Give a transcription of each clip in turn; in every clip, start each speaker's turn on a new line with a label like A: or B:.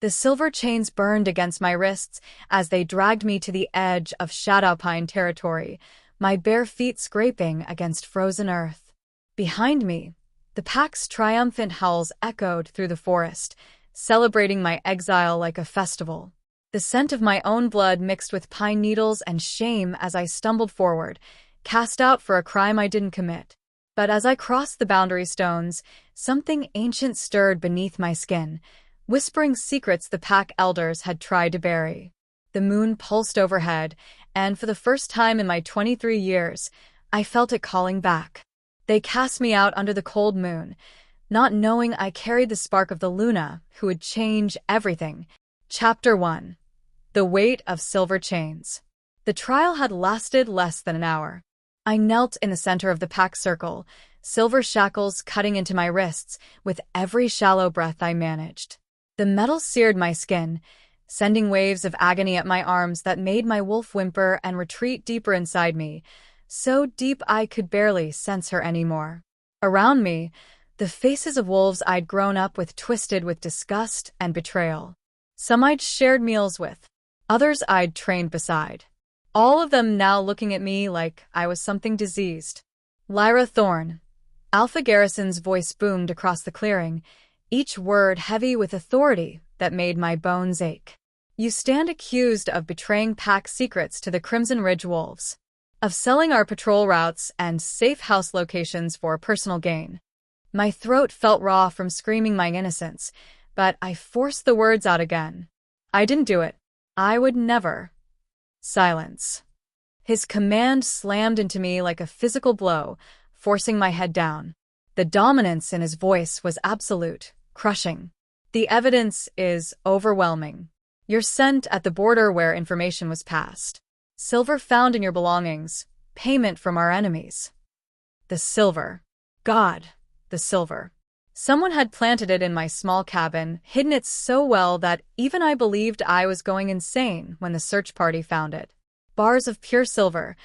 A: The silver chains burned against my wrists as they dragged me to the edge of Shadowpine territory, my bare feet scraping against frozen earth. Behind me, the pack's triumphant howls echoed through the forest, celebrating my exile like a festival. The scent of my own blood mixed with pine needles and shame as I stumbled forward, cast out for a crime I didn't commit. But as I crossed the boundary stones, something ancient stirred beneath my skin, whispering secrets the pack elders had tried to bury. The moon pulsed overhead, and for the first time in my 23 years, I felt it calling back. They cast me out under the cold moon, not knowing I carried the spark of the Luna, who would change everything. Chapter 1. The Weight of Silver Chains. The trial had lasted less than an hour. I knelt in the center of the pack circle, silver shackles cutting into my wrists with every shallow breath I managed. The metal seared my skin, sending waves of agony at my arms that made my wolf whimper and retreat deeper inside me, so deep I could barely sense her anymore. Around me, the faces of wolves I'd grown up with twisted with disgust and betrayal. Some I'd shared meals with, others I'd trained beside. All of them now looking at me like I was something diseased. Lyra Thorne. Alpha Garrison's voice boomed across the clearing, each word heavy with authority that made my bones ache. You stand accused of betraying pack secrets to the Crimson Ridge Wolves, of selling our patrol routes and safe house locations for personal gain. My throat felt raw from screaming my innocence, but I forced the words out again. I didn't do it. I would never. Silence. His command slammed into me like a physical blow, forcing my head down. The dominance in his voice was absolute, crushing. The evidence is overwhelming. You're sent at the border where information was passed. Silver found in your belongings, payment from our enemies. The silver. God, the silver. Someone had planted it in my small cabin, hidden it so well that even I believed I was going insane when the search party found it. Bars of pure silver,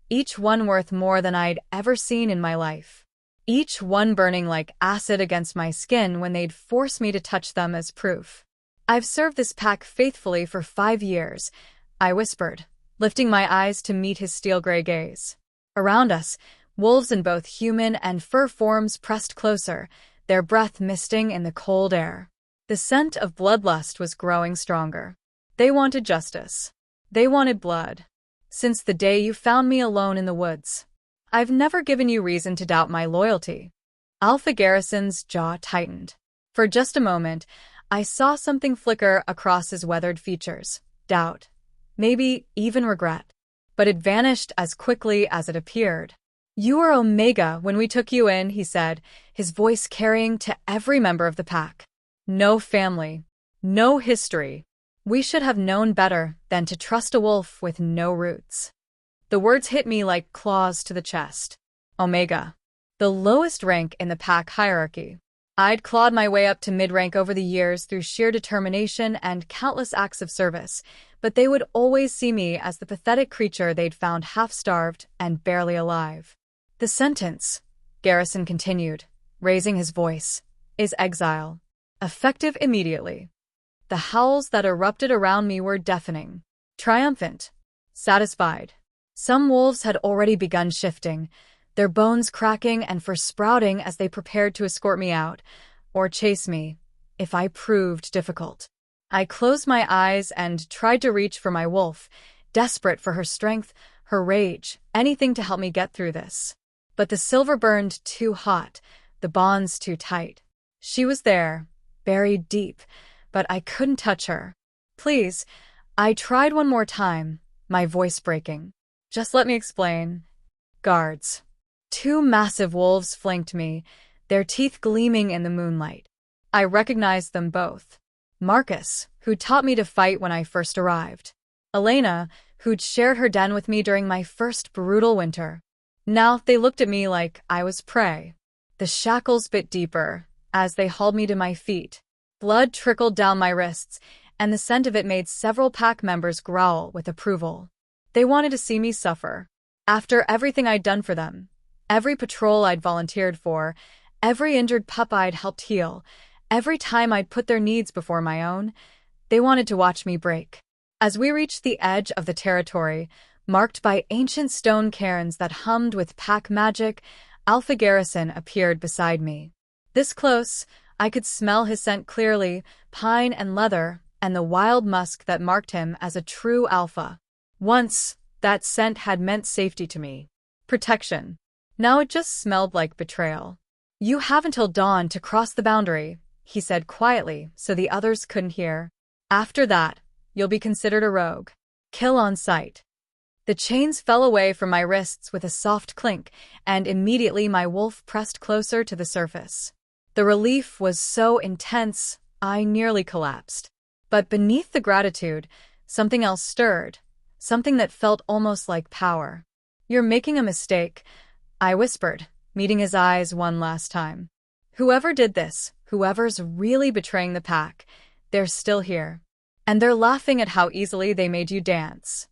A: each one worth more than I'd ever seen in my life. Each one burning like acid against my skin when they'd force me to touch them as proof. I've served this pack faithfully for 5 years, I whispered, lifting my eyes to meet his steel-gray gaze. Around us, wolves in both human and fur forms pressed closer, their breath misting in the cold air. The scent of bloodlust was growing stronger. They wanted justice. They wanted blood. Since the day you found me alone in the woods, I've never given you reason to doubt my loyalty. Alpha Garrison's jaw tightened. For just a moment, I saw something flicker across his weathered features. Doubt. Maybe even regret. But it vanished as quickly as it appeared. You were Omega when we took you in, he said, his voice carrying to every member of the pack. No family. No history. We should have known better than to trust a wolf with no roots. The words hit me like claws to the chest. Omega. The lowest rank in the pack hierarchy. I'd clawed my way up to mid-rank over the years through sheer determination and countless acts of service, but they would always see me as the pathetic creature they'd found half-starved and barely alive. The sentence, Garrison continued, raising his voice, is exile. Effective immediately. The howls that erupted around me were deafening. Triumphant. Satisfied. Some wolves had already begun shifting, their bones cracking and sprouting as they prepared to escort me out, or chase me, if I proved difficult. I closed my eyes and tried to reach for my wolf, desperate for her strength, her rage, anything to help me get through this. But the silver burned too hot, the bonds too tight. She was there, buried deep, but I couldn't touch her. Please, I tried one more time, my voice breaking. Just let me explain. Guards. 2 massive wolves flanked me, their teeth gleaming in the moonlight. I recognized them both. Marcus, who taught me to fight when I first arrived. Elena, who'd shared her den with me during my first brutal winter. Now they looked at me like I was prey. The shackles bit deeper as they hauled me to my feet. Blood trickled down my wrists, and the scent of it made several pack members growl with approval. They wanted to see me suffer. After everything I'd done for them, every patrol I'd volunteered for, every injured pup I'd helped heal, every time I'd put their needs before my own, They wanted to watch me break. As we reached the edge of the territory, marked by ancient stone cairns that hummed with pack magic, Alpha Garrison appeared beside me. This close, I could smell his scent clearly, pine and leather, and the wild musk that marked him as a true alpha. Once, that scent had meant safety to me. Protection. Now it just smelled like betrayal. "You have until dawn to cross the boundary," he said quietly so the others couldn't hear. "After that, you'll be considered a rogue. Kill on sight." The chains fell away from my wrists with a soft clink, and immediately my wolf pressed closer to the surface. The relief was so intense, I nearly collapsed. But beneath the gratitude, something else stirred, something that felt almost like power. "You're making a mistake," I whispered, meeting his eyes one last time. "Whoever did this, whoever's really betraying the pack, they're still here. And they're laughing at how easily they made you dance."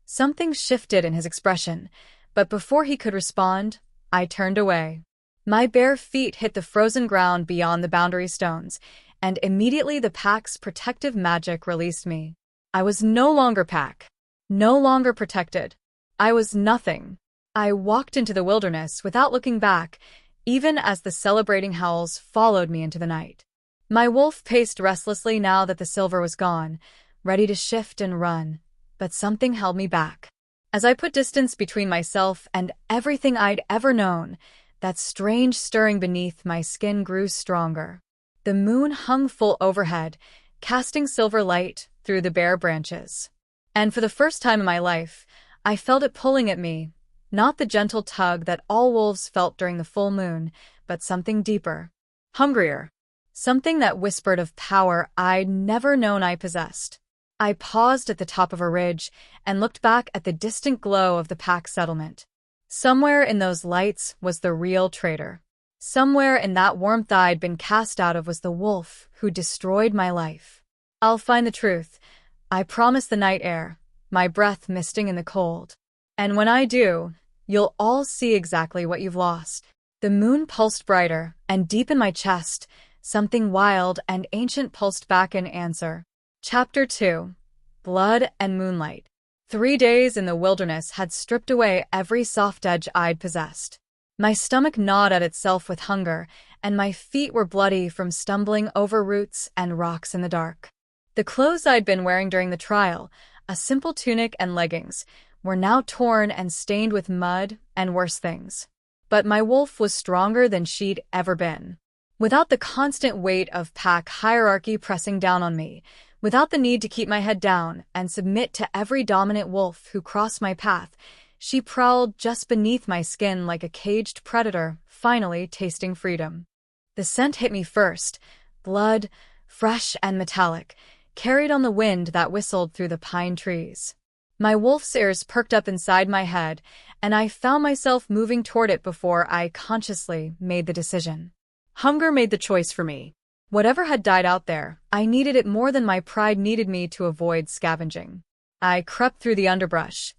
A: Something shifted in his expression, but before he could respond, I turned away. My bare feet hit the frozen ground beyond the boundary stones, and immediately the pack's protective magic released me. I was no longer pack, no longer protected. I was nothing. I walked into the wilderness without looking back, even as the celebrating howls followed me into the night. My wolf paced restlessly now that the silver was gone, ready to shift and run, but something held me back. As I put distance between myself and everything I'd ever known, that strange stirring beneath my skin grew stronger. The moon hung full overhead, casting silver light through the bare branches. And for the first time in my life, I felt it pulling at me, not the gentle tug that all wolves felt during the full moon, but something deeper, hungrier, something that whispered of power I'd never known I possessed. I paused at the top of a ridge and looked back at the distant glow of the pack settlement. Somewhere in those lights was the real traitor. Somewhere in that warmth I'd been cast out of was the wolf who destroyed my life. "I'll find the truth," I promised the night air, my breath misting in the cold. "And when I do, you'll all see exactly what you've lost." The moon pulsed brighter, and deep in my chest, something wild and ancient pulsed back in answer. Chapter 2. Blood and Moonlight. 3 days in the wilderness had stripped away every soft edge I'd possessed. My stomach gnawed at itself with hunger, and my feet were bloody from stumbling over roots and rocks in the dark. The clothes I'd been wearing during the trial, a simple tunic and leggings, were now torn and stained with mud and worse things. But my wolf was stronger than she'd ever been. Without the constant weight of pack hierarchy pressing down on me, without the need to keep my head down and submit to every dominant wolf who crossed my path, she prowled just beneath my skin like a caged predator, finally tasting freedom. The scent hit me first, blood, fresh and metallic, carried on the wind that whistled through the pine trees. My wolf's ears perked up inside my head, and I found myself moving toward it before I consciously made the decision. Hunger made the choice for me. Whatever had died out there, I needed it more than my pride needed me to avoid scavenging. I crept through the underbrush,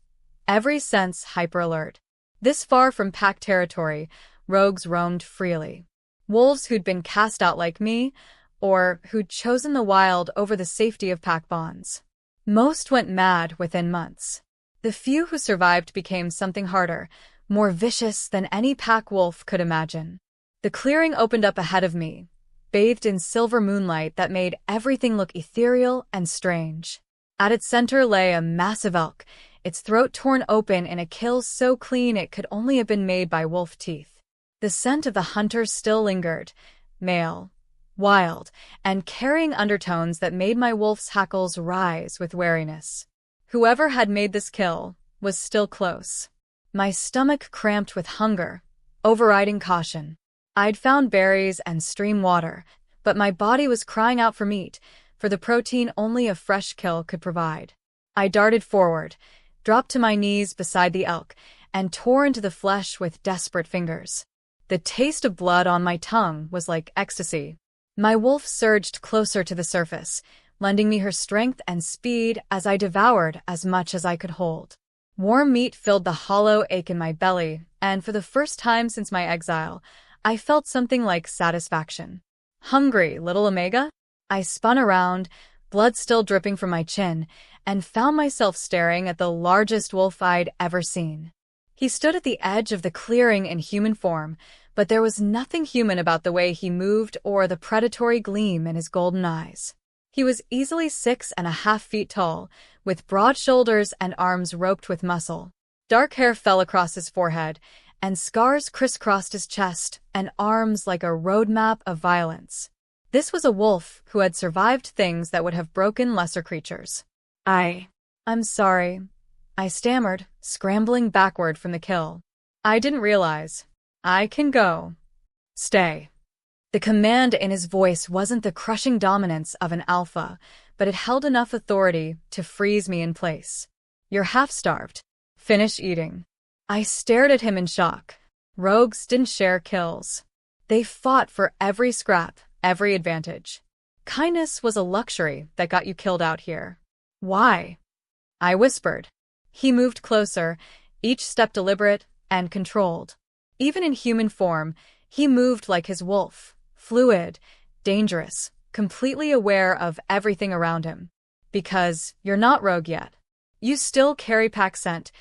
A: every sense hyper-alert. This far from pack territory, rogues roamed freely. Wolves who'd been cast out like me, or who'd chosen the wild over the safety of pack bonds. Most went mad within months. The few who survived became something harder, more vicious than any pack wolf could imagine. The clearing opened up ahead of me, bathed in silver moonlight that made everything look ethereal and strange. At its center lay a massive elk, its throat torn open in a kill so clean it could only have been made by wolf teeth. The scent of the hunter still lingered, male, wild, and carrying undertones that made my wolf's hackles rise with wariness. Whoever had made this kill was still close. My stomach cramped with hunger, overriding caution. I'd found berries and stream water, but my body was crying out for meat, for the protein only a fresh kill could provide. I darted forward, dropped to my knees beside the elk, and tore into the flesh with desperate fingers. The taste of blood on my tongue was like ecstasy. My wolf surged closer to the surface, lending me her strength and speed as I devoured as much as I could hold. Warm meat filled the hollow ache in my belly, and for the first time since my exile, I felt something like satisfaction. "Hungry, little Omega?" I spun around, blood still dripping from my chin, and found myself staring at the largest wolf I'd ever seen. He stood at the edge of the clearing in human form, but there was nothing human about the way he moved or the predatory gleam in his golden eyes. He was easily 6.5 feet tall, with broad shoulders and arms roped with muscle. Dark hair fell across his forehead, and scars crisscrossed his chest and arms like a roadmap of violence. This was a wolf who had survived things that would have broken lesser creatures. I'm sorry, I stammered, scrambling backward from the kill. I didn't realize. I can go. Stay. The command in his voice wasn't the crushing dominance of an alpha, but it held enough authority to freeze me in place. You're half-starved. Finish eating. I stared at him in shock. Rogues didn't share kills. They fought for every scrap, every advantage. Kindness was a luxury that got you killed out here. Why? I whispered. He moved closer, each step deliberate and controlled. Even in human form, he moved like his wolf, fluid, dangerous, completely aware of everything around him. Because you're not rogue yet. You still carry pack scent,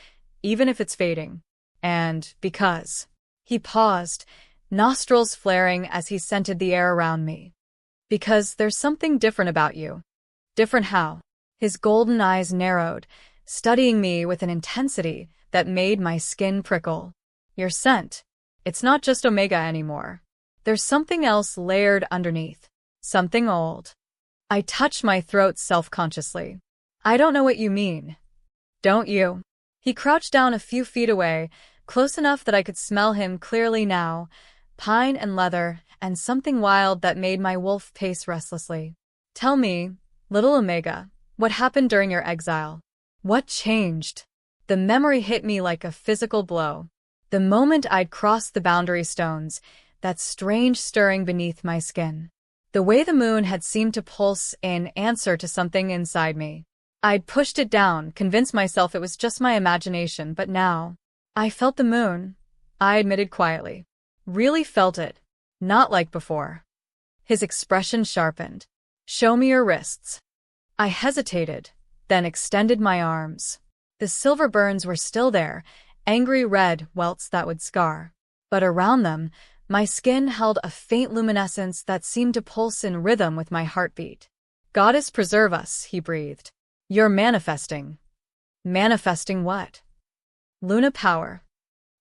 A: even if it's fading. And because. He paused, nostrils flaring as he scented the air around me. Because there's something different about you. Different how? His golden eyes narrowed, studying me with an intensity that made my skin prickle. Your scent. It's not just Omega anymore. There's something else layered underneath. Something old. I touched my throat self-consciously. I don't know what you mean. Don't you? He crouched down a few feet away, close enough that I could smell him clearly now, pine and leather, and something wild that made my wolf pace restlessly. Tell me, little Omega, what happened during your exile? What changed? The memory hit me like a physical blow. The moment I'd crossed the boundary stones, that strange stirring beneath my skin. The way the moon had seemed to pulse in answer to something inside me. I'd pushed it down, convinced myself it was just my imagination, but now, I felt the moon, I admitted quietly. Really felt it. Not like before. His expression sharpened. Show me your wrists. I hesitated, then extended my arms. The silver burns were still there, angry red welts that would scar. But around them, my skin held a faint luminescence that seemed to pulse in rhythm with my heartbeat. Goddess preserve us, he breathed. You're manifesting. Manifesting what? Luna power.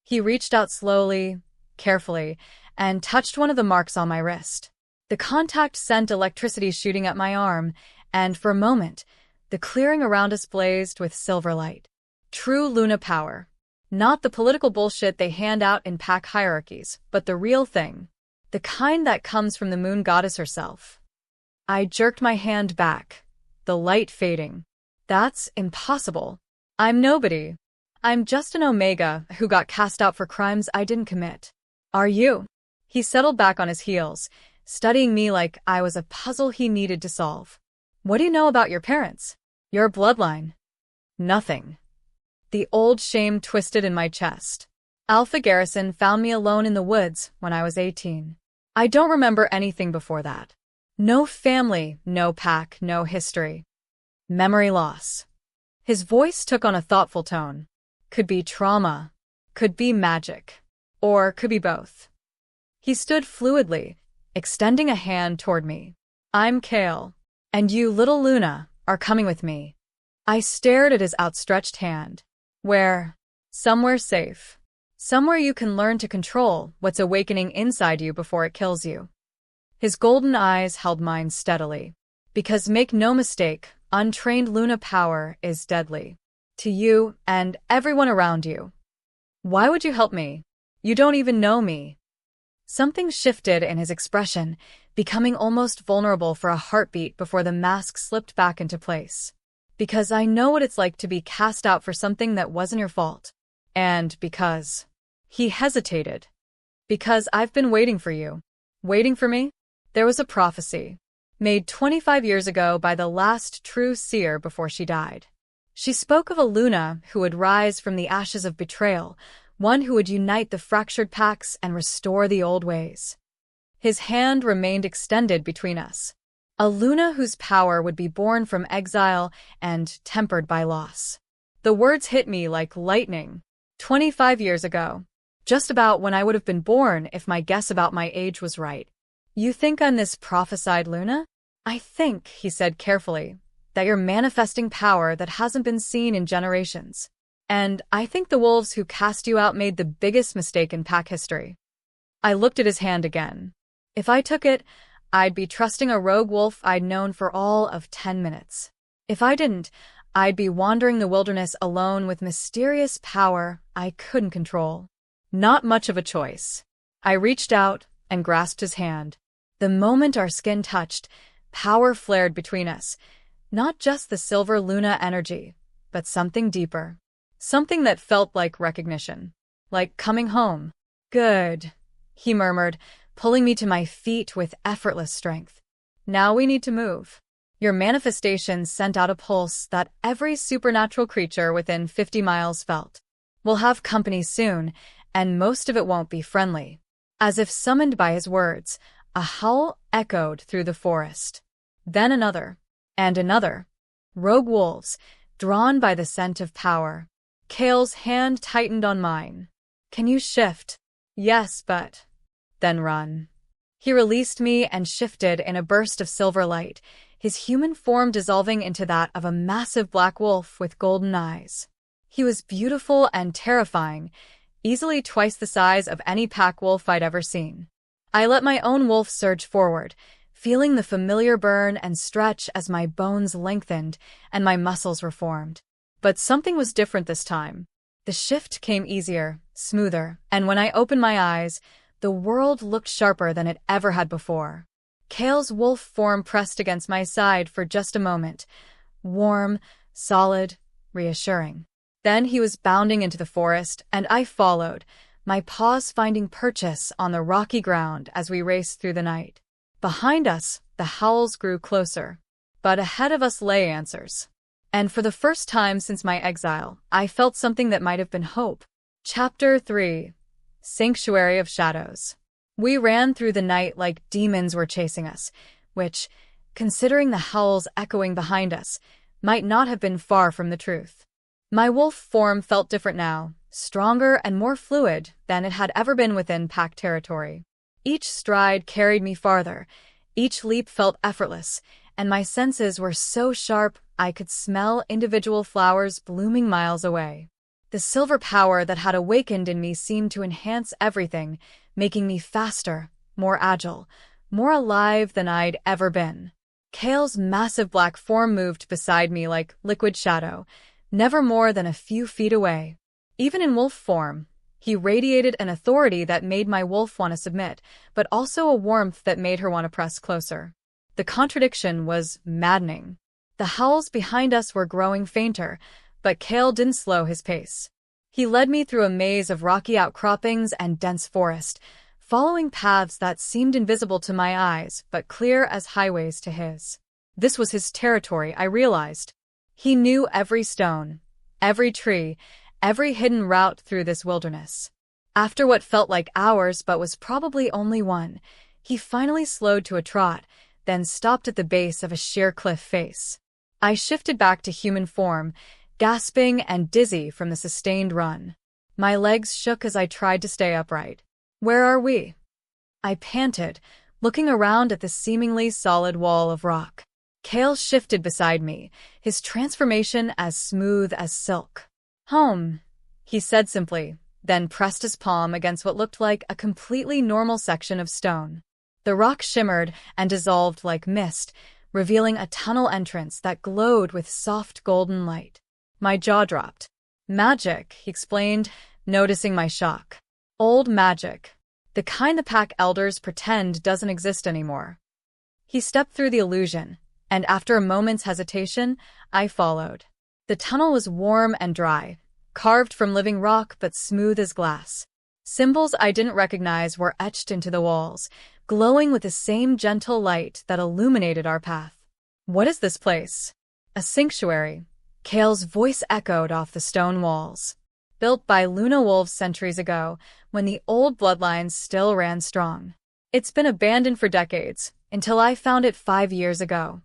A: He reached out slowly, carefully, and touched one of the marks on my wrist. The contact sent electricity shooting at my arm, and for a moment, the clearing around us blazed with silver light. True Luna power. Not the political bullshit they hand out in pack hierarchies, but the real thing. The kind that comes from the moon goddess herself. I jerked my hand back, the light fading. That's impossible. I'm nobody. I'm just an Omega who got cast out for crimes I didn't commit. Are you? He settled back on his heels, studying me like I was a puzzle he needed to solve. What do you know about your parents? Your bloodline? Nothing. The old shame twisted in my chest. Alpha Garrison found me alone in the woods when I was 18. I don't remember anything before that. No family, no pack, no history. Memory loss. His voice took on a thoughtful tone. Could be trauma. Could be magic. Or could be both. He stood fluidly, extending a hand toward me. I'm Kale. And you, little Luna, are coming with me. I stared at his outstretched hand. Where? Somewhere safe. Somewhere you can learn to control what's awakening inside you before it kills you. His golden eyes held mine steadily. Because make no mistake, untrained Luna power is deadly. To you and everyone around you. Why would you help me? You don't even know me. Something shifted in his expression, becoming almost vulnerable for a heartbeat before the mask slipped back into place. Because I know what it's like to be cast out for something that wasn't your fault. And because. He hesitated. Because I've been waiting for you. Waiting for me? There was a prophecy. Made 25 years ago by the last true seer before she died. She spoke of a Luna who would rise from the ashes of betrayal, one who would unite the fractured packs and restore the old ways. His hand remained extended between us. A Luna whose power would be born from exile and tempered by loss. The words hit me like lightning. 25 years ago. Just about when I would have been born if my guess about my age was right. You think I'm this prophesied Luna? I think, he said carefully, that you're manifesting power that hasn't been seen in generations. And I think the wolves who cast you out made the biggest mistake in pack history. I looked at his hand again. If I took it, I'd be trusting a rogue wolf I'd known for all of 10 minutes. If I didn't, I'd be wandering the wilderness alone with mysterious power I couldn't control. Not much of a choice. I reached out and grasped his hand. The moment our skin touched, power flared between us. Not just the silver Luna energy, but something deeper. Something that felt like recognition. Like coming home. Good, he murmured, pulling me to my feet with effortless strength. Now we need to move. Your manifestation sent out a pulse that every supernatural creature within 50 miles felt. We'll have company soon, and most of it won't be friendly. As if summoned by his words, a howl echoed through the forest. Then another, and another. Rogue wolves, drawn by the scent of power. Kale's hand tightened on mine. Can you shift? Yes, but... Then run. He released me and shifted in a burst of silver light, his human form dissolving into that of a massive black wolf with golden eyes. He was beautiful and terrifying, easily twice the size of any pack wolf I'd ever seen. I let my own wolf surge forward, feeling the familiar burn and stretch as my bones lengthened and my muscles reformed. But something was different this time. The shift came easier, smoother, and when I opened my eyes, the world looked sharper than it ever had before. Kale's wolf form pressed against my side for just a moment. Warm, solid, reassuring. Then he was bounding into the forest, and I followed, my paws finding purchase on the rocky ground as we raced through the night. Behind us, the howls grew closer. But ahead of us lay answers. And for the first time since my exile, I felt something that might have been hope. Chapter 3. Sanctuary of Shadows. We ran through the night like demons were chasing us, which, considering the howls echoing behind us, might not have been far from the truth. My wolf form felt different now, stronger and more fluid than it had ever been within pack territory. Each stride carried me farther, each leap felt effortless, and my senses were so sharp I could smell individual flowers blooming miles away. The silver power that had awakened in me seemed to enhance everything, making me faster, more agile, more alive than I'd ever been. Kale's massive black form moved beside me like liquid shadow, never more than a few feet away. Even in wolf form, he radiated an authority that made my wolf want to submit, but also a warmth that made her want to press closer. The contradiction was maddening. The howls behind us were growing fainter, but Kale didn't slow his pace. He led me through a maze of rocky outcroppings and dense forest, following paths that seemed invisible to my eyes but clear as highways to his. This was his territory, I realized. He knew every stone, every tree, every hidden route through this wilderness. After what felt like hours but was probably only one, he finally slowed to a trot, then stopped at the base of a sheer cliff face. I shifted back to human form, gasping and dizzy from the sustained run. My legs shook as I tried to stay upright. Where are we? I panted, looking around at the seemingly solid wall of rock. Kale shifted beside me, his transformation as smooth as silk. Home, he said simply, then pressed his palm against what looked like a completely normal section of stone. The rock shimmered and dissolved like mist, revealing a tunnel entrance that glowed with soft golden light. My jaw dropped. Magic, he explained, noticing my shock. Old magic. The kind the pack elders pretend doesn't exist anymore. He stepped through the illusion, and after a moment's hesitation, I followed. The tunnel was warm and dry, carved from living rock but smooth as glass. Symbols I didn't recognize were etched into the walls, glowing with the same gentle light that illuminated our path. What is this place? A sanctuary. Kale's voice echoed off the stone walls. Built by Luna wolves centuries ago, when the old bloodlines still ran strong. It's been abandoned for decades, until I found it 5 years ago.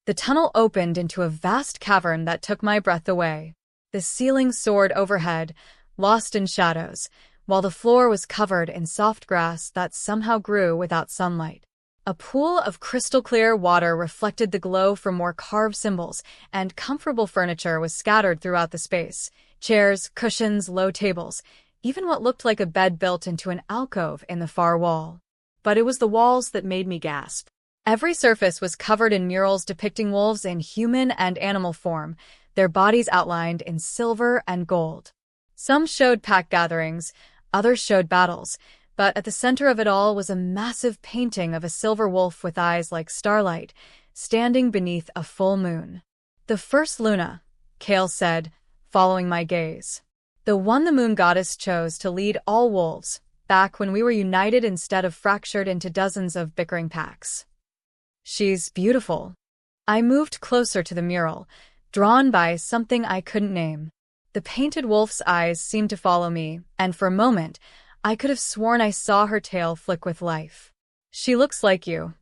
A: The tunnel opened into a vast cavern that took my breath away. The ceiling soared overhead, lost in shadows, while the floor was covered in soft grass that somehow grew without sunlight. A pool of crystal-clear water reflected the glow from more carved symbols, and comfortable furniture was scattered throughout the space. Chairs, cushions, low tables, even what looked like a bed built into an alcove in the far wall. But it was the walls that made me gasp. Every surface was covered in murals depicting wolves in human and animal form, their bodies outlined in silver and gold. Some showed pack gatherings, others showed battles, but at the center of it all was a massive painting of a silver wolf with eyes like starlight, standing beneath a full moon. "The first Luna," Kale said, following my gaze. "The one the moon goddess chose to lead all wolves, back when we were united instead of fractured into dozens of bickering packs. She's beautiful." I moved closer to the mural, drawn by something I couldn't name. The painted wolf's eyes seemed to follow me, and for a moment, I could have sworn I saw her tail flick with life. "She looks like you."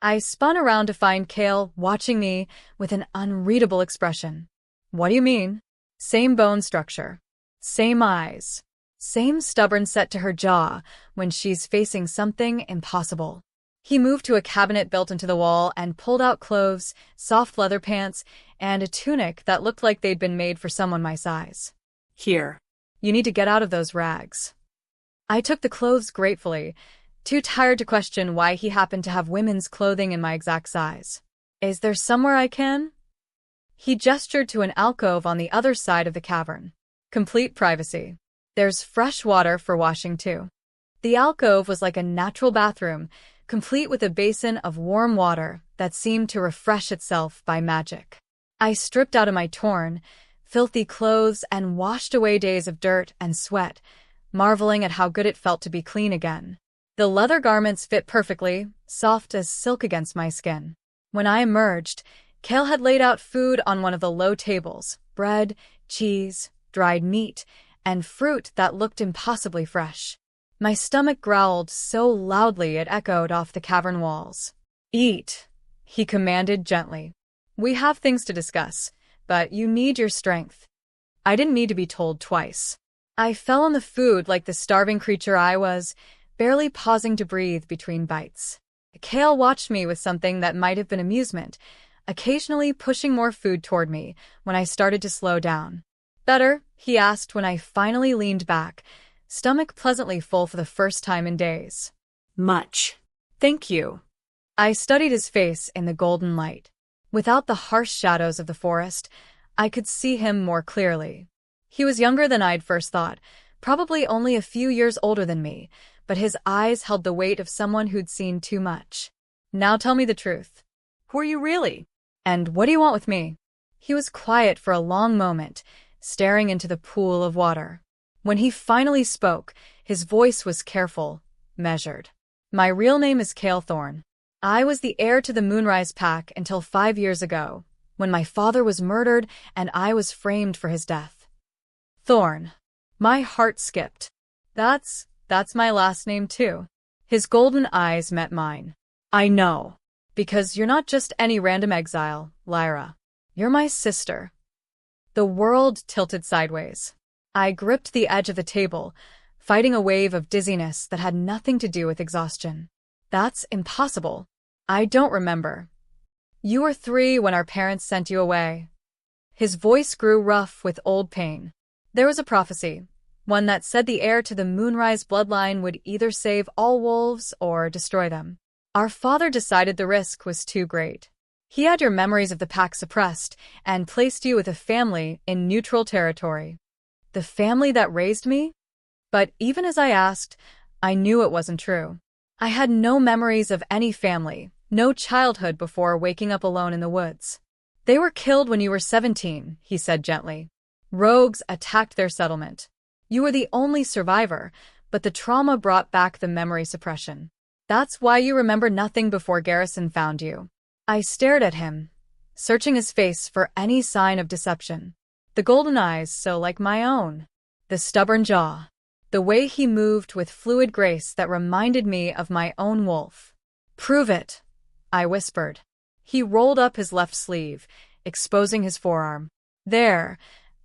A: I spun around to find Kale watching me with an unreadable expression. "What do you mean?" "Same bone structure. Same eyes. Same stubborn set to her jaw when she's facing something impossible." He moved to a cabinet built into the wall and pulled out clothes, soft leather pants, and a tunic that looked like they'd been made for someone my size. "Here. You need to get out of those rags." I took the clothes gratefully, too tired to question why he happened to have women's clothing in my exact size. "Is there somewhere I can?" He gestured to an alcove on the other side of the cavern. "Complete privacy. There's fresh water for washing too." The alcove was like a natural bathroom, complete with a basin of warm water that seemed to refresh itself by magic. I stripped out of my torn, filthy clothes and washed away days of dirt and sweat, marveling at how good it felt to be clean again. The leather garments fit perfectly, soft as silk against my skin. When I emerged, Kale had laid out food on one of the low tables: bread, cheese, dried meat, and fruit that looked impossibly fresh. My stomach growled so loudly it echoed off the cavern walls. "Eat," he commanded gently. "We have things to discuss, but you need your strength." I didn't need to be told twice. I fell on the food like the starving creature I was, barely pausing to breathe between bites. Kale watched me with something that might have been amusement, occasionally pushing more food toward me when I started to slow down. "Better?" he asked when I finally leaned back, stomach pleasantly full for the first time in days. "Much. Thank you." I studied his face in the golden light. Without the harsh shadows of the forest, I could see him more clearly. He was younger than I'd first thought, probably only a few years older than me, but his eyes held the weight of someone who'd seen too much. "Now tell me the truth. Who are you really? And what do you want with me?" He was quiet for a long moment, staring into the pool of water. When he finally spoke, his voice was careful, measured. "My real name is Kale Thorne. I was the heir to the Moonrise Pack until 5 years ago, when my father was murdered and I was framed for his death." "Thorne." My heart skipped. That's my last name too." His golden eyes met mine. "I know. Because you're not just any random exile, Lyra. You're my sister." The world tilted sideways. I gripped the edge of the table, fighting a wave of dizziness that had nothing to do with exhaustion. "That's impossible. I don't remember. You were 3 when our parents sent you away." His voice grew rough with old pain. "There was a prophecy, one that said the heir to the Moonrise bloodline would either save all wolves or destroy them. Our father decided the risk was too great. He had your memories of the pack suppressed and placed you with a family in neutral territory." "The family that raised me?" But even as I asked, I knew it wasn't true. I had no memories of any family, no childhood before waking up alone in the woods. "They were killed when you were 17, he said gently. "Rogues attacked their settlement. You were the only survivor, but the trauma brought back the memory suppression. That's why you remember nothing before Garrison found you." I stared at him, searching his face for any sign of deception. The golden eyes so like my own. The stubborn jaw. The way he moved with fluid grace that reminded me of my own wolf. "Prove it," I whispered. He rolled up his left sleeve, exposing his forearm. There,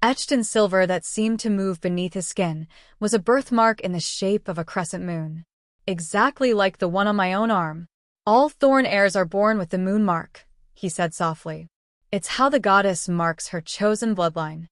A: etched in silver that seemed to move beneath his skin, was a birthmark in the shape of a crescent moon. Exactly like the one on my own arm. All Thorn heirs are born with the moon mark, he said softly. It's how the goddess marks her chosen bloodline.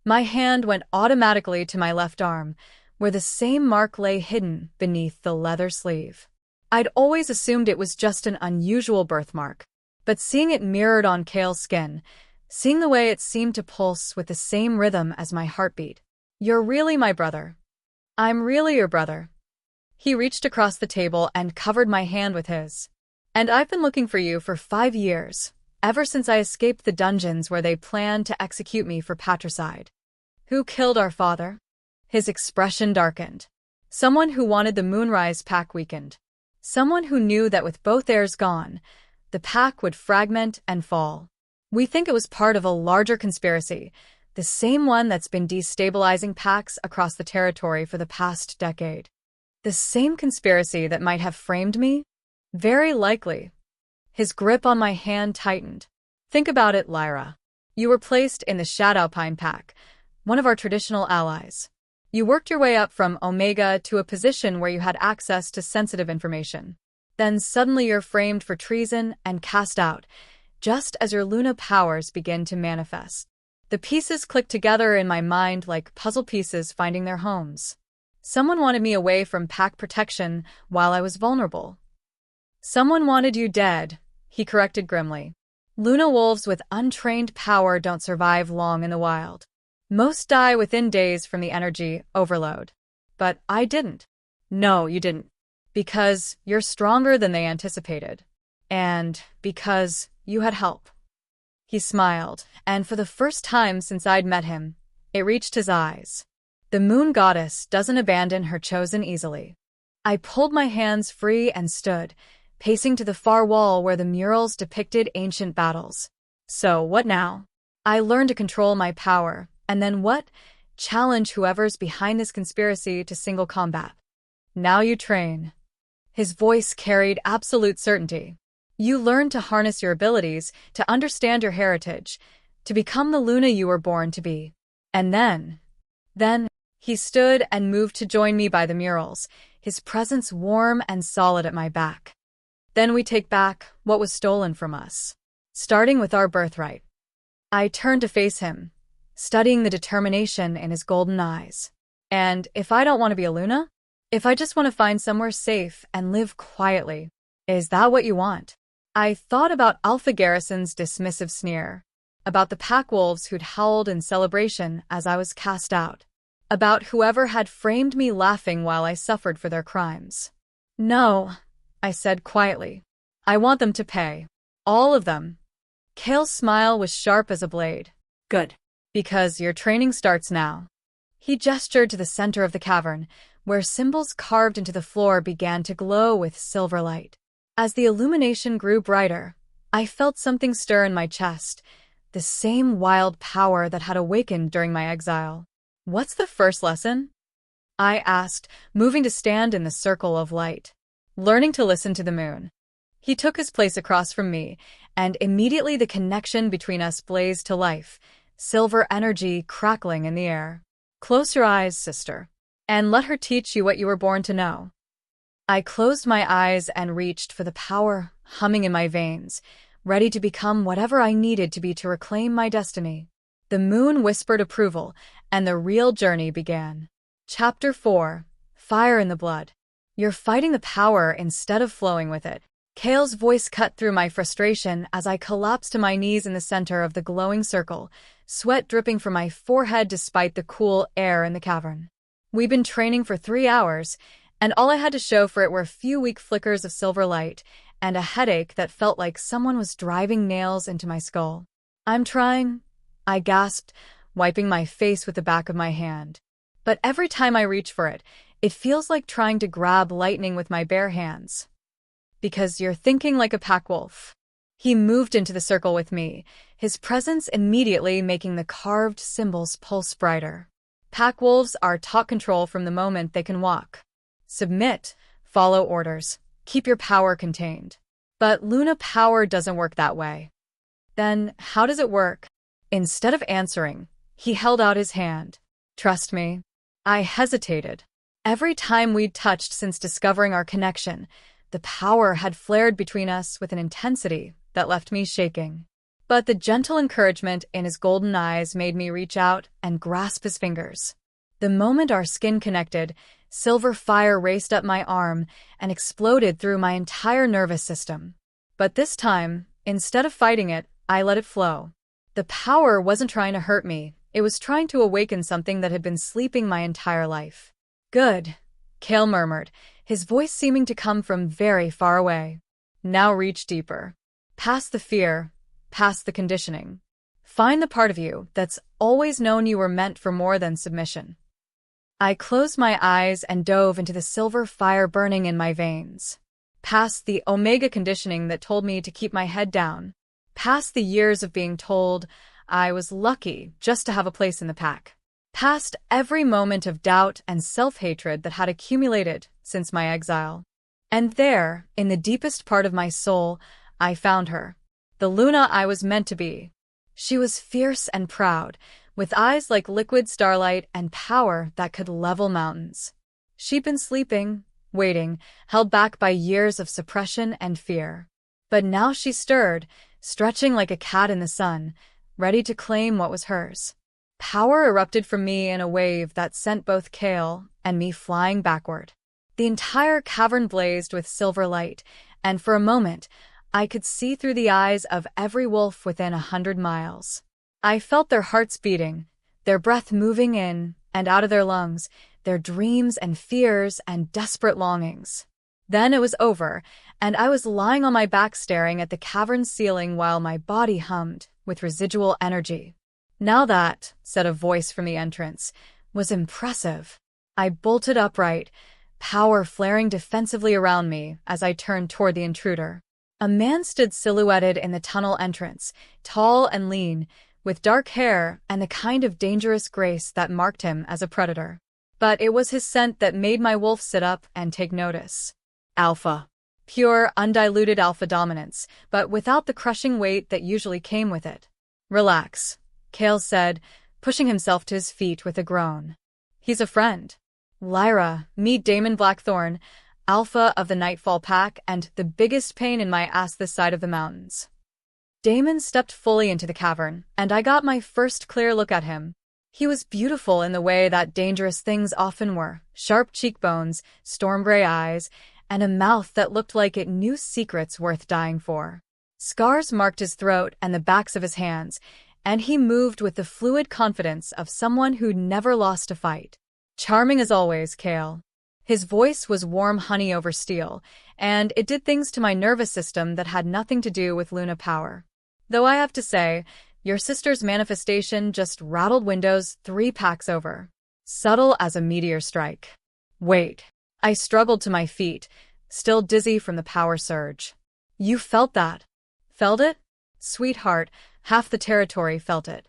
A: My hand went automatically to my left arm, where the same mark lay hidden beneath the leather sleeve. I'd always assumed it was just an unusual birthmark, but seeing it mirrored on Kale's skin, seeing the way it seemed to pulse with the same rhythm as my heartbeat. You're really my brother. I'm really your brother. He reached across the table and covered my hand with his. And I've been looking for you for 5 years, ever since I escaped the dungeons where they planned to execute me for patricide. Who killed our father? His expression darkened. Someone who wanted the Moonrise Pack weakened. Someone who knew that with both heirs gone, the pack would fragment and fall. We think it was part of a larger conspiracy, the same one that's been destabilizing packs across the territory for the past decade. The same conspiracy that might have framed me? Very likely. His grip on my hand tightened. Think about it, Lyra. You were placed in the Shadowpine Pack, one of our traditional allies. You worked your way up from Omega to a position where you had access to sensitive information. Then suddenly you're framed for treason and cast out, just as your Luna powers begin to manifest. The pieces clicked together in my mind like puzzle pieces finding their homes. Someone wanted me away from pack protection while I was vulnerable. Someone wanted you dead, he corrected grimly. Luna wolves with untrained power don't survive long in the wild. Most die within days from the energy overload. But I didn't. No, you didn't. Because you're stronger than they anticipated. And because you had help. He smiled, and for the first time since I'd met him, it reached his eyes. The moon goddess doesn't abandon her chosen easily. I pulled my hands free and stood, pacing to the far wall where the murals depicted ancient battles. So, what now? I learned to control my power, and then what? Challenge whoever's behind this conspiracy to single combat. Now you train. His voice carried absolute certainty. You learn to harness your abilities, to understand your heritage, to become the Luna you were born to be. And then, he stood and moved to join me by the murals, his presence warm and solid at my back. Then we take back what was stolen from us, starting with our birthright. I turned to face him, studying the determination in his golden eyes. And if I don't want to be a Luna? If I just want to find somewhere safe and live quietly, is that what you want? I thought about Alpha Garrison's dismissive sneer, about the pack wolves who'd howled in celebration as I was cast out, about whoever had framed me laughing while I suffered for their crimes. No, I said quietly. I want them to pay. All of them. Kale's smile was sharp as a blade. Good. Because your training starts now. He gestured to the center of the cavern, where symbols carved into the floor began to glow with silver light. As the illumination grew brighter, I felt something stir in my chest, the same wild power that had awakened during my exile. What's the first lesson? I asked, moving to stand in the circle of light. Learning to listen to the moon. He took his place across from me, and immediately the connection between us blazed to life, silver energy crackling in the air. Close your eyes, sister, and let her teach you what you were born to know. I closed my eyes and reached for the power humming in my veins, ready to become whatever I needed to be to reclaim my destiny. The moon whispered approval, and the real journey began. Chapter 4. Fire in the Blood. You're fighting the power instead of flowing with it. Kale's voice cut through my frustration as I collapsed to my knees in the center of the glowing circle, sweat dripping from my forehead despite the cool air in the cavern. We'd been training for 3 hours, and all I had to show for it were a few weak flickers of silver light and a headache that felt like someone was driving nails into my skull. I'm trying, I gasped, wiping my face with the back of my hand. But every time I reach for it, it feels like trying to grab lightning with my bare hands. Because you're thinking like a pack wolf. He moved into the circle with me, his presence immediately making the carved symbols pulse brighter. Pack wolves are taught control from the moment they can walk. Submit, follow orders, keep your power contained. But Luna power doesn't work that way. Then, how does it work? Instead of answering, he held out his hand. Trust me. I hesitated. Every time we'd touched since discovering our connection, the power had flared between us with an intensity that left me shaking. But the gentle encouragement in his golden eyes made me reach out and grasp his fingers. The moment our skin connected, silver fire raced up my arm and exploded through my entire nervous system. But this time, instead of fighting it, I let it flow. The power wasn't trying to hurt me, it was trying to awaken something that had been sleeping my entire life. Good, Kale murmured, his voice seeming to come from very far away. Now reach deeper. Past the fear, past the conditioning. Find the part of you that's always known you were meant for more than submission. I closed my eyes and dove into the silver fire burning in my veins. Past the omega conditioning that told me to keep my head down. Past the years of being told I was lucky just to have a place in the pack. Past every moment of doubt and self-hatred that had accumulated since my exile. And there, in the deepest part of my soul, I found her. The Luna I was meant to be. She was fierce and proud, with eyes like liquid starlight and power that could level mountains. She'd been sleeping, waiting, held back by years of suppression and fear. But now she stirred, stretching like a cat in the sun, ready to claim what was hers. Power erupted from me in a wave that sent both Kale and me flying backward. The entire cavern blazed with silver light, and for a moment, I could see through the eyes of every wolf within 100 miles. I felt their hearts beating, their breath moving in and out of their lungs, their dreams and fears and desperate longings. Then it was over, and I was lying on my back staring at the cavern's ceiling while my body hummed with residual energy. Now that, said a voice from the entrance, was impressive. I bolted upright, power flaring defensively around me as I turned toward the intruder. A man stood silhouetted in the tunnel entrance, tall and lean, with dark hair and the kind of dangerous grace that marked him as a predator. But it was his scent that made my wolf sit up and take notice. Alpha. Pure, undiluted alpha dominance, but without the crushing weight that usually came with it. Relax, Kale said, pushing himself to his feet with a groan. He's a friend. Lyra, meet Damon Blackthorn, alpha of the Nightfall Pack and the biggest pain in my ass this side of the mountains. Damon stepped fully into the cavern, and I got my first clear look at him. He was beautiful in the way that dangerous things often were, sharp cheekbones, storm-gray eyes, and a mouth that looked like it knew secrets worth dying for. Scars marked his throat and the backs of his hands, and he moved with the fluid confidence of someone who'd never lost a fight. Charming as always, Kale. His voice was warm honey over steel, and it did things to my nervous system that had nothing to do with Luna power. Though I have to say, your sister's manifestation just rattled windows 3 packs over. Subtle as a meteor strike. Wait. I struggled to my feet, still dizzy from the power surge. You felt that? Felt it? Sweetheart, half the territory felt it.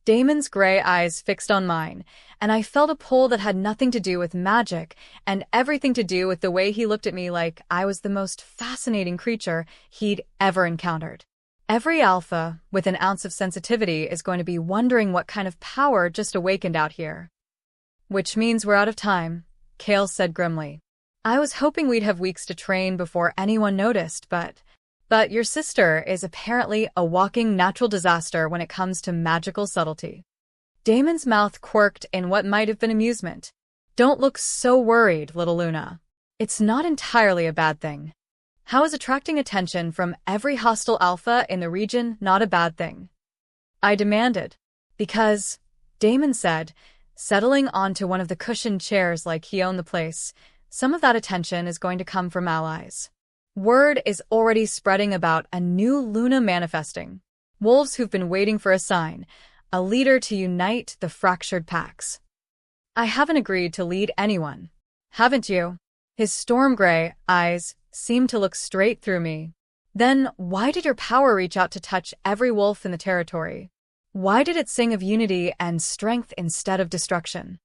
A: Damon's gray eyes fixed on mine, and I felt a pull that had nothing to do with magic and everything to do with the way he looked at me like I was the most fascinating creature he'd ever encountered. Every alpha with an ounce of sensitivity is going to be wondering what kind of power just awakened out here. Which means we're out of time, Kale said grimly. I was hoping we'd have weeks to train before anyone noticed, but your sister is apparently a walking natural disaster when it comes to magical subtlety. Damon's mouth quirked in what might have been amusement. Don't look so worried, little Luna. It's not entirely a bad thing. How is attracting attention from every hostile alpha in the region not a bad thing? I demanded. Because, Damon said, settling onto one of the cushioned chairs like he owned the place, some of that attention is going to come from allies. Word is already spreading about a new Luna manifesting. Wolves who've been waiting for a sign, a leader to unite the fractured packs. I haven't agreed to lead anyone. Haven't you? His storm-gray eyes seemed to look straight through me. Then why did your power reach out to touch every wolf in the territory? Why did it sing of unity and strength instead of destruction?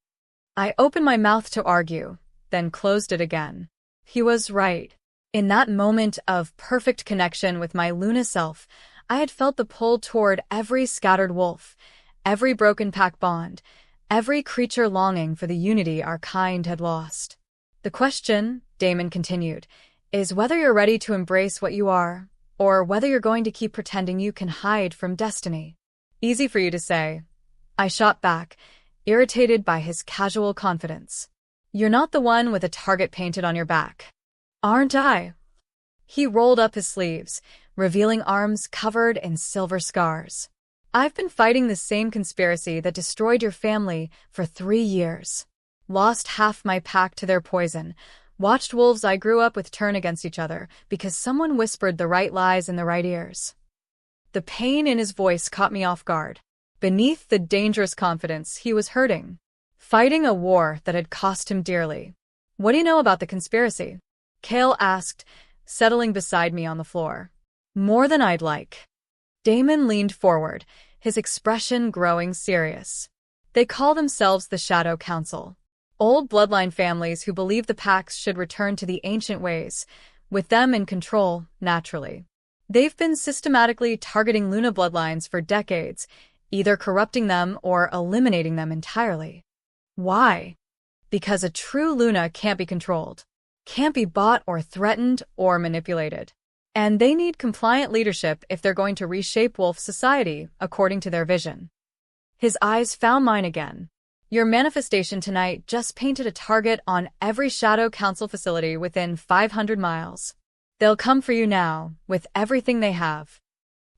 A: I opened my mouth to argue, then closed it again. He was right. In that moment of perfect connection with my Luna self, I had felt the pull toward every scattered wolf, every broken pack bond, every creature longing for the unity our kind had lost. The question, Damon continued, is whether you're ready to embrace what you are, or whether you're going to keep pretending you can hide from destiny. Easy for you to say. I shot back, irritated by his casual confidence. You're not the one with a target painted on your back. Aren't I? He rolled up his sleeves, revealing arms covered in silver scars. I've been fighting the same conspiracy that destroyed your family for 3 years. Lost half my pack to their poison. Watched wolves I grew up with turn against each other because someone whispered the right lies in the right ears. The pain in his voice caught me off guard. Beneath the dangerous confidence, he was hurting. Fighting a war that had cost him dearly. What do you know about the conspiracy? Cale asked, settling beside me on the floor. More than I'd like. Damon leaned forward, his expression growing serious. They call themselves the Shadow Council. Old bloodline families who believe the packs should return to the ancient ways, with them in control, naturally. They've been systematically targeting Luna bloodlines for decades, either corrupting them or eliminating them entirely. Why? Because a true Luna can't be controlled, can't be bought or threatened or manipulated. And they need compliant leadership if they're going to reshape wolf society according to their vision. His eyes found mine again. Your manifestation tonight just painted a target on every Shadow Council facility within 500 miles. They'll come for you now, with everything they have.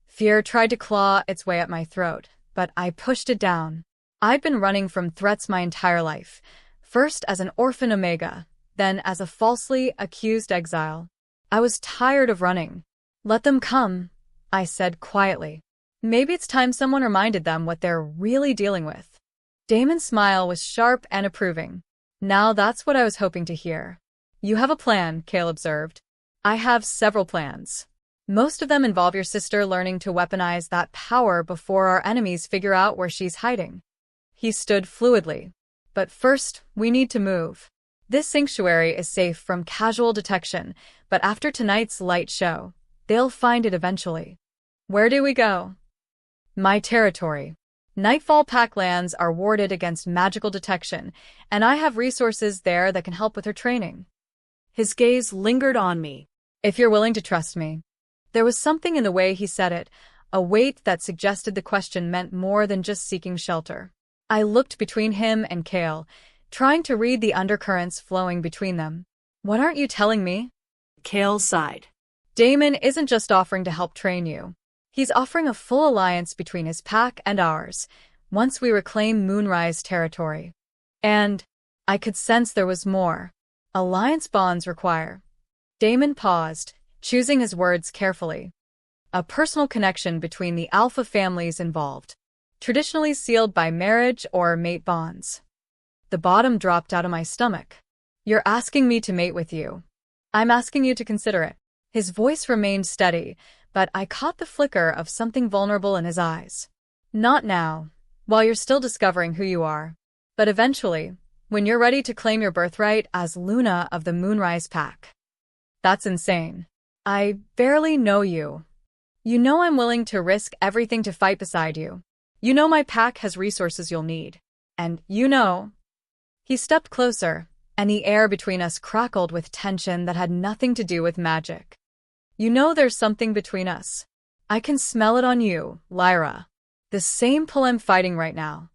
A: Fear tried to claw its way up my throat, but I pushed it down. I'd been running from threats my entire life, first as an orphan Omega, then as a falsely accused exile. I was tired of running. Let them come, I said quietly. Maybe it's time someone reminded them what they're really dealing with. Damon's smile was sharp and approving. Now that's what I was hoping to hear. You have a plan, Cale observed. I have several plans. Most of them involve your sister learning to weaponize that power before our enemies figure out where she's hiding. He stood fluidly. But first, we need to move. This sanctuary is safe from casual detection, but after tonight's light show, they'll find it eventually. Where do we go? My territory. Nightfall pack lands are warded against magical detection, and I have resources there that can help with her training. His gaze lingered on me. If you're willing to trust me. There was something in the way he said it, a weight that suggested the question meant more than just seeking shelter. I looked between him and Cale, trying to read the undercurrents flowing between them. What aren't you telling me?
B: Cale sighed.
A: Damon isn't just offering to help train you. He's offering a full alliance between his pack and ours, once we reclaim Moonrise territory. And I could sense there was more. Alliance bonds require. Damon paused, choosing his words carefully. A personal connection between the alpha families involved, traditionally sealed by marriage or mate bonds. The bottom dropped out of my stomach. You're asking me to mate with you. I'm asking you to consider it. His voice remained steady, but I caught the flicker of something vulnerable in his eyes. Not now, while you're still discovering who you are. But eventually, when you're ready to claim your birthright as Luna of the Moonrise Pack. That's insane. I barely know you. You know I'm willing to risk everything to fight beside you. You know my pack has resources you'll need. And you know... He stepped closer, and the air between us crackled with tension that had nothing to do with magic. You know there's something between us. I can smell it on you, Lyra. The same pull I'm fighting right now.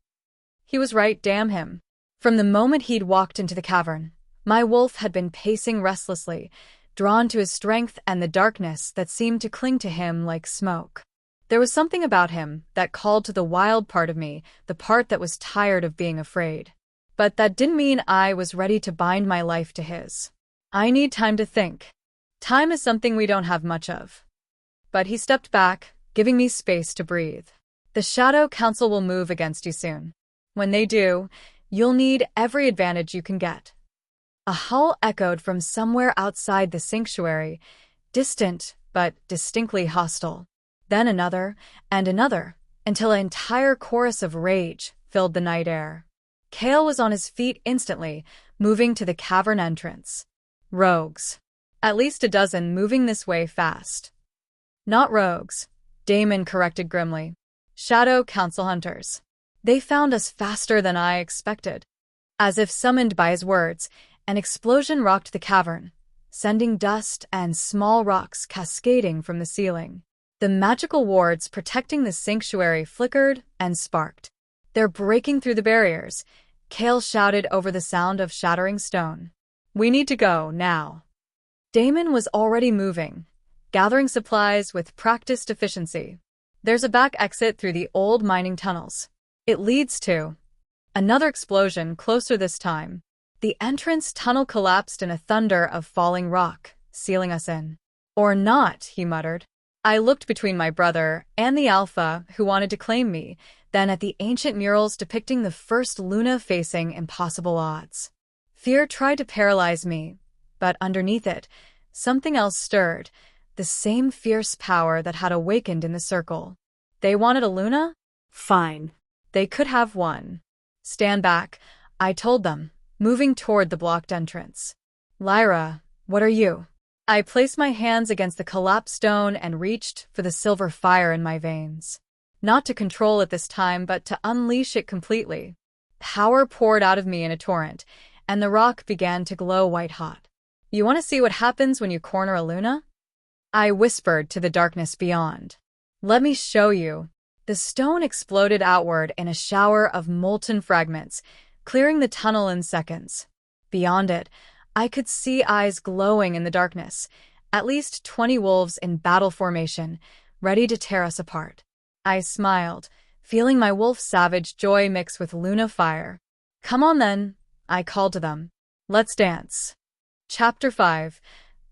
A: He was right, damn him. From the moment he'd walked into the cavern, my wolf had been pacing restlessly, drawn to his strength and the darkness that seemed to cling to him like smoke. There was something about him that called to the wild part of me, the part that was tired of being afraid. But that didn't mean I was ready to bind my life to his. I need time to think. Time is something we don't have much of. But he stepped back, giving me space to breathe. The Shadow Council will move against you soon. When they do, you'll need every advantage you can get. A howl echoed from somewhere outside the sanctuary, distant but distinctly hostile. Then another, and another, until an entire chorus of rage filled the night air. Cale was on his feet instantly, moving to the cavern entrance. Rogues. At least a dozen moving this way fast. Not rogues, Damon corrected grimly. Shadow Council hunters. They found us faster than I expected. As if summoned by his words, an explosion rocked the cavern, sending dust and small rocks cascading from the ceiling. The magical wards protecting the sanctuary flickered and sparked. They're breaking through the barriers, Kale shouted over the sound of shattering stone. We need to go, now. Damon was already moving, gathering supplies with practiced efficiency. There's a back exit through the old mining tunnels. It leads to another explosion closer this time. The entrance tunnel collapsed in a thunder of falling rock, sealing us in. Or not, he muttered. I looked between my brother and the Alpha who wanted to claim me, then at the ancient murals depicting the first Luna facing impossible odds. Fear tried to paralyze me, but underneath it, something else stirred, the same fierce power that had awakened in the circle. They wanted a Luna? Fine. They could have one. Stand back, I told them, moving toward the blocked entrance. Lyra, what are you? I placed my hands against the collapsed stone and reached for the silver fire in my veins. Not to control it this time, but to unleash it completely. Power poured out of me in a torrent, and the rock began to glow white-hot. You want to see what happens when you corner a Luna? I whispered to the darkness beyond. Let me show you. The stone exploded outward in a shower of molten fragments, clearing the tunnel in seconds. Beyond it, I could see eyes glowing in the darkness, at least 20 wolves in battle formation, ready to tear us apart. I smiled, feeling my wolf savage joy mix with Luna fire. Come on then, I called to them. Let's dance. Chapter 5.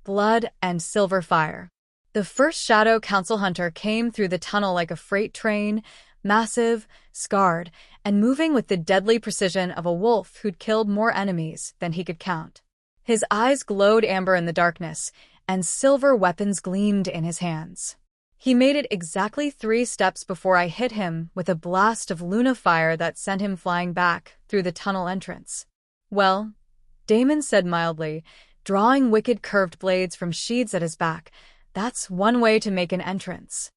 A: Blood and Silver Fire. The first Shadow Council hunter came through the tunnel like a freight train, massive, scarred, and moving with the deadly precision of a wolf who'd killed more enemies than he could count. His eyes glowed amber in the darkness, and silver weapons gleamed in his hands. He made it exactly 3 steps before I hit him with a blast of Luna fire that sent him flying back through the tunnel entrance. Well, Damon said mildly, drawing wicked curved blades from sheaths at his back, that's one way to make an entrance.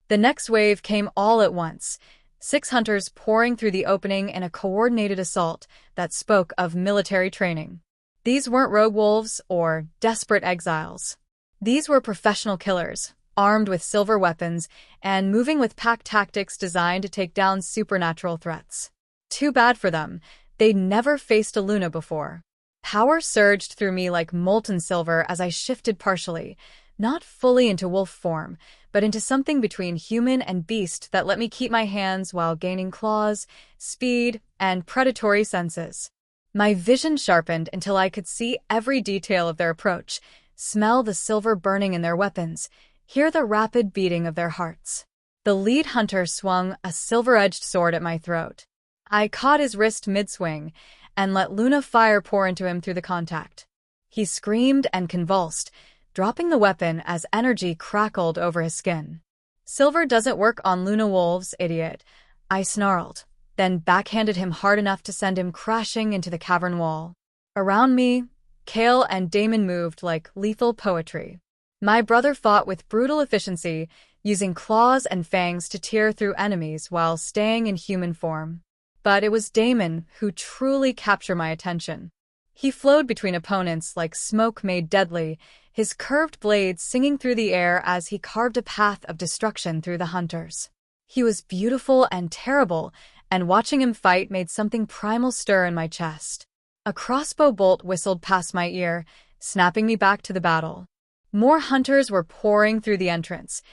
A: The next wave came all at once, 6 hunters pouring through the opening in a coordinated assault that spoke of military training. These weren't rogue wolves or desperate exiles. These were professional killers, armed with silver weapons and moving with pack tactics designed to take down supernatural threats. Too bad for them, they'd never faced a Luna before. Power surged through me like molten silver as I shifted partially, not fully into wolf form, but into something between human and beast that let me keep my hands while gaining claws, speed, and predatory senses. My vision sharpened until I could see every detail of their approach, smell the silver burning in their weapons, hear the rapid beating of their hearts. The lead hunter swung a silver-edged sword at my throat. I caught his wrist mid-swing and let Luna fire pour into him through the contact. He screamed and convulsed, dropping the weapon as energy crackled over his skin. Silver doesn't work on Luna wolves, idiot, I snarled, then backhanded him hard enough to send him crashing into the cavern wall. Around me, Kale and Damon moved like lethal poetry. My brother fought with brutal efficiency, using claws and fangs to tear through enemies while staying in human form. But it was Damon who truly captured my attention. He flowed between opponents like smoke made deadly, his curved blades singing through the air as he carved a path of destruction through the hunters. He was beautiful and terrible, and watching him fight made something primal stir in my chest. A crossbow bolt whistled past my ear, snapping me back to the battle. More hunters were pouring through the entrance,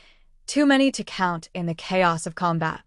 A: too many to count in the chaos of combat.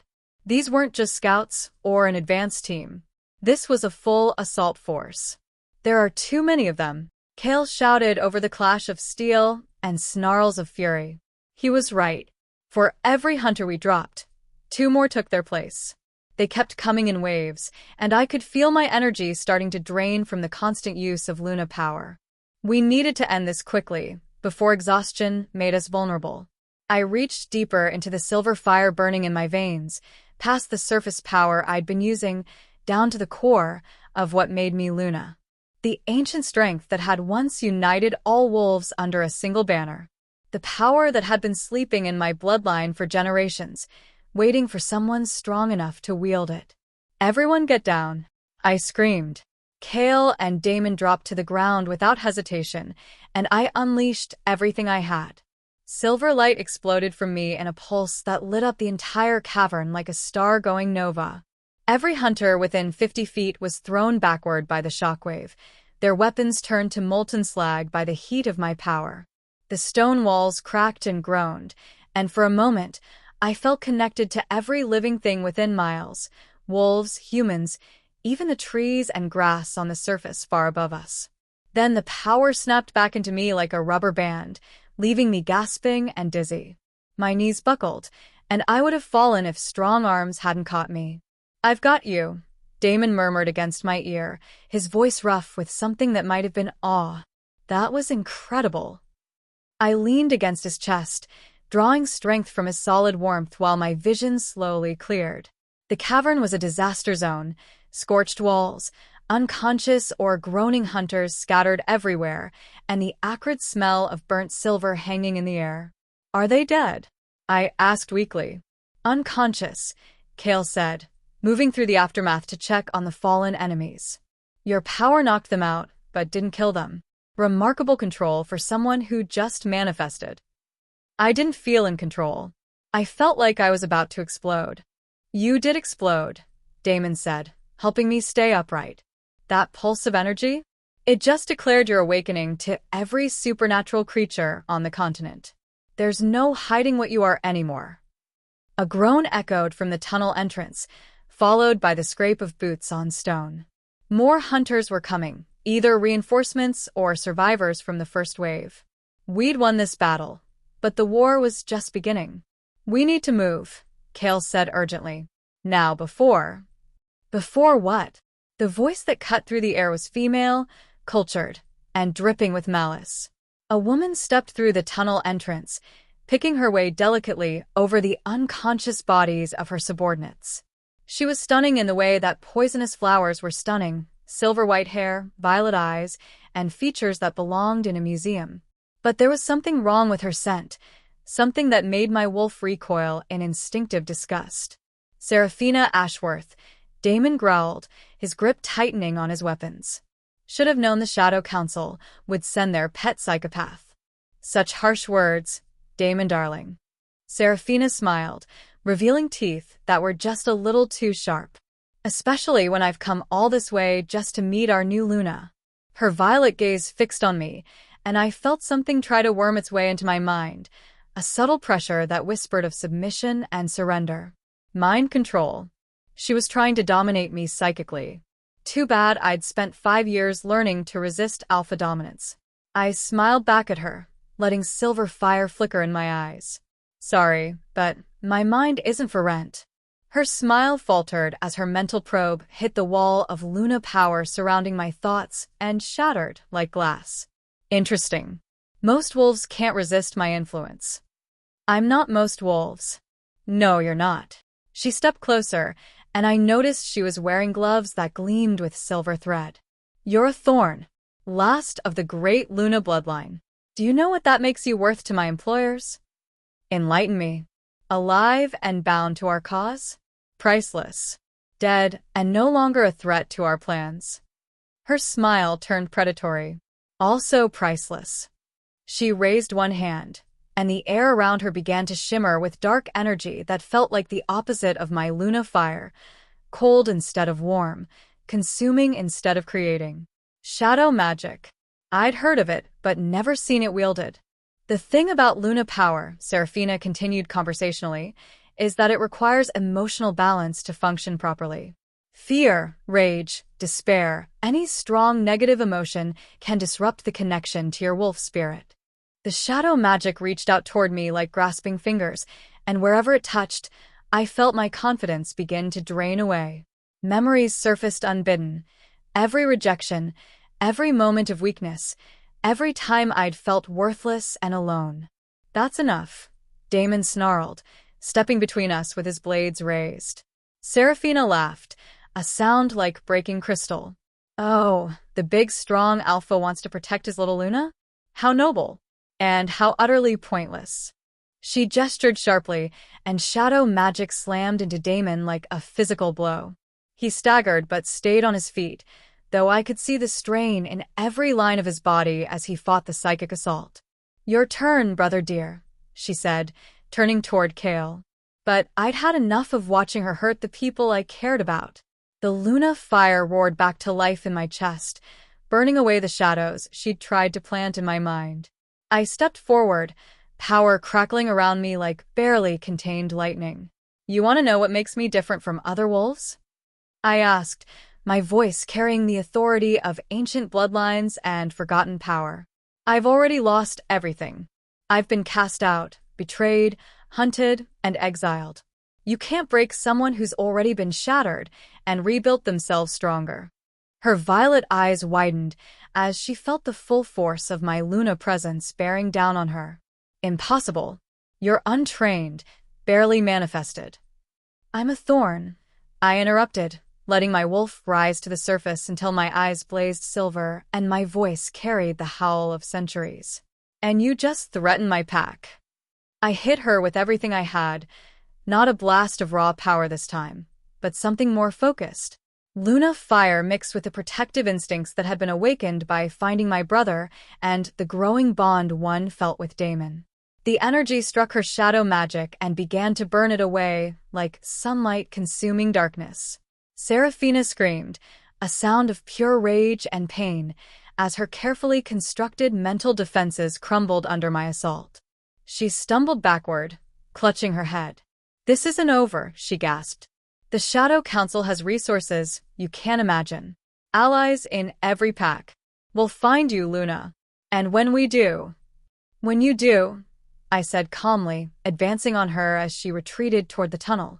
A: These weren't just scouts or an advance team. This was a full assault force. There are too many of them, Kale shouted over the clash of steel and snarls of fury. He was right. For every hunter we dropped, 2 more took their place. They kept coming in waves, and I could feel my energy starting to drain from the constant use of Luna power. We needed to end this quickly, before exhaustion made us vulnerable. I reached deeper into the silver fire burning in my veins, past the surface power I'd been using, down to the core of what made me Luna. The ancient strength that had once united all wolves under a single banner. The power that had been sleeping in my bloodline for generations, waiting for someone strong enough to wield it. "Everyone get down," I screamed. Kale and Damon dropped to the ground without hesitation, and I unleashed everything I had. Silver light exploded from me in a pulse that lit up the entire cavern like a star going nova. Every hunter within 50 feet was thrown backward by the shockwave, their weapons turned to molten slag by the heat of my power. The stone walls cracked and groaned, and for a moment, I felt connected to every living thing within miles, wolves, humans, even the trees and grass on the surface far above us. Then the power snapped back into me like a rubber band, leaving me gasping and dizzy. My knees buckled, and I would have fallen if strong arms hadn't caught me. "I've got you," Damon murmured against my ear, his voice rough with something that might have been awe. That was incredible. I leaned against his chest, drawing strength from his solid warmth while my vision slowly cleared. The cavern was a disaster zone, scorched walls, unconscious or groaning hunters scattered everywhere, and the acrid smell of burnt silver hanging in the air. "Are they dead?" I asked weakly. "Unconscious," Kale said, moving through the aftermath to check on the fallen enemies. "Your power knocked them out, but didn't kill them. Remarkable control for someone who just manifested." I didn't feel in control. I felt like I was about to explode. "You did explode," Damon said, helping me stay upright. "That pulse of energy? It just declared your awakening to every supernatural creature on the continent. There's no hiding what you are anymore." A groan echoed from the tunnel entrance, followed by the scrape of boots on stone. More hunters were coming, either reinforcements or survivors from the first wave. We'd won this battle, but the war was just beginning. "We need to move," Kale said urgently. "Now before..." Before what? The voice that cut through the air was female, cultured, and dripping with malice. A woman stepped through the tunnel entrance, picking her way delicately over the unconscious bodies of her subordinates. She was stunning in the way that poisonous flowers were stunning, silver-white hair, violet eyes, and features that belonged in a museum. But there was something wrong with her scent, something that made my wolf recoil in instinctive disgust. "Seraphina Ashworth," Damon growled, his grip tightening on his weapons. "Should have known the Shadow Council would send their pet psychopath." "Such harsh words, Damon darling." Seraphina smiled, revealing teeth that were just a little too sharp. "Especially when I've come all this way just to meet our new Luna." Her violet gaze fixed on me, and I felt something try to worm its way into my mind, a subtle pressure that whispered of submission and surrender. Mind control. She was trying to dominate me psychically. Too bad I'd spent 5 years learning to resist alpha dominance. I smiled back at her, letting silver fire flicker in my eyes. "Sorry, but my mind isn't for rent." Her smile faltered as her mental probe hit the wall of Luna power surrounding my thoughts and shattered like glass. "Interesting. Most wolves can't resist my influence." "I'm not most wolves." "No, you're not." She stepped closer, and I noticed she was wearing gloves that gleamed with silver thread. "You're a thorn, last of the great Luna bloodline. Do you know what that makes you worth to my employers?" "Enlighten me." "Alive and bound to our cause? Priceless. Dead and no longer a threat to our plans." Her smile turned predatory. "Also priceless." She raised one hand, and the air around her began to shimmer with dark energy that felt like the opposite of my Luna fire, cold instead of warm, consuming instead of creating. Shadow magic. I'd heard of it, but never seen it wielded. "The thing about Luna power," Seraphina continued conversationally, "is that it requires emotional balance to function properly. Fear, rage, despair, any strong negative emotion can disrupt the connection to your wolf spirit." The shadow magic reached out toward me like grasping fingers, and wherever it touched, I felt my confidence begin to drain away. Memories surfaced unbidden. Every rejection, every moment of weakness, every time I'd felt worthless and alone. "That's enough," Damon snarled, stepping between us with his blades raised. Seraphina laughed, a sound like breaking crystal. Oh, the big, strong alpha wants to protect his little Luna? How noble. And how utterly pointless. She gestured sharply, and shadow magic slammed into Damon like a physical blow. He staggered but stayed on his feet, though I could see the strain in every line of his body as he fought the psychic assault. "Your turn, brother dear," she said, turning toward Kale. But I'd had enough of watching her hurt the people I cared about. The Luna fire roared back to life in my chest, burning away the shadows she'd tried to plant in my mind. I stepped forward, power crackling around me like barely contained lightning. "You want to know what makes me different from other wolves?" I asked, my voice carrying the authority of ancient bloodlines and forgotten power. "I've already lost everything. I've been cast out, betrayed, hunted, and exiled. You can't break someone who's already been shattered and rebuilt themselves stronger." Her violet eyes widened as she felt the full force of my Luna presence bearing down on her. "Impossible. You're untrained, barely manifested." "I'm a thorn," I interrupted, letting my wolf rise to the surface until my eyes blazed silver and my voice carried the howl of centuries. "And you just threaten my pack." I hit her with everything I had, not a blast of raw power this time, but something more focused. Luna fire mixed with the protective instincts that had been awakened by finding my brother and the growing bond one felt with Damon. The energy struck her shadow magic and began to burn it away like sunlight consuming darkness. Seraphina screamed, a sound of pure rage and pain, as her carefully constructed mental defenses crumbled under my assault. She stumbled backward, clutching her head. "This isn't over," she gasped. "The Shadow Council has resources you can't imagine. Allies in every pack. We'll find you, Luna. And when we do—" "When you do," I said calmly, advancing on her as she retreated toward the tunnel,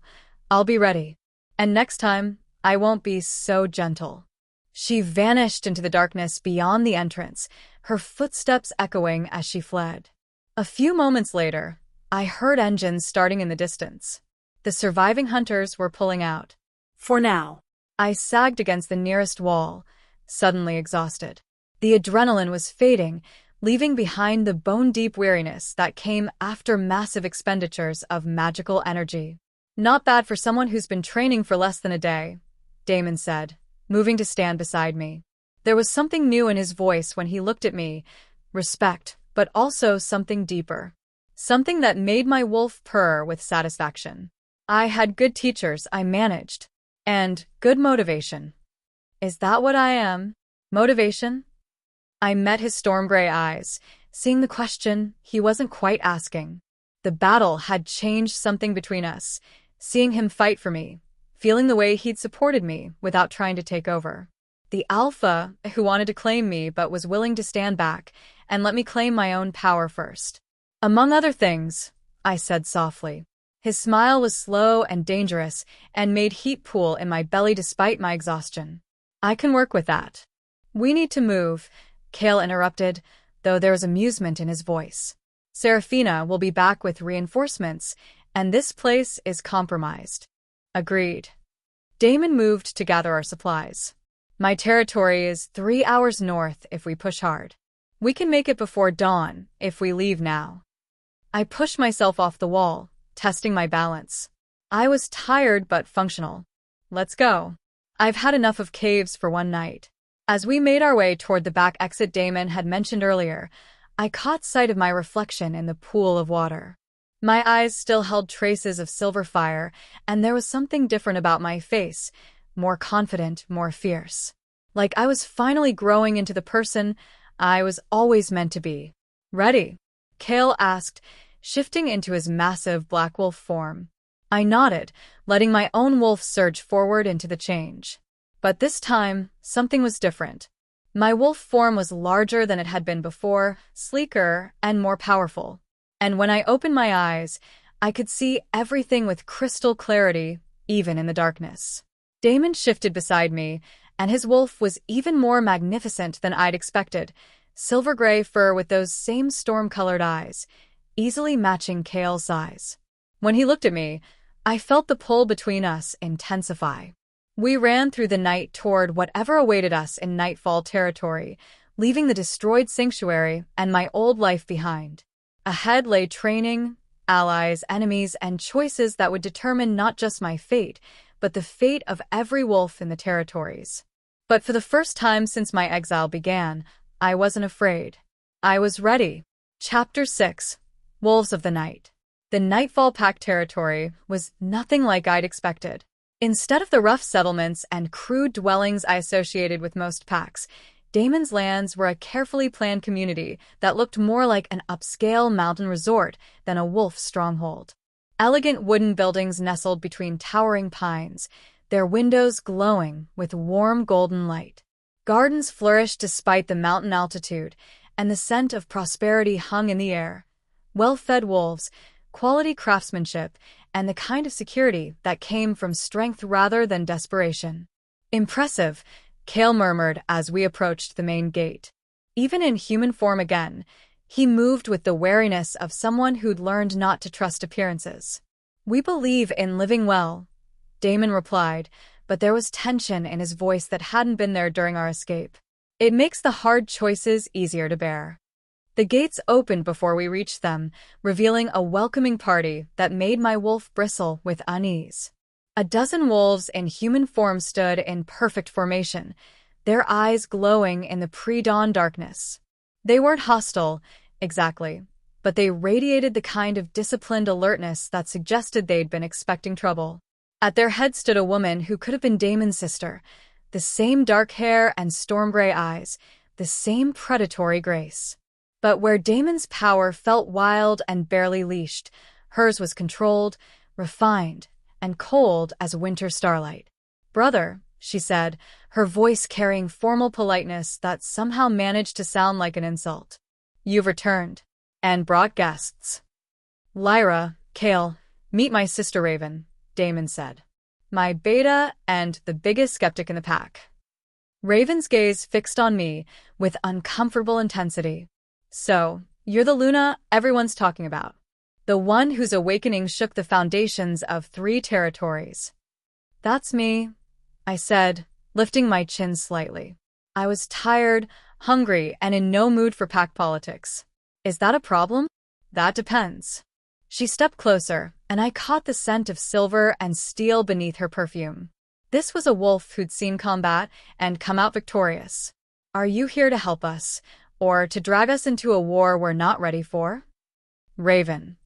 A: "I'll be ready. And next time, I won't be so gentle." She vanished into the darkness beyond the entrance, her footsteps echoing as she fled. A few moments later, I heard engines starting in the distance. The surviving hunters were pulling out. "For now." I sagged against the nearest wall, suddenly exhausted. The adrenaline was fading, leaving behind the bone-deep weariness that came after massive expenditures of magical energy. "Not bad for someone who's been training for less than a day," Damon said, moving to stand beside me. There was something new in his voice when he looked at me, respect, but also something deeper. Something that made my wolf purr with satisfaction. I had good teachers I managed. And good motivation. Is that what I am? Motivation? I met his storm gray eyes, seeing the question he wasn't quite asking. The battle had changed something between us, seeing him fight for me, feeling the way he'd supported me without trying to take over. The alpha who wanted to claim me but was willing to stand back and let me claim my own power first. "Among other things," I said softly. His smile was slow and dangerous and made heat pool in my belly despite my exhaustion. "I can work with that." "We need to move," Kale interrupted, though there was amusement in his voice. "Seraphina will be back with reinforcements, and this place is compromised." Agreed. Damon moved to gather our supplies. "My territory is 3 hours north if we push hard. We can make it before dawn if we leave now." I pushed myself off the wall, testing my balance. I was tired but functional. "Let's go. I've had enough of caves for one night." As we made our way toward the back exit Damon had mentioned earlier, I caught sight of my reflection in the pool of water. My eyes still held traces of silver fire, and there was something different about my face, more confident, more fierce. Like I was finally growing into the person I was always meant to be. "Ready?" Kale asked, shifting into his massive black wolf form. I nodded, letting my own wolf surge forward into the change. But this time, something was different. My wolf form was larger than it had been before, sleeker, and more powerful. And when I opened my eyes, I could see everything with crystal clarity, even in the darkness. Damon shifted beside me, and his wolf was even more magnificent than I'd expected, silver gray fur with those same storm-colored eyes, easily matching Kale's size. When he looked at me, I felt the pull between us intensify. We ran through the night toward whatever awaited us in Nightfall territory, leaving the destroyed sanctuary and my old life behind. Ahead lay training, allies, enemies, and choices that would determine not just my fate, but the fate of every wolf in the territories. But for the first time since my exile began, I wasn't afraid. I was ready. Chapter 6: Wolves of the Night. The Nightfall Pack territory was nothing like I'd expected. Instead of the rough settlements and crude dwellings I associated with most packs, Damon's lands were a carefully planned community that looked more like an upscale mountain resort than a wolf stronghold. Elegant wooden buildings nestled between towering pines, their windows glowing with warm golden light. Gardens flourished despite the mountain altitude, and the scent of prosperity hung in the air. Well-fed wolves, quality craftsmanship, and the kind of security that came from strength rather than desperation. Impressive, Kale murmured as we approached the main gate. Even in human form again, he moved with the wariness of someone who'd learned not to trust appearances. We believe in living well, Damon replied, but there was tension in his voice that hadn't been there during our escape. It makes the hard choices easier to bear. The gates opened before we reached them, revealing a welcoming party that made my wolf bristle with unease. A dozen wolves in human form stood in perfect formation, their eyes glowing in the pre-dawn darkness. They weren't hostile, exactly, but they radiated the kind of disciplined alertness that suggested they'd been expecting trouble. At their head stood a woman who could have been Damon's sister, the same dark hair and storm-gray eyes, the same predatory grace. But where Damon's power felt wild and barely leashed, hers was controlled, refined, and cold as winter starlight. "Brother," she said, her voice carrying formal politeness that somehow managed to sound like an insult. "You've returned. And brought guests." "Lyra, Kale, meet my sister Raven," Damon said. "My beta and the biggest skeptic in the pack." Raven's gaze fixed on me with uncomfortable intensity. "So, you're the Luna everyone's talking about. The one whose awakening shook the foundations of 3 territories." "That's me," I said, lifting my chin slightly. I was tired, hungry, and in no mood for pack politics. "Is that a problem?" "That depends." She stepped closer, and I caught the scent of silver and steel beneath her perfume. This was a wolf who'd seen combat and come out victorious. "Are you here to help us, or to drag us into a war we're not ready for?" "Raven."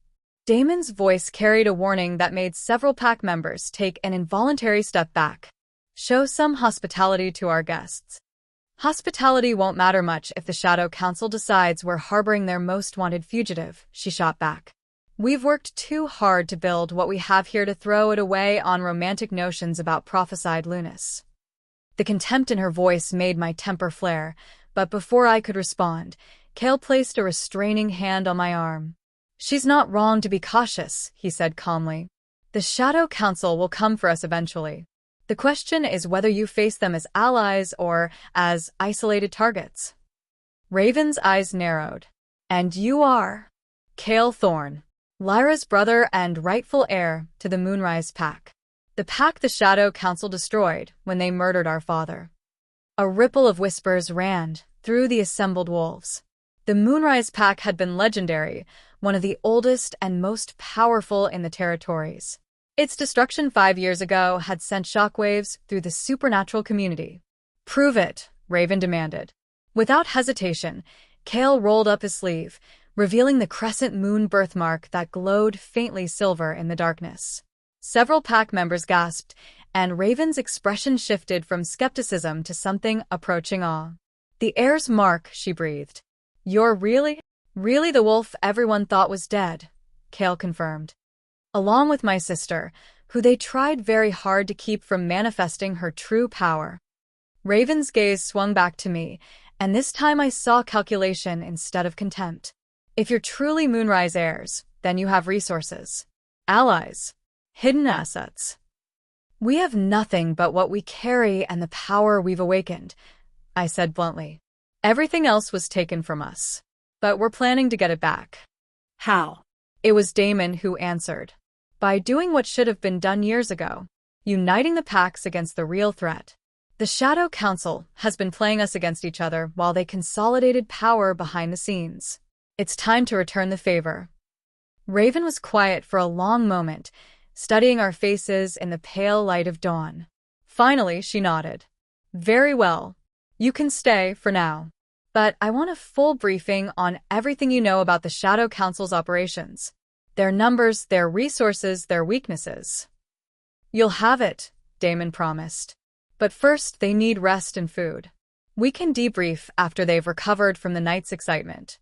A: Damon's voice carried a warning that made several pack members take an involuntary step back. "Show some hospitality to our guests." "Hospitality won't matter much if the Shadow Council decides we're harboring their most wanted fugitive," she shot back. "We've worked too hard to build what we have here to throw it away on romantic notions about prophesied Lunas." The contempt in her voice made my temper flare, but before I could respond, Kale placed a restraining hand on my arm. "She's not wrong to be cautious," he said calmly. "The Shadow Council will come for us eventually. The question is whether you face them as allies or as isolated targets." Raven's eyes narrowed. "And you are?" "Kale Thorne, Lyra's brother and rightful heir to the Moonrise Pack. The pack the Shadow Council destroyed when they murdered our father." A ripple of whispers ran through the assembled wolves. The Moonrise Pack had been legendary, one of the oldest and most powerful in the territories. Its destruction 5 years ago had sent shockwaves through the supernatural community. "Prove it," Raven demanded. Without hesitation, Kale rolled up his sleeve, revealing the crescent moon birthmark that glowed faintly silver in the darkness. Several pack members gasped, and Raven's expression shifted from skepticism to something approaching awe. "The heir's mark," she breathed. "You're really the wolf everyone thought was dead," Kale confirmed. "Along with my sister, who they tried very hard to keep from manifesting her true power." Raven's gaze swung back to me, and this time I saw calculation instead of contempt. "If you're truly Moonrise heirs, then you have resources. Allies. Hidden assets." "We have nothing but what we carry and the power we've awakened," I said bluntly. "Everything else was taken from us. But we're planning to get it back." "How?" It was Damon who answered. "By doing what should have been done years ago. uniting the packs against the real threat. The Shadow Council has been playing us against each other while they consolidated power behind the scenes. It's time to return the favor. Raven was quiet for a long moment, studying our faces in the pale light of dawn. Finally, she nodded. Very well. You can stay for now. But I want a full briefing on everything you know about the Shadow Council's operations. Their numbers, their resources, their weaknesses. You'll have it, Damon promised. But first, they need rest and food. We can debrief after they've recovered from the night's excitement.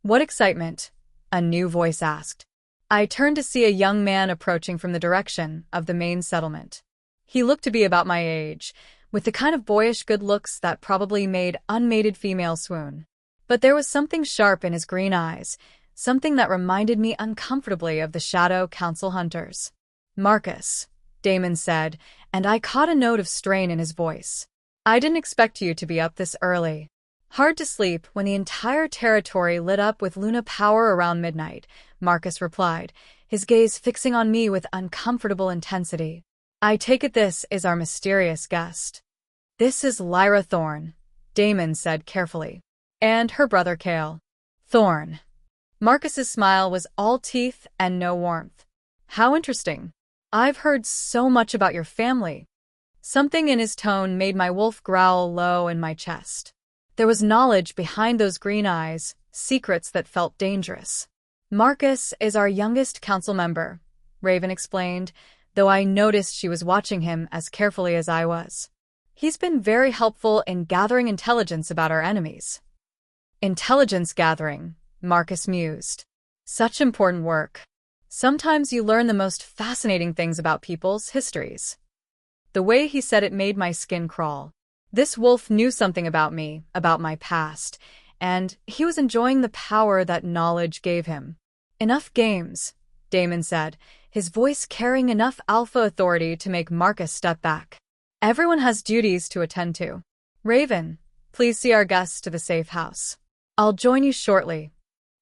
A: What excitement? A new voice asked. I turned to see a young man approaching from the direction of the main settlement. He looked to be about my age, with the kind of boyish good looks that probably made unmated females swoon. But there was something sharp in his green eyes, something that reminded me uncomfortably of the Shadow Council hunters. Marcus, Damon said, and I caught a note of strain in his voice. I didn't expect you to be up this early. Hard to sleep when the entire territory lit up with Luna power around midnight, Marcus replied, his gaze fixing on me with uncomfortable intensity. I take it this is our mysterious guest. This is Lyra Thorne, Damon said carefully. And her brother Cale. Thorne. Marcus's smile was all teeth and no warmth. How interesting. I've heard so much about your family. Something in his tone made my wolf growl low in my chest. There was knowledge behind those green eyes, secrets that felt dangerous. Marcus is our youngest council member, Raven explained, though I noticed she was watching him as carefully as I was. He's been very helpful in gathering intelligence about our enemies. Intelligence gathering, Marcus mused. Such important work. Sometimes you learn the most fascinating things about people's histories. The way he said it made my skin crawl. This wolf knew something about me, about my past, and he was enjoying the power that knowledge gave him. Enough games, Damon said, his voice carrying enough alpha authority to make Marcus step back. Everyone has duties to attend to. Raven, please see our guests to the safe house. I'll join you shortly.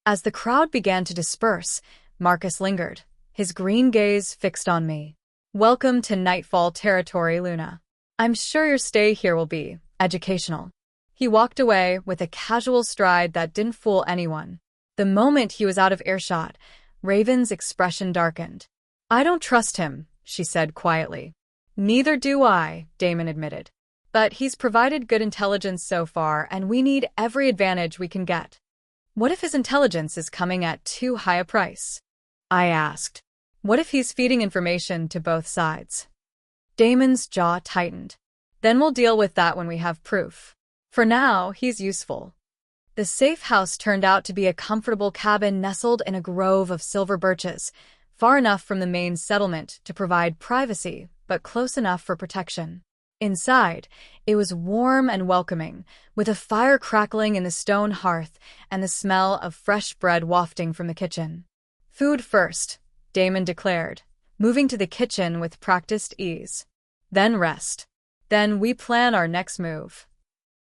A: As the crowd began to disperse, Marcus lingered, his green gaze fixed on me. Welcome to Nightfall territory, Luna. I'm sure your stay here will be educational. He walked away with a casual stride that didn't fool anyone. The moment he was out of earshot, Raven's expression darkened. I don't trust him, she said quietly. Neither do I, Damon admitted. But he's provided good intelligence so far, and we need every advantage we can get. What if his intelligence is coming at too high a price? I asked. What if he's feeding information to both sides? Damon's jaw tightened. Then we'll deal with that when we have proof. For now, he's useful. The safe house turned out to be a comfortable cabin nestled in a grove of silver birches, far enough from the main settlement to provide privacy, but close enough for protection. Inside, it was warm and welcoming, with a fire crackling in the stone hearth and the smell of fresh bread wafting from the kitchen. Food first, Damon declared, moving to the kitchen with practiced ease. Then rest. Then we plan our next move.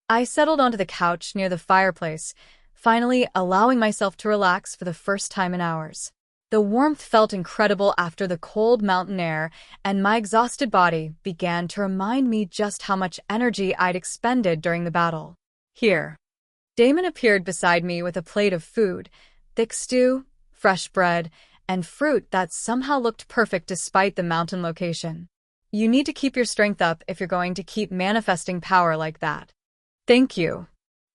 A: I settled onto the couch near the fireplace, finally allowing myself to relax for the first time in hours. The warmth felt incredible after the cold mountain air, and my exhausted body began to remind me just how much energy I'd expended during the battle. Here. Damon appeared beside me with a plate of food, thick stew, fresh bread, and fruit that somehow looked perfect despite the mountain location. You need to keep your strength up if you're going to keep manifesting power like that. Thank you.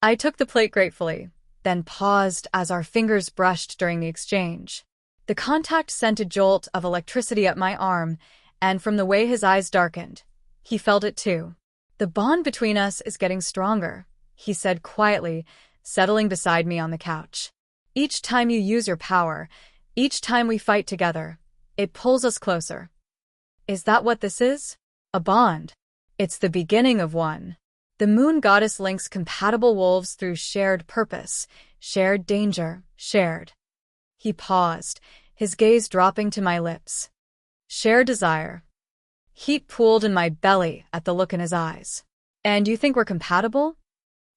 A: I took the plate gratefully, then paused as our fingers brushed during the exchange. The contact sent a jolt of electricity up my arm, and from the way his eyes darkened, he felt it too. The bond between us is getting stronger, he said quietly, settling beside me on the couch. Each time you use your power, each time we fight together, it pulls us closer. Is that what this is? A bond. It's the beginning of one. The moon goddess links compatible wolves through shared purpose, shared danger, shared. He paused, his gaze dropping to my lips. Shared desire. Heat pooled in my belly at the look in his eyes. And you think we're compatible?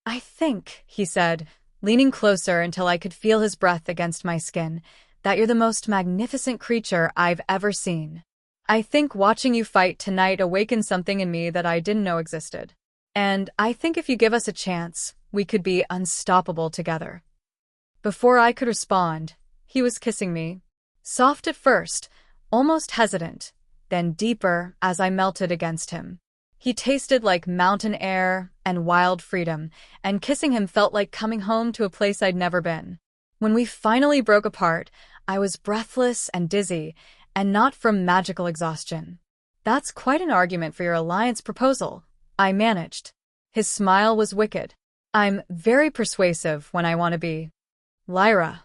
A: I think, he said, leaning closer until I could feel his breath against my skin, that you're the most magnificent creature I've ever seen. I think watching you fight tonight awakened something in me that I didn't know existed. And I think if you give us a chance, we could be unstoppable together. Before I could respond, he was kissing me. Soft at first, almost hesitant, then deeper as I melted against him. He tasted like mountain air and wild freedom, and kissing him felt like coming home to a place I'd never been. When we finally broke apart, I was breathless and dizzy, and not from magical exhaustion. That's quite an argument for your alliance proposal, I managed. His smile was wicked. I'm very persuasive when I want to be. Lyra.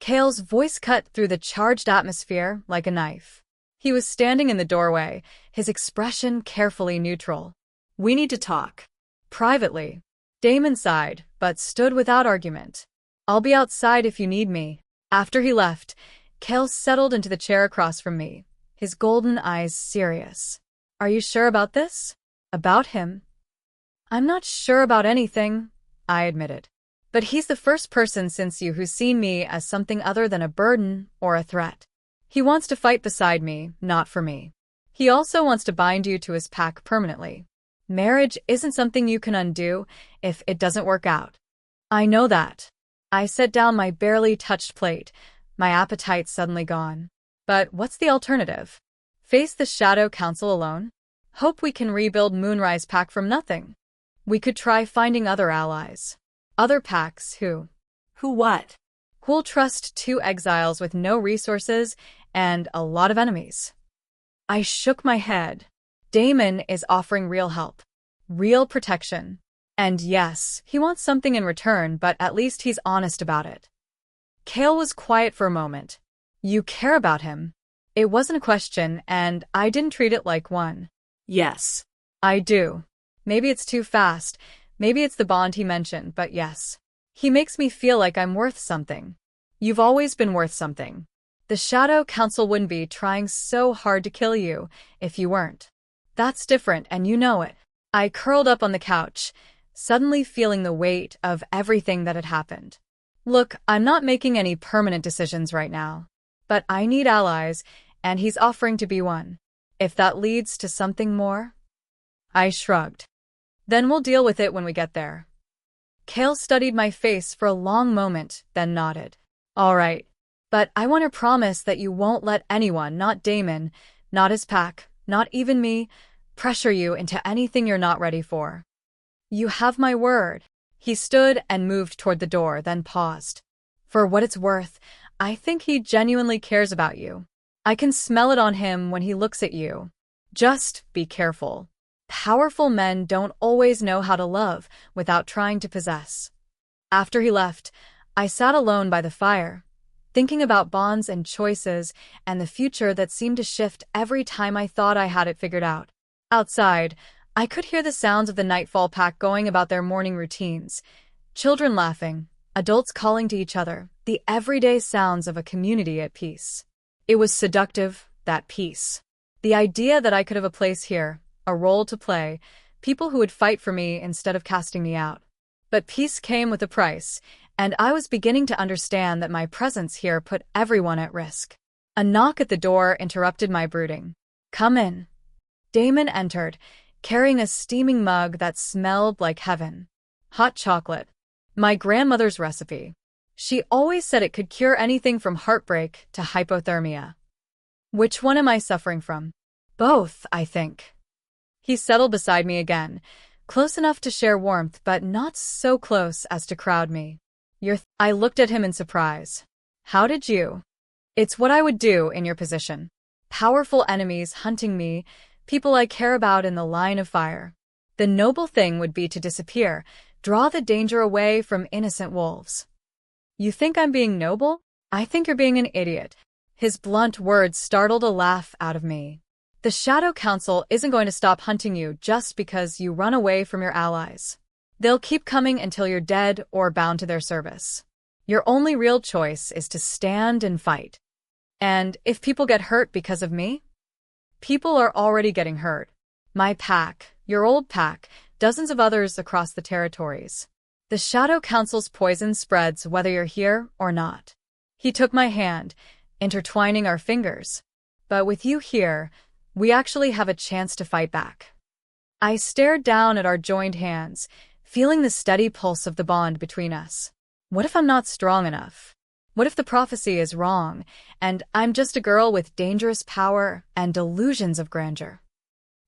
A: Kale's voice cut through the charged atmosphere like a knife. He was standing in the doorway, his expression carefully neutral. We need to talk. Privately. Damon sighed, but stood without argument. I'll be outside if you need me. After he left, Kale settled into the chair across from me, his golden eyes serious. Are you sure about this? About him? I'm not sure about anything, I admitted. But he's the first person since you who's seen me as something other than a burden or a threat. He wants to fight beside me, not for me. He also wants to bind you to his pack permanently. Marriage isn't something you can undo if it doesn't work out. I know that. I set down my barely touched plate, my appetite suddenly gone. But what's the alternative? Face the Shadow Council alone? Hope we can rebuild Moonrise Pack from nothing? We could try finding other allies. Other packs who what? Who'll trust two exiles with no resources and a lot of enemies. I shook my head. Damon is offering real help. Real protection. And yes, he wants something in return, but at least he's honest about it. Kale was quiet for a moment. You care about him? It wasn't a question, and I didn't treat it like one. Yes. I do. Maybe it's too fast. Maybe it's the bond he mentioned, but yes. He makes me feel like I'm worth something. You've always been worth something. The Shadow Council wouldn't be trying so hard to kill you if you weren't. That's different, and you know it. I curled up on the couch, suddenly feeling the weight of everything that had happened. Look, I'm not making any permanent decisions right now. But I need allies, and he's offering to be one. If that leads to something more? I shrugged. Then we'll deal with it when we get there. Kale studied my face for a long moment, then nodded. All right. But I want to promise that you won't let anyone, not Damon, not his pack, not even me, pressure you into anything you're not ready for. You have my word. He stood and moved toward the door, then paused. For what it's worth, I think he genuinely cares about you. I can smell it on him when he looks at you. Just be careful. Powerful men don't always know how to love without trying to possess. After he left, I sat alone by the fire, thinking about bonds and choices and the future that seemed to shift every time I thought I had it figured out. Outside, I could hear the sounds of the Nightfall Pack going about their morning routines. Children laughing, adults calling to each other, the everyday sounds of a community at peace. It was seductive, that peace. The idea that I could have a place here, a role to play, people who would fight for me instead of casting me out. But peace came with a price, and I was beginning to understand that my presence here put everyone at risk. A knock at the door interrupted my brooding. Come in. Damon entered, carrying a steaming mug that smelled like heaven. Hot chocolate. My grandmother's recipe. She always said it could cure anything from heartbreak to hypothermia. Which one am I suffering from? Both, I think. He settled beside me again, close enough to share warmth but not so close as to crowd me. I looked at him in surprise. How did you? It's what I would do in your position. Powerful enemies hunting me, people I care about in the line of fire. The noble thing would be to disappear, draw the danger away from innocent wolves. You think I'm being noble? I think you're being an idiot. His blunt words startled a laugh out of me. The Shadow Council isn't going to stop hunting you just because you run away from your allies. They'll keep coming until you're dead or bound to their service. Your only real choice is to stand and fight. And if people get hurt because of me? People are already getting hurt. My pack, your old pack, dozens of others across the territories. The Shadow Council's poison spreads whether you're here or not. He took my hand, intertwining our fingers. But with you here, We actually have a chance to fight back. I stared down at our joined hands, feeling the steady pulse of the bond between us. What if I'm not strong enough? What if the prophecy is wrong, and I'm just a girl with dangerous power and delusions of grandeur?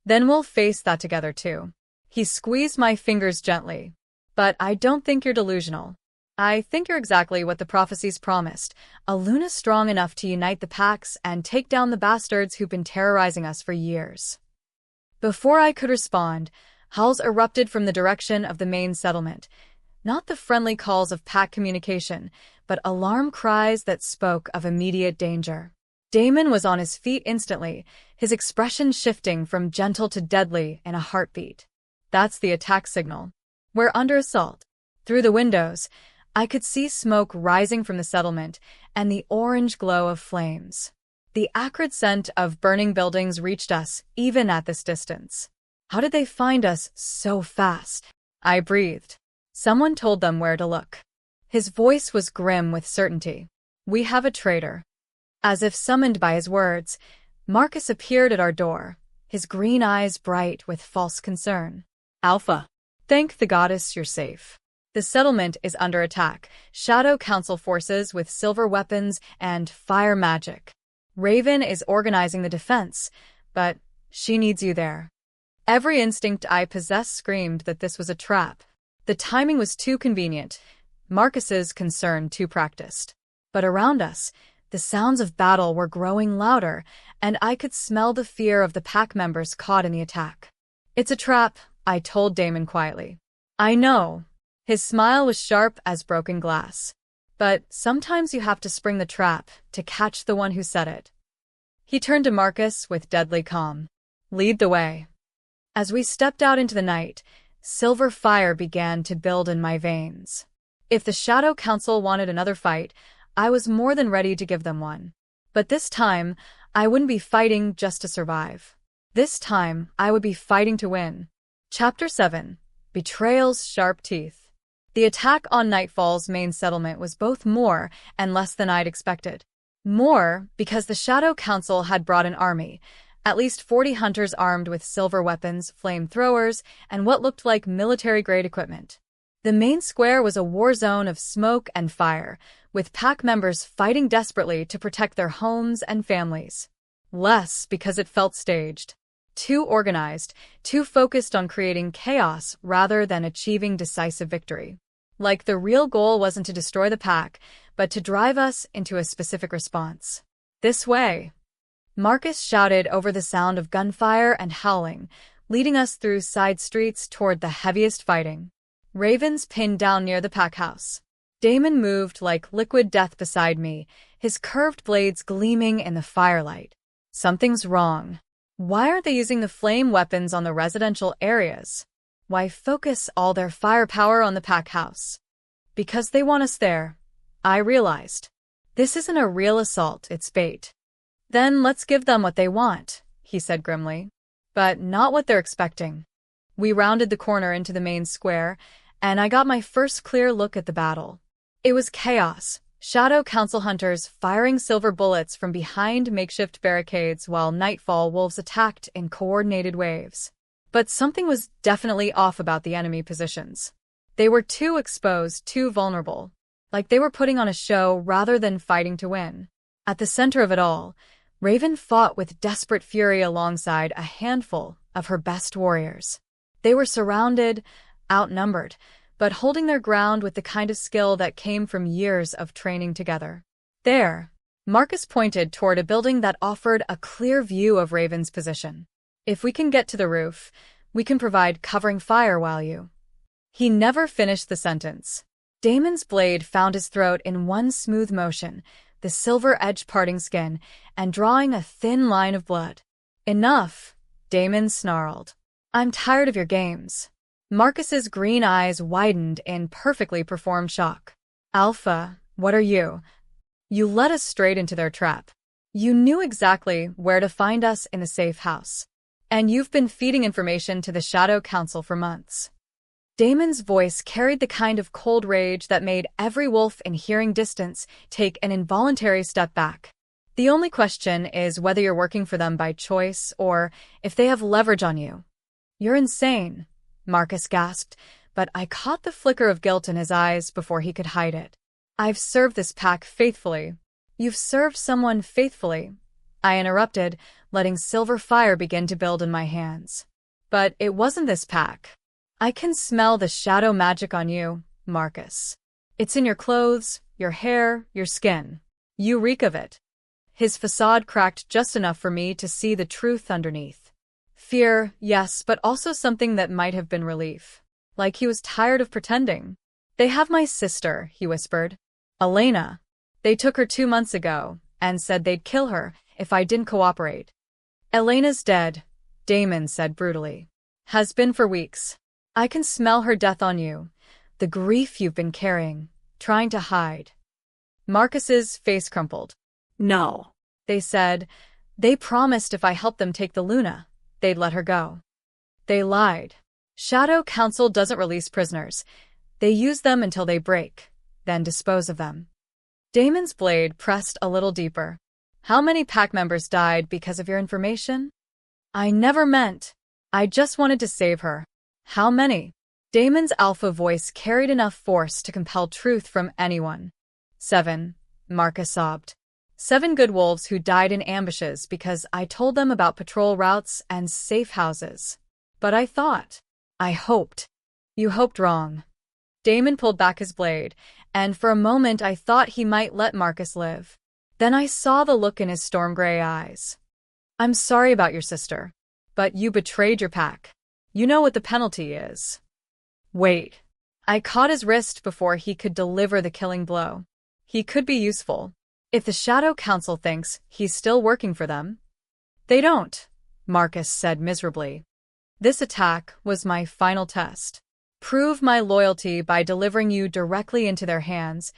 A: Then we'll face that together too. He squeezed my fingers gently. But I don't think you're delusional. I think you're exactly what the prophecies promised, a Luna strong enough to unite the packs and take down the bastards who've been terrorizing us for years. Before I could respond, howls erupted from the direction of the main settlement. Not the friendly calls of pack communication, but alarm cries that spoke of immediate danger. Damon was on his feet instantly, his expression shifting from gentle to deadly in a heartbeat. That's the attack signal. We're under assault. Through the windows, I could see smoke rising from the settlement and the orange glow of flames. The acrid scent of burning buildings reached us, even at this distance. How did they find us so fast? I breathed. Someone told them where to look. His voice was grim with certainty. We have a traitor. As if summoned by his words, Marcus appeared at our door, his green eyes bright with false concern. Alpha. Thank the goddess you're safe. The settlement is under attack. Shadow Council forces with silver weapons and fire magic. Raven is organizing the defense, but she needs you there. Every instinct I possessed screamed that this was a trap. The timing was too convenient, Marcus's concern too practiced. But around us, the sounds of battle were growing louder, and I could smell the fear of the pack members caught in the attack. It's a trap, I told Damon quietly. I know. His smile was sharp as broken glass. But sometimes you have to spring the trap to catch the one who set it. He turned to Marcus with deadly calm. Lead the way. As we stepped out into the night, silver fire began to build in my veins. If the Shadow Council wanted another fight, I was more than ready to give them one. But this time, I wouldn't be fighting just to survive. This time, I would be fighting to win. Chapter 7. Betrayal's Sharp Teeth. The attack on Nightfall's main settlement was both more and less than I'd expected. More, because the Shadow Council had brought an army, at least 40 hunters armed with silver weapons, flamethrowers, and what looked like military-grade equipment. The main square was a war zone of smoke and fire, with pack members fighting desperately to protect their homes and families. Less because it felt staged. Too organized, too focused on creating chaos rather than achieving decisive victory. Like the real goal wasn't to destroy the pack, but to drive us into a specific response. This way. Marcus shouted over the sound of gunfire and howling, leading us through side streets toward the heaviest fighting. Ravens pinned down near the pack house. Damon moved like liquid death beside me, his curved blades gleaming in the firelight. Something's wrong. Why aren't they using the flame weapons on the residential areas? Why focus all their firepower on the pack house? Because they want us there. I realized. This isn't a real assault, it's bait. Then let's give them what they want, he said grimly. But not what they're expecting. We rounded the corner into the main square, and I got my first clear look at the battle. It was chaos. Shadow Council hunters firing silver bullets from behind makeshift barricades while Nightfall wolves attacked in coordinated waves. But something was definitely off about the enemy positions. They were too exposed, too vulnerable. Like they were putting on a show rather than fighting to win. At the center of it all, Raven fought with desperate fury alongside a handful of her best warriors. They were surrounded, outnumbered, but holding their ground with the kind of skill that came from years of training together. There, Marcus pointed toward a building that offered a clear view of Raven's position. If we can get to the roof, we can provide covering fire while you... He never finished the sentence. Damon's blade found his throat in one smooth motion, the silver edge parting skin and drawing a thin line of blood. Enough, Damon snarled. I'm tired of your games. Marcus's green eyes widened in perfectly performed shock. Alpha, what are you? You led us straight into their trap. You knew exactly where to find us in the safe house. And you've been feeding information to the Shadow Council for months. Damon's voice carried the kind of cold rage that made every wolf in hearing distance take an involuntary step back. The only question is whether you're working for them by choice or if they have leverage on you. You're insane, Marcus gasped, but I caught the flicker of guilt in his eyes before he could hide it. I've served this pack faithfully. You've served someone faithfully, I interrupted, letting silver fire begin to build in my hands. But it wasn't this pack. I can smell the shadow magic on you, Marcus. It's in your clothes, your hair, your skin. You reek of it. His facade cracked just enough for me to see the truth underneath. Fear, yes, but also something that might have been relief. Like he was tired of pretending. They have my sister, he whispered. Elena. They took her 2 months ago and said they'd kill her if I didn't cooperate. Elena's dead, Damon said brutally. Has been for weeks. I can smell her death on you. The grief you've been carrying, trying to hide. Marcus's face crumpled.
B: No.
A: They said. They promised if I helped them take the Luna, they'd let her go. They lied. Shadow Council doesn't release prisoners. They use them until they break, then dispose of them. Damon's blade pressed a little deeper. How many pack members died because of your information? I never meant. I just wanted to save her. How many? Damon's alpha voice carried enough force to compel truth from anyone. 7, Marcus sobbed. 7 good wolves who died in ambushes because I told them about patrol routes and safe houses. But I thought. I hoped. You hoped wrong. Damon pulled back his blade, and for a moment I thought he might let Marcus live. Then I saw the look in his storm-gray eyes. I'm sorry about your sister, but you betrayed your pack. You know what the penalty is. Wait. I caught his wrist before he could deliver the killing blow. He could be useful. If the Shadow Council thinks he's still working for them. They don't, Marcus said miserably. This attack was my final test. Prove my loyalty by delivering you directly into their hands,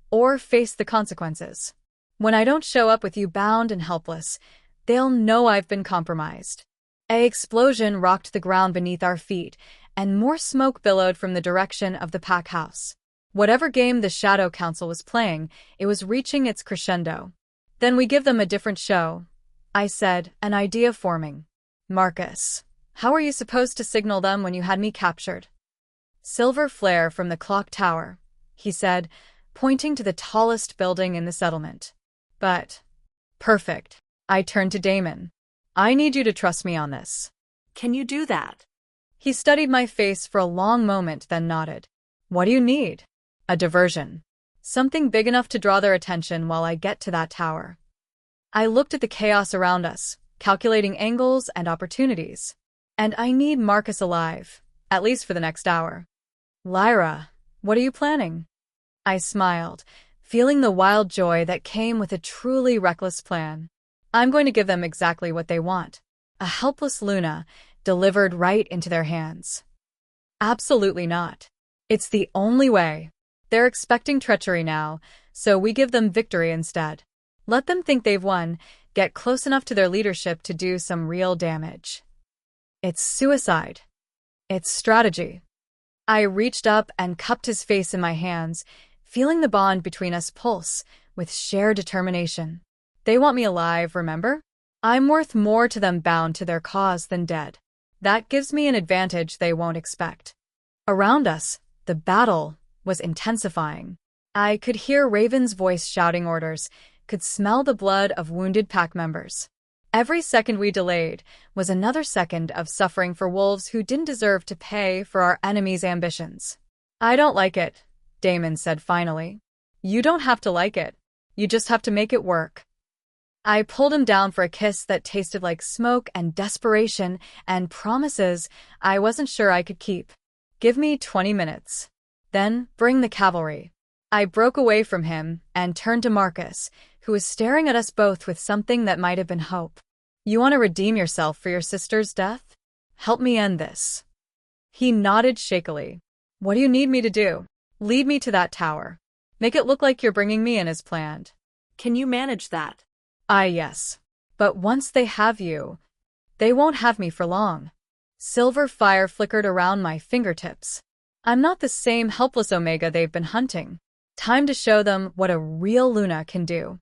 A: or face the consequences. When I don't show up with you bound and helpless, they'll know I've been compromised. An explosion rocked the ground beneath our feet, and more smoke billowed from the direction of the pack house. Whatever game the Shadow Council was playing, it was reaching its crescendo. Then we give them a different show, I said, an idea forming. Marcus, how are you supposed to signal them when you had me captured? Silver flare from the clock tower, he said, pointing to the tallest building in the settlement. But, perfect. I turned to Damon. I need you to trust me on this.
B: Can you do that?
A: He studied my face for a long moment, then nodded. What do you need? A diversion. Something big enough to draw their attention while I get to that tower. I looked at the chaos around us, calculating angles and opportunities. And I need Marcus alive, at least for the next hour. Lyra, what are you planning? I smiled, feeling the wild joy that came with a truly reckless plan. I'm going to give them exactly what they want. A helpless Luna, delivered right into their hands. Absolutely not. It's the only way. They're expecting treachery now, so we give them victory instead. Let them think they've won, get close enough to their leadership to do some real damage. It's suicide. It's strategy. I reached up and cupped his face in my hands, feeling the bond between us pulse with shared determination. They want me alive, remember? I'm worth more to them bound to their cause than dead. That gives me an advantage they won't expect. Around us, the battle was intensifying. I could hear Raven's voice shouting orders, could smell the blood of wounded pack members. Every second we delayed was another second of suffering for wolves who didn't deserve to pay for our enemies' ambitions. I don't like it, Damon said finally. You don't have to like it. You just have to make it work. I pulled him down for a kiss that tasted like smoke and desperation and promises I wasn't sure I could keep. Give me 20 minutes. Then bring the cavalry. I broke away from him and turned to Marcus, who was staring at us both with something that might have been hope. You want to redeem yourself for your sister's death? Help me end this. He nodded shakily. What do you need me to do? Lead me to that tower. Make it look like you're bringing me in as planned.
B: Can you manage that?
A: Yes. But once they have you, they won't have me for long. Silver fire flickered around my fingertips. I'm not the same helpless Omega they've been hunting. Time to show them what a real Luna can do.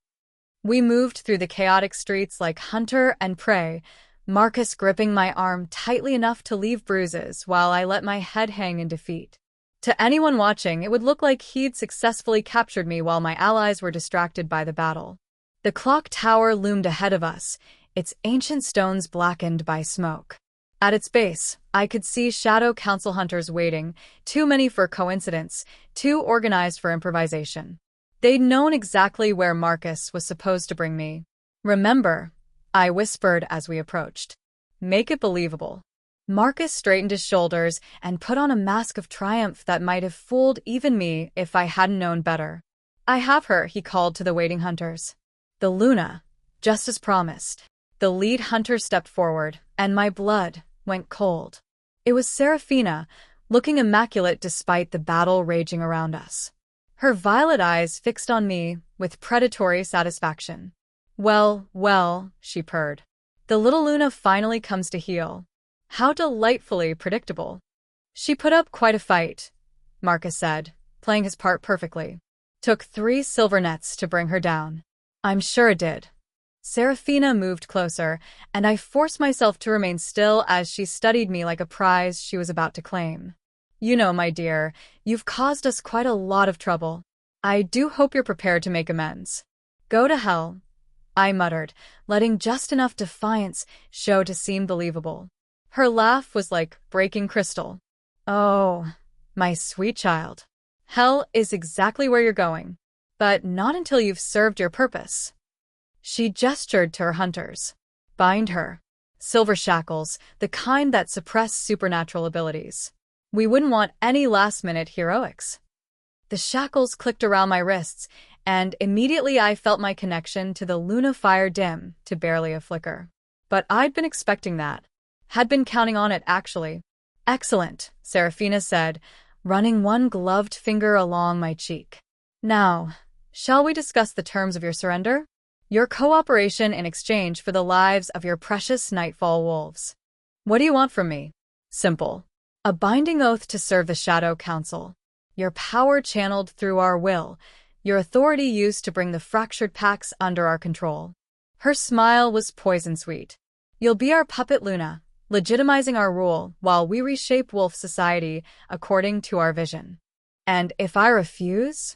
A: We moved through the chaotic streets like hunter and prey, Marcus gripping my arm tightly enough to leave bruises while I let my head hang in defeat. To anyone watching, it would look like he'd successfully captured me while my allies were distracted by the battle. The clock tower loomed ahead of us, its ancient stones blackened by smoke. At its base, I could see Shadow Council hunters waiting, too many for coincidence, too organized for improvisation. They'd known exactly where Marcus was supposed to bring me. "Remember," I whispered as we approached. "Make it believable." Marcus straightened his shoulders and put on a mask of triumph that might have fooled even me if I hadn't known better. "I have her," he called to the waiting hunters. "The Luna," just as promised. The lead hunter stepped forward, and my blood went cold. It was Seraphina, looking immaculate despite the battle raging around us. Her violet eyes fixed on me with predatory satisfaction. "Well, well," she purred. "The little Luna finally comes to heel. How delightfully predictable." "She put up quite a fight," Marcus said, playing his part perfectly. "Took 3 silver nets to bring her down." "I'm sure it did." Seraphina moved closer, and I forced myself to remain still as she studied me like a prize she was about to claim. "You know, my dear, you've caused us quite a lot of trouble. I do hope you're prepared to make amends." "Go to hell," I muttered, letting just enough defiance show to seem believable. Her laugh was like breaking crystal. "Oh, my sweet child. Hell is exactly where you're going, but not until you've served your purpose." She gestured to her hunters. "Bind her. Silver shackles, the kind that suppress supernatural abilities. We wouldn't want any last-minute heroics." The shackles clicked around my wrists, and immediately I felt my connection to the Luna fire dim to barely a flicker. But I'd been expecting that. Had been counting on it, actually. "Excellent," Seraphina said, running one gloved finger along my cheek. "Now, shall we discuss the terms of your surrender? Your cooperation in exchange for the lives of your precious Nightfall wolves. What do you want from me?" "Simple. A binding oath to serve the Shadow Council. Your power channeled through our will, your authority used to bring the fractured packs under our control." Her smile was poison-sweet. "You'll be our puppet Luna, legitimizing our rule while we reshape wolf society according to our vision. And if I refuse?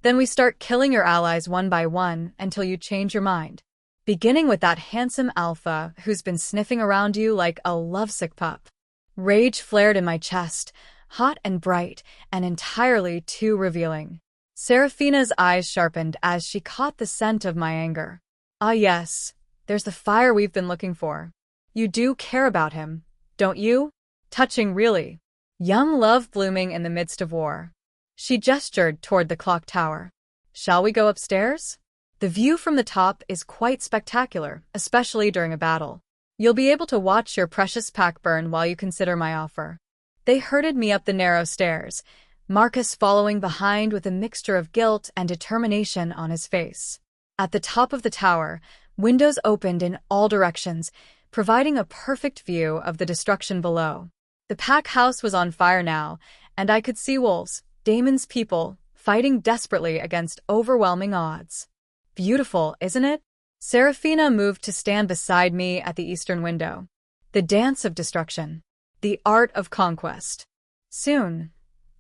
A: Then we start killing your allies one by one until you change your mind. Beginning with that handsome alpha who's been sniffing around you like a lovesick pup." Rage flared in my chest, hot and bright, and entirely too revealing. Seraphina's eyes sharpened as she caught the scent of my anger. "Ah yes, there's the fire we've been looking for. You do care about him, don't you? Touching, really. Young love blooming in the midst of war." She gestured toward the clock tower. "Shall we go upstairs? The view from the top is quite spectacular, especially during a battle. You'll be able to watch your precious pack burn while you consider my offer." They herded me up the narrow stairs, Marcus following behind with a mixture of guilt and determination on his face. At the top of the tower, windows opened in all directions, providing a perfect view of the destruction below. The pack house was on fire now, and I could see wolves, Damon's people, fighting desperately against overwhelming odds. "Beautiful, isn't it?" Seraphina moved to stand beside me at the eastern window. "The dance of destruction. The art of conquest. Soon,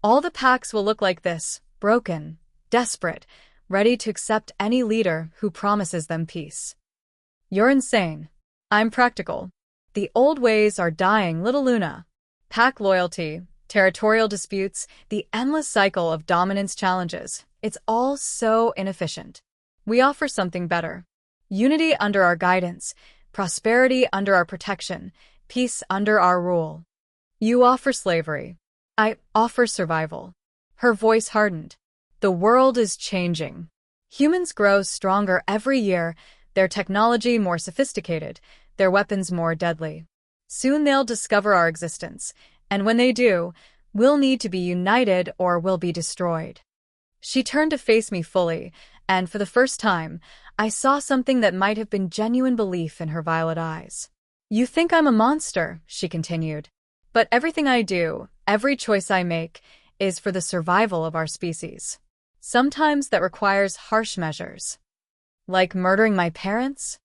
A: all the packs will look like this, broken, desperate, ready to accept any leader who promises them peace." "You're insane. I'm practical. The old ways are dying, little Luna. Pack loyalty, territorial disputes, the endless cycle of dominance challenges, it's all so inefficient. We offer something better. Unity under our guidance, prosperity under our protection, peace under our rule. You offer slavery. I offer survival." Her voice hardened. "The world is changing. Humans grow stronger every year, their technology more sophisticated, their weapons more deadly. Soon they'll discover our existence, and when they do, we'll need to be united or we'll be destroyed." She turned to face me fully, and for the first time, I saw something that might have been genuine belief in her violet eyes. "You think I'm a monster," she continued. "But everything I do, every choice I make, is for the survival of our species. Sometimes that requires harsh measures." Like murdering my parents?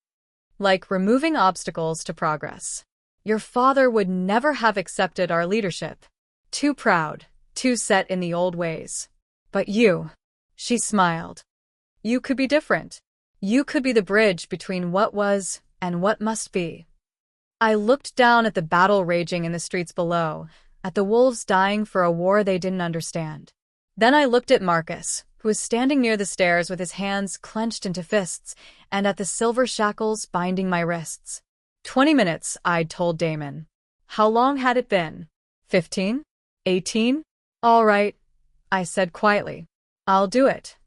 A: Like removing obstacles to progress. Your father would never have accepted our leadership. Too proud, too set in the old ways. But you, she smiled. You could be different. You could be the bridge between what was and what must be. I looked down at the battle raging in the streets below, at the wolves dying for a war they didn't understand. Then I looked at Marcus, who was standing near the stairs with his hands clenched into fists, and at the silver shackles binding my wrists. 20 minutes, I'd told Damon. How long had it been? 15? 18? All right, I said quietly. I'll do it.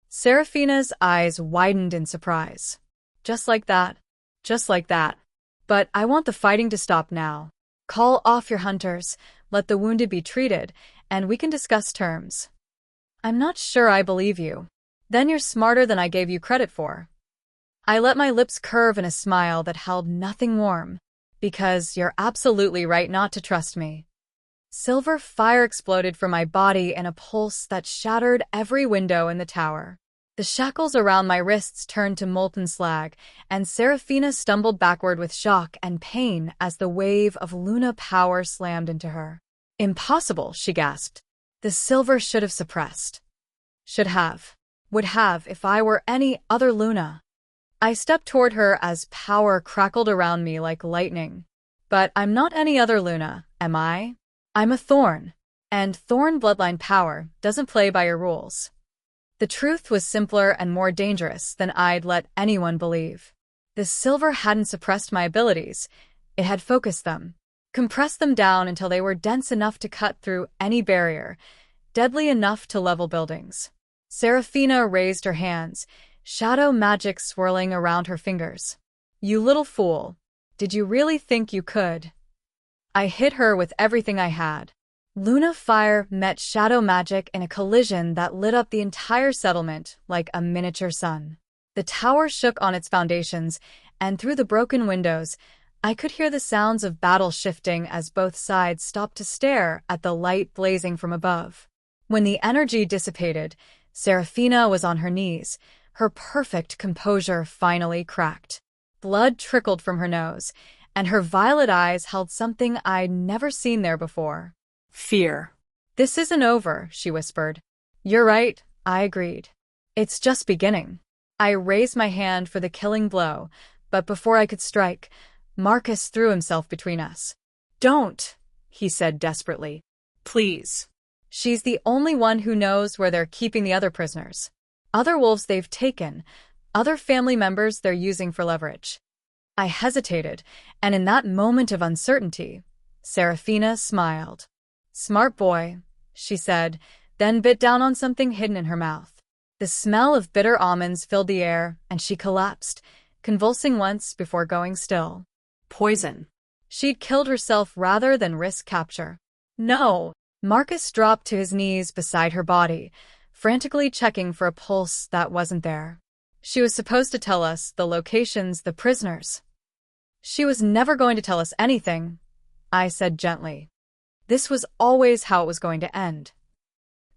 A: Seraphina's eyes widened in surprise. Just like that. Just like that. But I want the fighting to stop now. Call off your hunters, let the wounded be treated, and we can discuss terms. I'm not sure I believe you. Then you're smarter than I gave you credit for. I let my lips curve in a smile that held nothing warm, because you're absolutely right not to trust me. Silver fire exploded from my body in a pulse that shattered every window in the tower. The shackles around my wrists turned to molten slag, and Seraphina stumbled backward with shock and pain as the wave of Luna power slammed into her. Impossible, she gasped. The silver should have suppressed. Should have. Would have if I were any other Luna. I stepped toward her as power crackled around me like lightning. But I'm not any other Luna, am I? I'm a Thorn. And Thorn bloodline power doesn't play by your rules. The truth was simpler and more dangerous than I'd let anyone believe. The silver hadn't suppressed my abilities. It had focused them, compressed them down until they were dense enough to cut through any barrier, deadly enough to level buildings. Seraphina raised her hands, shadow magic swirling around her fingers. You little fool. Did you really think you could? I hit her with everything I had. Luna fire met shadow magic in a collision that lit up the entire settlement like a miniature sun. The tower shook on its foundations, and through the broken windows, I could hear the sounds of battle shifting as both sides stopped to stare at the light blazing from above. When the energy dissipated, Seraphina was on her knees, her perfect composure finally cracked. Blood trickled from her nose, and her violet eyes held something I'd never seen there before.
B: Fear.
A: This isn't over, she whispered. You're right, I agreed. It's just beginning. I raised my hand for the killing blow, but before I could strike, Marcus threw himself between us. Don't, he said desperately.
B: Please.
A: She's the only one who knows where they're keeping the other prisoners. Other wolves they've taken, other family members they're using for leverage. I hesitated, and in that moment of uncertainty, Seraphina smiled. Smart boy, she said, then bit down on something hidden in her mouth. The smell of bitter almonds filled the air, and she collapsed, convulsing once before going still.
B: Poison.
A: She'd killed herself rather than risk capture. No! Marcus dropped to his knees beside her body, frantically checking for a pulse that wasn't there. She was supposed to tell us the locations, the prisoners. She was never going to tell us anything, I said gently. This was always how it was going to end.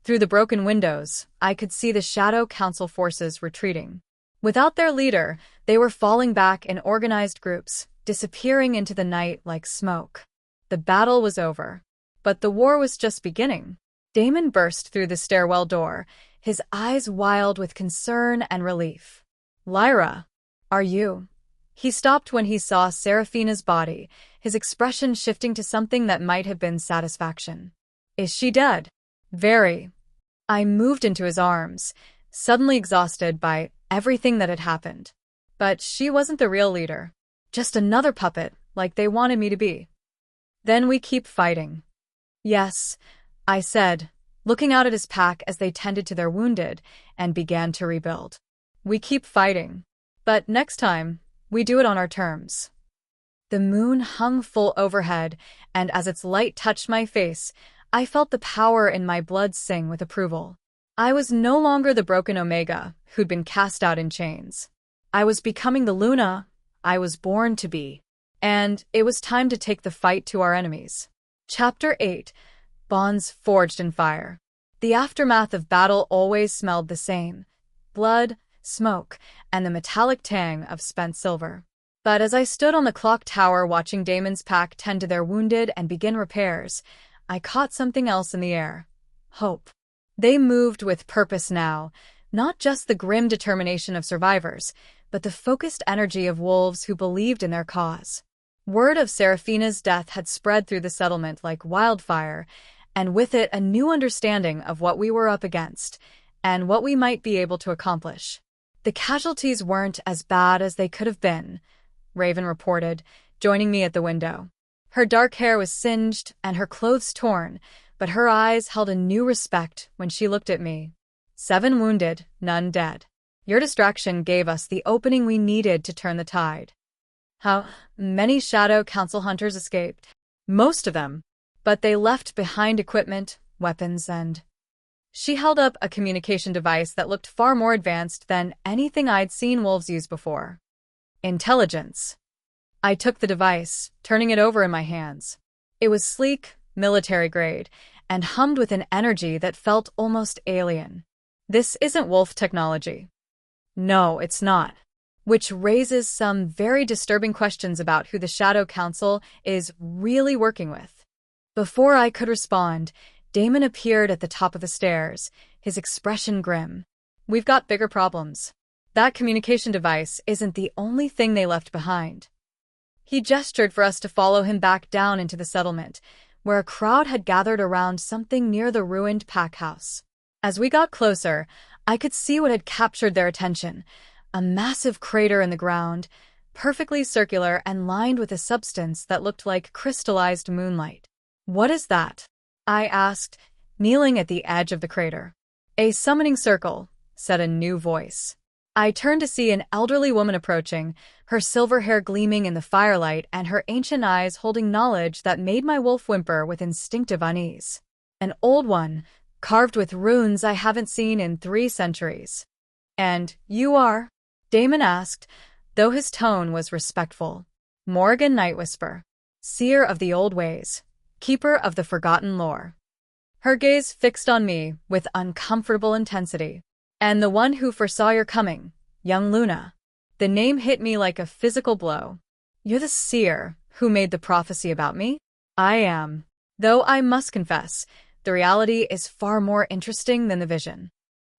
A: Through the broken windows, I could see the Shadow Council forces retreating. Without their leader, they were falling back in organized groups, disappearing into the night like smoke. The battle was over. But the war was just beginning. Damon burst through the stairwell door, his eyes wild with concern and relief. Lyra, are you? He stopped when he saw Seraphina's body, his expression shifting to something that might have been satisfaction. Is she dead? Very. I moved into his arms, suddenly exhausted by everything that had happened. But she wasn't the real leader. Just another puppet, like they wanted me to be. Then we keep fighting. Yes, I said, looking out at his pack as they tended to their wounded and began to rebuild. We keep fighting. But next time, we do it on our terms. The moon hung full overhead, and as its light touched my face, I felt the power in my blood sing with approval. I was no longer the broken Omega who'd been cast out in chains. I was becoming the Luna I was born to be. And it was time to take the fight to our enemies. Chapter 8. Bonds Forged in Fire. The aftermath of battle always smelled the same. Blood, smoke, and the metallic tang of spent silver. But as I stood on the clock tower watching Damon's pack tend to their wounded and begin repairs, I caught something else in the air. Hope. They moved with purpose now, not just the grim determination of survivors, but the focused energy of wolves who believed in their cause. Word of Seraphina's death had spread through the settlement like wildfire, and with it a new understanding of what we were up against, and what we might be able to accomplish. The casualties weren't as bad as they could have been, Raven reported, joining me at the window. Her dark hair was singed and her clothes torn, but her eyes held a new respect when she looked at me. 7 wounded, none dead. Your distraction gave us the opening we needed to turn the tide. How many Shadow Council hunters escaped? Most of them. But they left behind equipment, weapons, and... She held up a communication device that looked far more advanced than anything I'd seen wolves use before. Intelligence. I took the device, turning it over in my hands. It was sleek, military-grade, and hummed with an energy that felt almost alien. This isn't wolf technology. No, it's not. Which raises some very disturbing questions about who the Shadow Council is really working with. Before I could respond, Damon appeared at the top of the stairs, his expression grim. We've got bigger problems. That communication device isn't the only thing they left behind. He gestured for us to follow him back down into the settlement, where a crowd had gathered around something near the ruined pack house. As we got closer, I could see what had captured their attention, a massive crater in the ground, perfectly circular and lined with a substance that looked like crystallized moonlight. What is that? I asked, kneeling at the edge of the crater. A summoning circle, said a new voice. I turned to see an elderly woman approaching, her silver hair gleaming in the firelight and her ancient eyes holding knowledge that made my wolf whimper with instinctive unease. An old one, carved with runes I haven't seen in 3 centuries. And you are? Damon asked, though his tone was respectful. Morgan Nightwhisper, seer of the old ways, keeper of the forgotten lore. Her gaze fixed on me with uncomfortable intensity. And the one who foresaw your coming, young Luna. The name hit me like a physical blow. You're the seer who made the prophecy about me? I am. Though I must confess, the reality is far more interesting than the vision.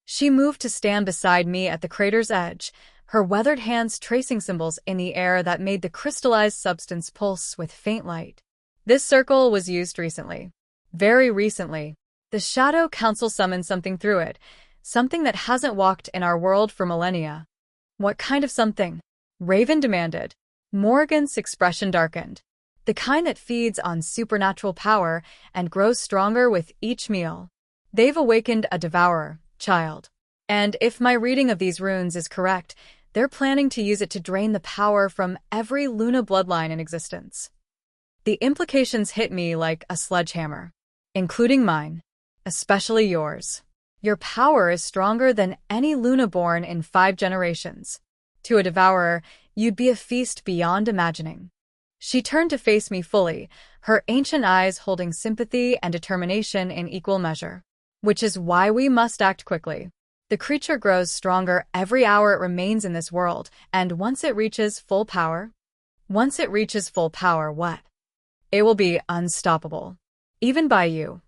A: She moved to stand beside me at the crater's edge, her weathered hands tracing symbols in the air that made the crystallized substance pulse with faint light. This circle was used recently. Very recently. The Shadow Council summoned something through it, something that hasn't walked in our world for millennia. What kind of something? Raven demanded. Morgan's expression darkened. The kind that feeds on supernatural power and grows stronger with each meal. They've awakened a devourer, child. And if my reading of these runes is correct, they're planning to use it to drain the power from every Luna bloodline in existence. The implications hit me like a sledgehammer. Including mine. Especially yours. Your power is stronger than any Luna born in 5 generations. To a devourer, you'd be a feast beyond imagining. She turned to face me fully, her ancient eyes holding sympathy and determination in equal measure. Which is why we must act quickly. The creature grows stronger every hour it remains in this world, and once it reaches full power, what? It will be unstoppable. Even by you.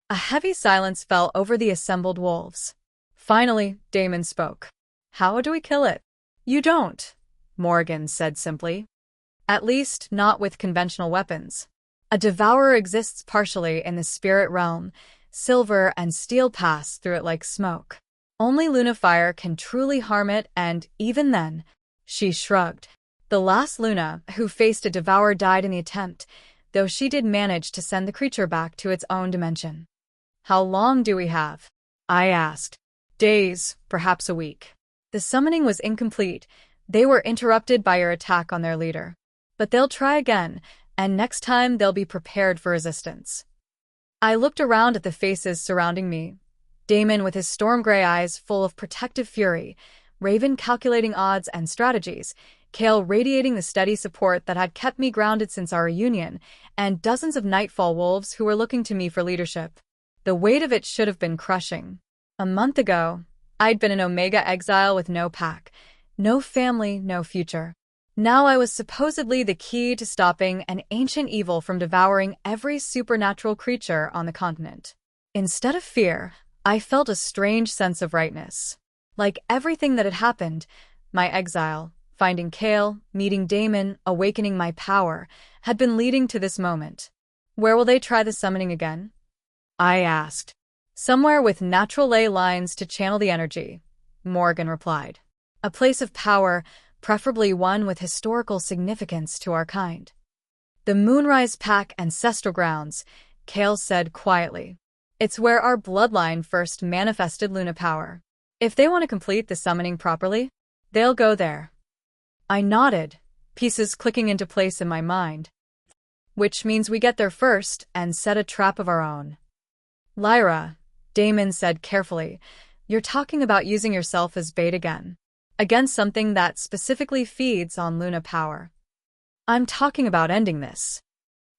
A: A heavy silence fell over the assembled wolves. Finally, Damon spoke. How do we kill it? You don't, Morgan said simply. At least not with conventional weapons. A devourer exists partially in the spirit realm. Silver and steel pass through it like smoke. Only Luna fire can truly harm it, and even then, she shrugged. The last Luna who faced a devourer died in the attempt, though she did manage to send the creature back to its own dimension. How long do we have? I asked. Days, perhaps a week. The summoning was incomplete. They were interrupted by your attack on their leader. But they'll try again, and next time they'll be prepared for resistance. I looked around at the faces surrounding me. Damon with his storm gray eyes full of protective fury, Raven calculating odds and strategies, Kale radiating the steady support that had kept me grounded since our reunion, and dozens of Nightfall wolves who were looking to me for leadership. The weight of it should have been crushing. A month ago, I'd been an Omega exile with no pack, no family, no future. Now I was supposedly the key to stopping an ancient evil from devouring every supernatural creature on the continent. Instead of fear, I felt a strange sense of rightness. Like everything that had happened, my exile, finding Kale, meeting Damon, awakening my power, had been leading to this moment. Where will they try the summoning again? I asked. Somewhere with natural ley lines to channel the energy, Morgan replied. A place of power, preferably one with historical significance to our kind. The Moonrise Pack ancestral grounds, Kale said quietly. It's where our bloodline first manifested Luna power. If they want to complete the summoning properly, they'll go there. I nodded, pieces clicking into place in my mind. Which means we get there first and set a trap of our own. Lyra, Damon said carefully, you're talking about using yourself as bait again. Against something that specifically feeds on Luna power. I'm talking about ending this.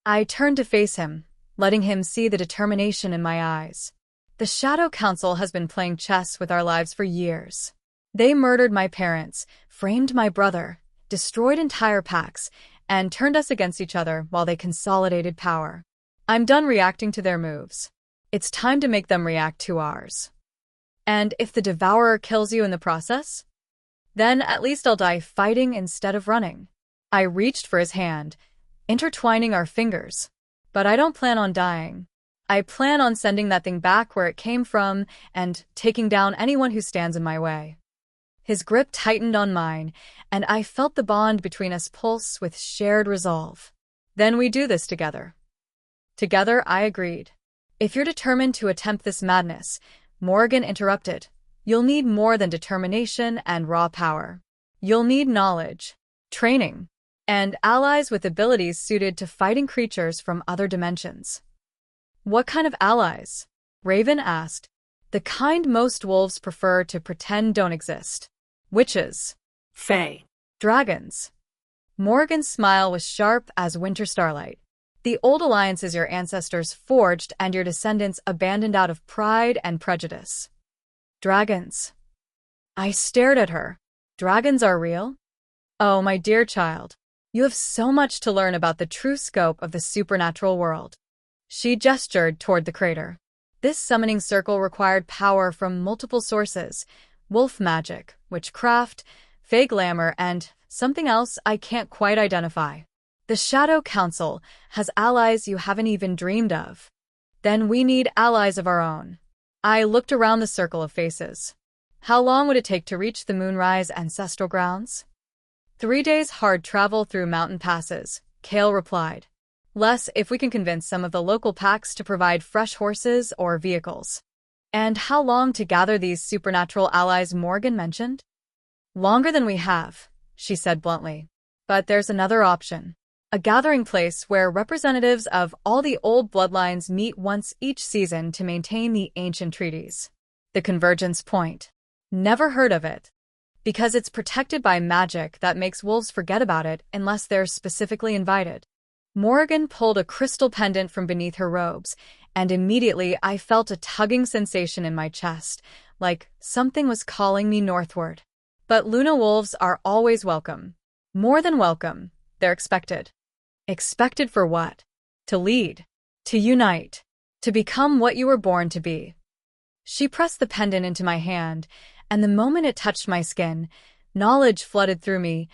A: I turned to face him, letting him see the determination in my eyes. The Shadow Council has been playing chess with our lives for years. They murdered my parents, framed my brother, destroyed entire packs, and turned us against each other while they consolidated power. I'm done reacting to their moves. It's time to make them react to ours. And if the Devourer kills you in the process? Then at least I'll die fighting instead of running. I reached for his hand, intertwining our fingers. But I don't plan on dying. I plan on sending that thing back where it came from and taking down anyone who stands in my way. His grip tightened on mine, and I felt the bond between us pulse with shared resolve. Then we do this together. Together, I agreed. If you're determined to attempt this madness, Morgan interrupted, you'll need more than determination and raw power. You'll need knowledge, training, and allies with abilities suited to fighting creatures from other dimensions. What kind of allies? Raven asked. The kind most wolves prefer to pretend don't exist. Witches.
B: Fae.
A: Dragons. Morgan's smile was sharp as winter starlight. The old alliances your ancestors forged and your descendants abandoned out of pride and prejudice. Dragons. I stared at her. Dragons are real? Oh, my dear child. You have so much to learn about the true scope of the supernatural world. She gestured toward the crater. This summoning circle required power from multiple sources. Wolf magic, witchcraft, fae glamour, and something else I can't quite identify. The Shadow Council has allies you haven't even dreamed of. Then we need allies of our own. I looked around the circle of faces. How long would it take to reach the Moonrise ancestral grounds? 3 days hard travel through mountain passes, Kale replied. Less if we can convince some of the local packs to provide fresh horses or vehicles. And how long to gather these supernatural allies Morgan mentioned? Longer than we have, she said bluntly. But there's another option. A gathering place where representatives of all the old bloodlines meet once each season to maintain the ancient treaties. The Convergence Point. Never heard of it. Because it's protected by magic that makes wolves forget about it unless they're specifically invited. Morgan pulled a crystal pendant from beneath her robes, and immediately I felt a tugging sensation in my chest, like something was calling me northward. But Luna wolves are always welcome. More than welcome, they're expected. Expected for what? To lead. To unite. To become what you were born to be. She pressed the pendant into my hand, and the moment it touched my skin, knowledge flooded through me,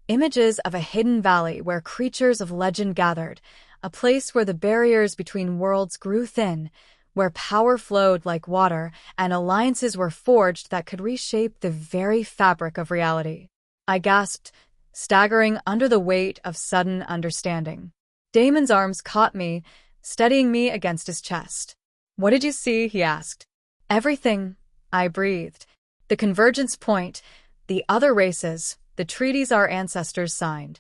A: images of a hidden valley where creatures of legend gathered, a place where the barriers between worlds grew thin, where power flowed like water and alliances were forged that could reshape the very fabric of reality. I gasped, staggering under the weight of sudden understanding. Damon's arms caught me, steadying me against his chest. What did you see? He asked. Everything, I breathed. The Convergence Point, the other races, the treaties our ancestors signed.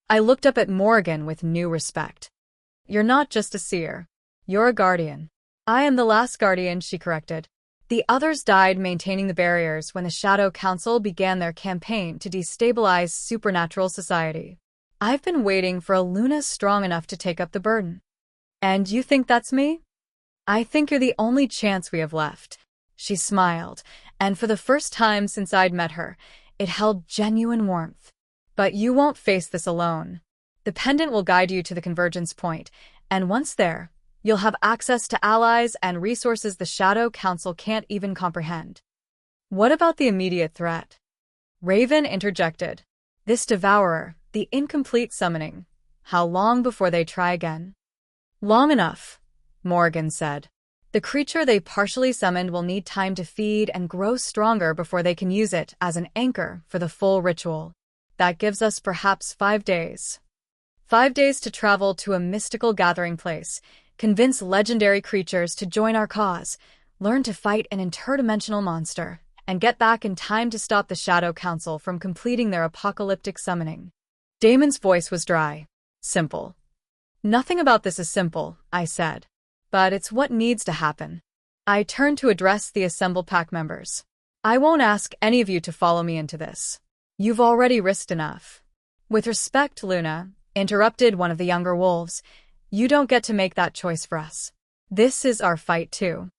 A: I looked up at Morgan with new respect. You're not just a seer. You're a guardian. I am the last guardian, she corrected. The others died maintaining the barriers when the Shadow Council began their campaign to destabilize supernatural society. I've been waiting for a Luna strong enough to take up the burden. And you think that's me? I think you're the only chance we have left. She smiled, and for the first time since I'd met her, it held genuine warmth. But you won't face this alone. The pendant will guide you to the convergence point, and once there, you'll have access to allies and resources the Shadow Council can't even comprehend. What about the immediate threat? Raven interjected. This devourer, the incomplete summoning. How long before they try again? Long enough, Morgan said. The creature they partially summoned will need time to feed and grow stronger before they can use it as an anchor for the full ritual. That gives us perhaps 5 days. 5 days to travel to a mystical gathering place, convince legendary creatures to join our cause, learn to fight an interdimensional monster, and get back in time to stop the Shadow Council from completing their apocalyptic summoning. Damon's voice was dry. Simple. Nothing about this is simple, I said. But it's what needs to happen. I turned to address the assembled pack members. I won't ask any of you to follow me into this. You've already risked enough. With respect, Luna, interrupted one of the younger wolves, you don't get to make that choice for us. This is our fight too.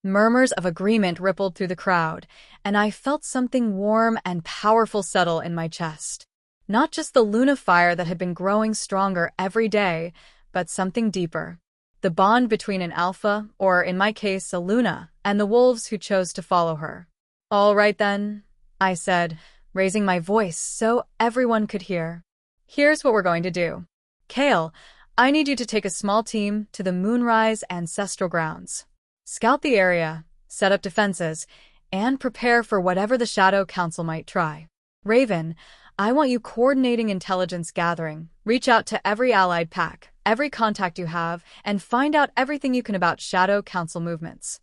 A: Murmurs of agreement rippled through the crowd, and I felt something warm and powerful settle in my chest. Not just the Luna fire that had been growing stronger every day, but something deeper. The bond between an alpha, or in my case a Luna, and the wolves who chose to follow her. All right then, I said, raising my voice so everyone could hear. Here's what we're going to do. Kale, I need you to take a small team to the Moonrise Ancestral Grounds. Scout the area, set up defenses, and prepare for whatever the Shadow Council might try. Raven, I want you coordinating intelligence gathering. Reach out to every allied pack, every contact you have, and find out everything you can about Shadow Council movements.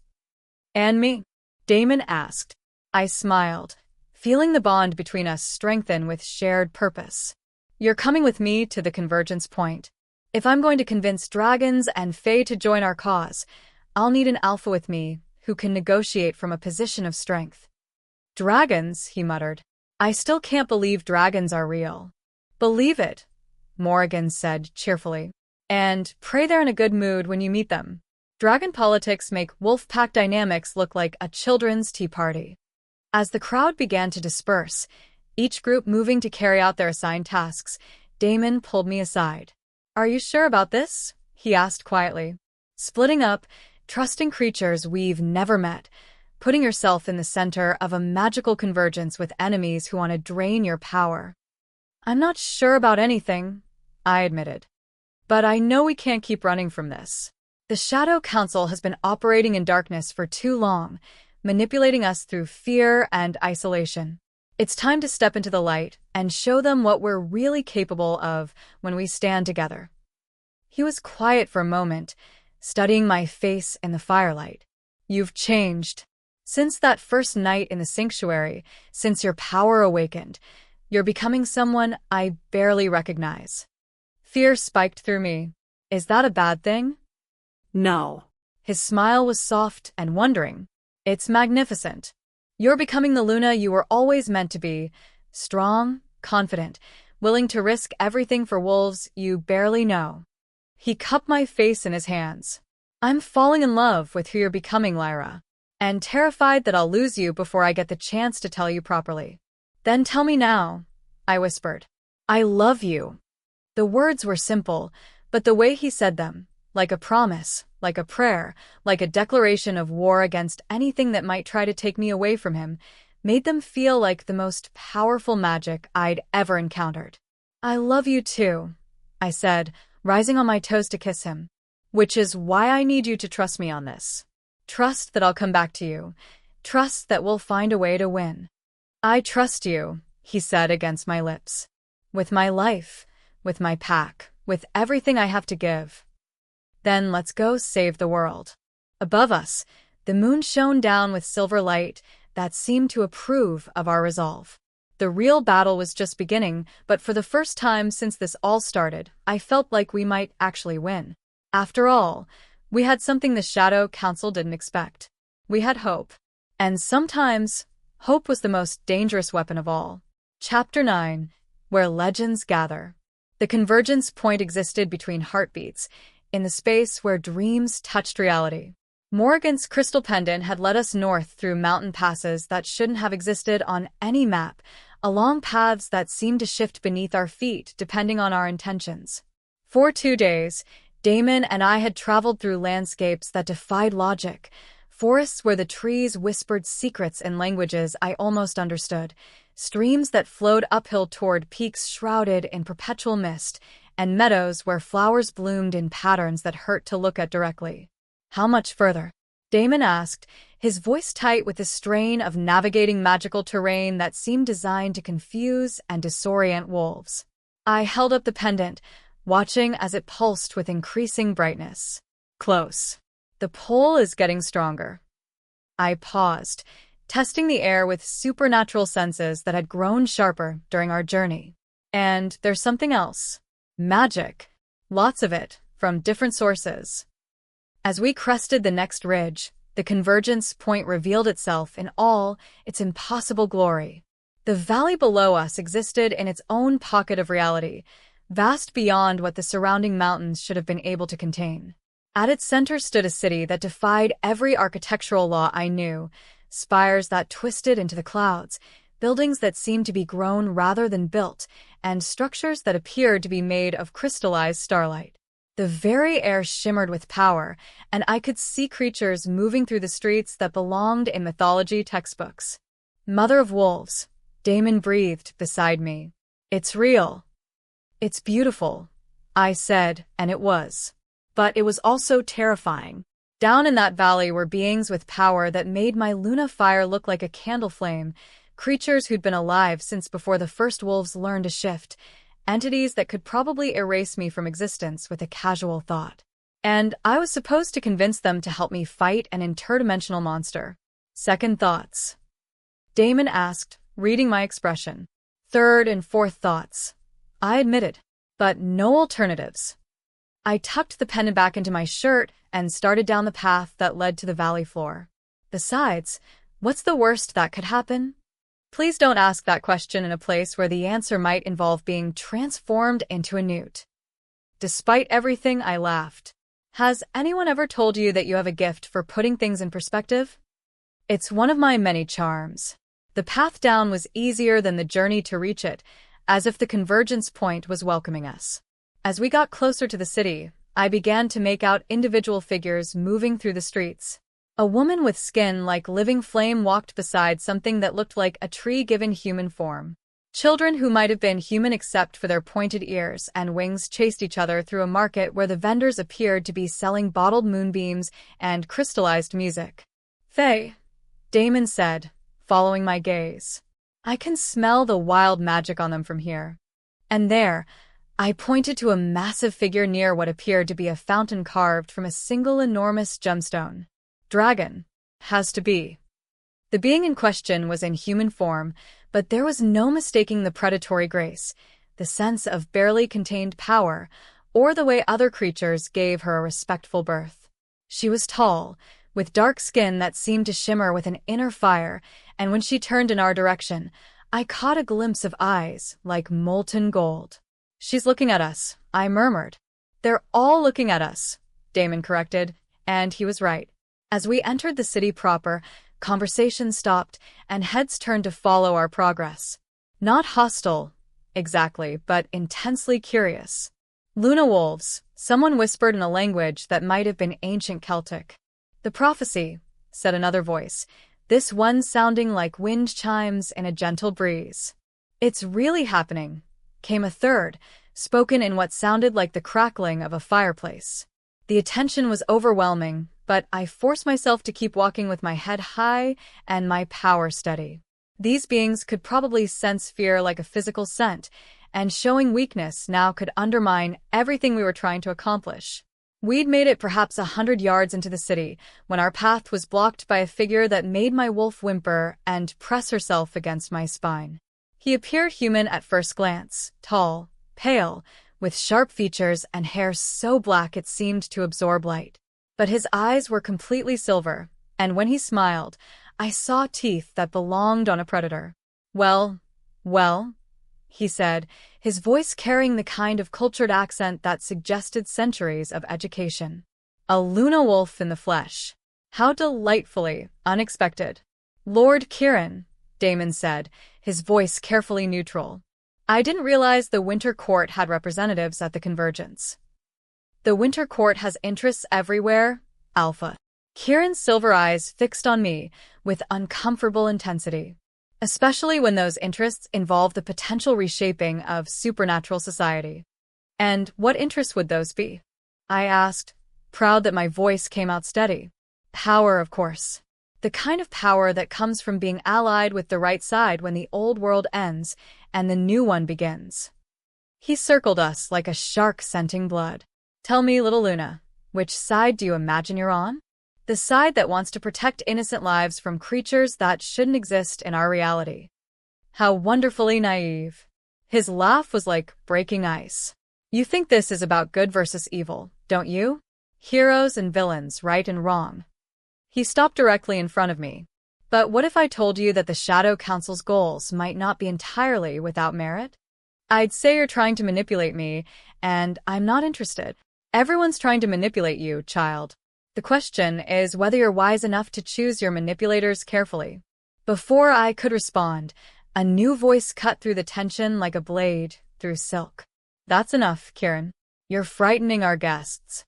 A: And me? Damon asked. I smiled, feeling the bond between us strengthen with shared purpose. You're coming with me to the convergence point. If I'm going to convince dragons and fae to join our cause, I'll need an alpha with me who can negotiate from a position of strength. Dragons, he muttered. I still can't believe dragons are real. Believe it, Morgan said cheerfully. And pray they're in a good mood when you meet them. Dragon politics make wolf pack dynamics look like a children's tea party. As the crowd began to disperse, each group moving to carry out their assigned tasks, Damon pulled me aside. Are you sure about this? He asked quietly. Splitting up, trusting creatures we've never met, putting yourself in the center of a magical convergence with enemies who want to drain your power. I'm not sure about anything, I admitted. But I know we can't keep running from this. The Shadow Council has been operating in darkness for too long, manipulating us through fear and isolation. It's time to step into the light and show them what we're really capable of when we stand together. He was quiet for a moment, studying my face in the firelight. You've changed. Since that first night in the sanctuary, since your power awakened, you're becoming someone I barely recognize. Fear spiked through me. Is that a bad thing?
B: No.
A: His smile was soft and wondering. It's magnificent. You're becoming the Luna you were always meant to be, strong, confident, willing to risk everything for wolves you barely know. He cupped my face in his hands. I'm falling in love with who you're becoming, Lyra, and terrified that I'll lose you before I get the chance to tell you properly. Then tell me now, I whispered. I love you. The words were simple, but the way he said them, like a promise, like a prayer, like a declaration of war against anything that might try to take me away from him, made them feel like the most powerful magic I'd ever encountered. I love you too, I said, rising on my toes to kiss him. Which is why I need you to trust me on this. Trust that I'll come back to you. Trust that we'll find a way to win. I trust you, he said against my lips. With my life, with my pack, with everything I have to give. Then let's go save the world. Above us, the moon shone down with silver light that seemed to approve of our resolve. The real battle was just beginning, but for the first time since this all started, I felt like we might actually win. After all, we had something the Shadow Council didn't expect. We had hope. And sometimes, hope was the most dangerous weapon of all. Chapter 9, Where Legends Gather. The convergence point existed between heartbeats, in the space where dreams touched reality. Morrigan's crystal pendant had led us north through mountain passes that shouldn't have existed on any map, along paths that seemed to shift beneath our feet depending on our intentions. For 2 days, Damon and I had traveled through landscapes that defied logic, forests where the trees whispered secrets in languages I almost understood, streams that flowed uphill toward peaks shrouded in perpetual mist, and meadows where flowers bloomed in patterns that hurt to look at directly. "How much further?" Damon asked, his voice tight with the strain of navigating magical terrain that seemed designed to confuse and disorient wolves. I held up the pendant, watching as it pulsed with increasing brightness. "Close. The pull is getting stronger." I paused, testing the air with supernatural senses that had grown sharper during our journey. "And there's something else. Magic. Lots of it, from different sources." As we crested the next ridge, the convergence point revealed itself in all its impossible glory. The valley below us existed in its own pocket of reality, vast beyond what the surrounding mountains should have been able to contain. At its center stood a city that defied every architectural law I knew, spires that twisted into the clouds, buildings that seemed to be grown rather than built, and structures that appeared to be made of crystallized starlight. The very air shimmered with power, and I could see creatures moving through the streets that belonged in mythology textbooks. "Mother of wolves," Damon breathed beside me. "It's real. It's beautiful," I said, and it was. But it was also terrifying. Down in that valley were beings with power that made my Luna fire look like a candle flame, creatures who'd been alive since before the first wolves learned to shift, entities that could probably erase me from existence with a casual thought. And I was supposed to convince them to help me fight an interdimensional monster. "Second thoughts?" Damon asked, reading my expression. "Third and fourth thoughts," I admitted. "But no alternatives." I tucked the pendant back into my shirt and started down the path that led to the valley floor. "Besides, what's the worst that could happen?" Please don't ask that question in a place where the answer might involve being transformed into a newt. Despite everything, I laughed. "Has anyone ever told you that you have a gift for putting things in perspective?" "It's one of my many charms." The path down was easier than the journey to reach it, as if the convergence point was welcoming us. As we got closer to the city, I began to make out individual figures moving through the streets. A woman with skin like living flame walked beside something that looked like a tree given human form. Children who might have been human except for their pointed ears and wings chased each other through a market where the vendors appeared to be selling bottled moonbeams and crystallized music. "Faye," Damon said, following my gaze. "I can smell the wild magic on them from here." And there, I pointed to a massive figure near what appeared to be a fountain carved from a single enormous gemstone. "Dragon. Has to be." The being in question was in human form, but there was no mistaking the predatory grace, the sense of barely contained power, or the way other creatures gave her a respectful birth. She was tall, with dark skin that seemed to shimmer with an inner fire, and when she turned in our direction, I caught a glimpse of eyes like molten gold. "She's looking at us," I murmured. "They're all looking at us," Damon corrected, and he was right. As we entered the city proper, conversation stopped, and heads turned to follow our progress. Not hostile, exactly, but intensely curious. "Luna wolves," someone whispered in a language that might have been ancient Celtic. "The prophecy," said another voice, this one sounding like wind chimes in a gentle breeze. "It's really happening," came a third, spoken in what sounded like the crackling of a fireplace. The attention was overwhelming, but I forced myself to keep walking with my head high and my power steady. These beings could probably sense fear like a physical scent, and showing weakness now could undermine everything we were trying to accomplish. We'd made it perhaps 100 yards into the city when our path was blocked by a figure that made my wolf whimper and press herself against my spine. He appeared human at first glance, tall, pale, with sharp features and hair so black it seemed to absorb light. But his eyes were completely silver, and when he smiled, I saw teeth that belonged on a predator. Well, he said, his voice carrying the kind of cultured accent that suggested centuries of education. "A Luna wolf in the flesh. How delightfully unexpected. Lord Kieran, Damon said, his voice carefully neutral. I didn't realize the Winter Court had representatives at the convergence. The Winter Court has interests everywhere, Alpha. Kieran's silver eyes fixed on me with uncomfortable intensity, especially when those interests involve the potential reshaping of supernatural society. And what interests would those be? I asked, proud that my voice came out steady. Power, of course. The kind of power that comes from being allied with the right side when the old world ends and the new one begins. He circled us like a shark scenting blood. Tell me, little Luna, which side do you imagine you're on? The side that wants to protect innocent lives from creatures that shouldn't exist in our reality. How wonderfully naive. His laugh was like breaking ice. You think this is about good versus evil, don't you? Heroes and villains, right and wrong. He stopped directly in front of me. But what if I told you that the Shadow Council's goals might not be entirely without merit? I'd say you're trying to manipulate me, and I'm not interested. Everyone's trying to manipulate you, child. The question is whether you're wise enough to choose your manipulators carefully. Before I could respond, a new voice cut through the tension like a blade through silk. That's enough, Kieran. You're frightening our guests.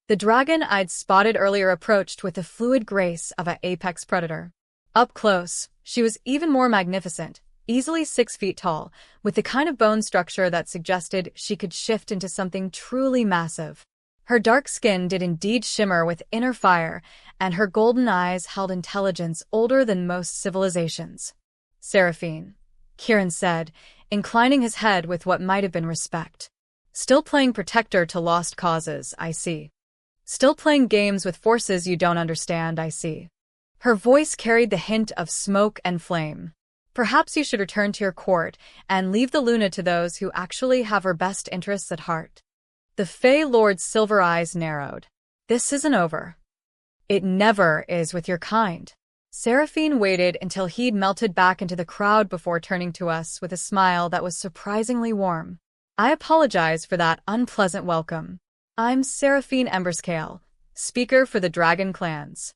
A: The dragon I'd spotted earlier approached with the fluid grace of an apex predator. Up close, she was even more magnificent, easily 6 feet tall, with the kind of bone structure that suggested she could shift into something truly massive. Her dark skin did indeed shimmer with inner fire, and her golden eyes held intelligence older than most civilizations. Seraphine, Kieran said, inclining his head with what might have been respect. Still playing protector to lost causes, I see. Still playing games with forces you don't understand, I see. Her voice carried the hint of smoke and flame. Perhaps you should return to your court and leave the Luna to those who actually have her best interests at heart. The Fey Lord's silver eyes narrowed. This isn't over. It never is with your kind. Seraphine waited until he'd melted back into the crowd before turning to us with a smile that was surprisingly warm. I apologize for that unpleasant welcome. I'm Seraphine Emberscale, speaker for the Dragon Clans.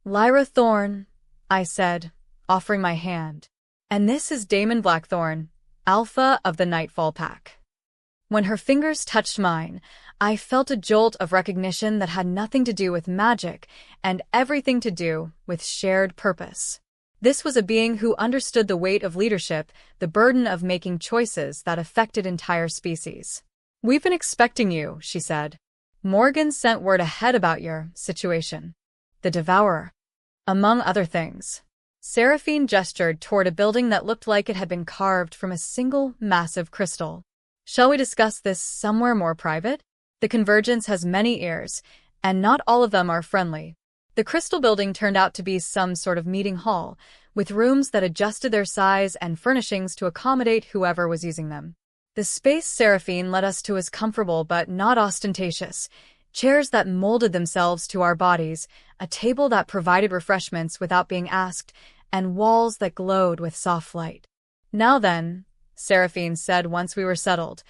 A: Lyra Thorne, I said, offering my hand. And this is Damon Blackthorn, Alpha of the Nightfall Pack. When her fingers touched mine, I felt a jolt of recognition that had nothing to do with magic and everything to do with shared purpose. This was a being who understood the weight of leadership, the burden of making choices that affected entire species. We've been expecting you, she said. Morgan sent word ahead about your situation. The Devourer. Among other things. Seraphine gestured toward a building that looked like it had been carved from a single massive crystal. Shall we discuss this somewhere more private? The convergence has many ears, and not all of them are friendly. The crystal building turned out to be some sort of meeting hall, with rooms that adjusted their size and furnishings to accommodate whoever was using them. The space Seraphine led us to was comfortable but not ostentatious. Chairs that molded themselves to our bodies, a table that provided refreshments without being asked, and walls that glowed with soft light. Now then, Seraphine said once we were settled,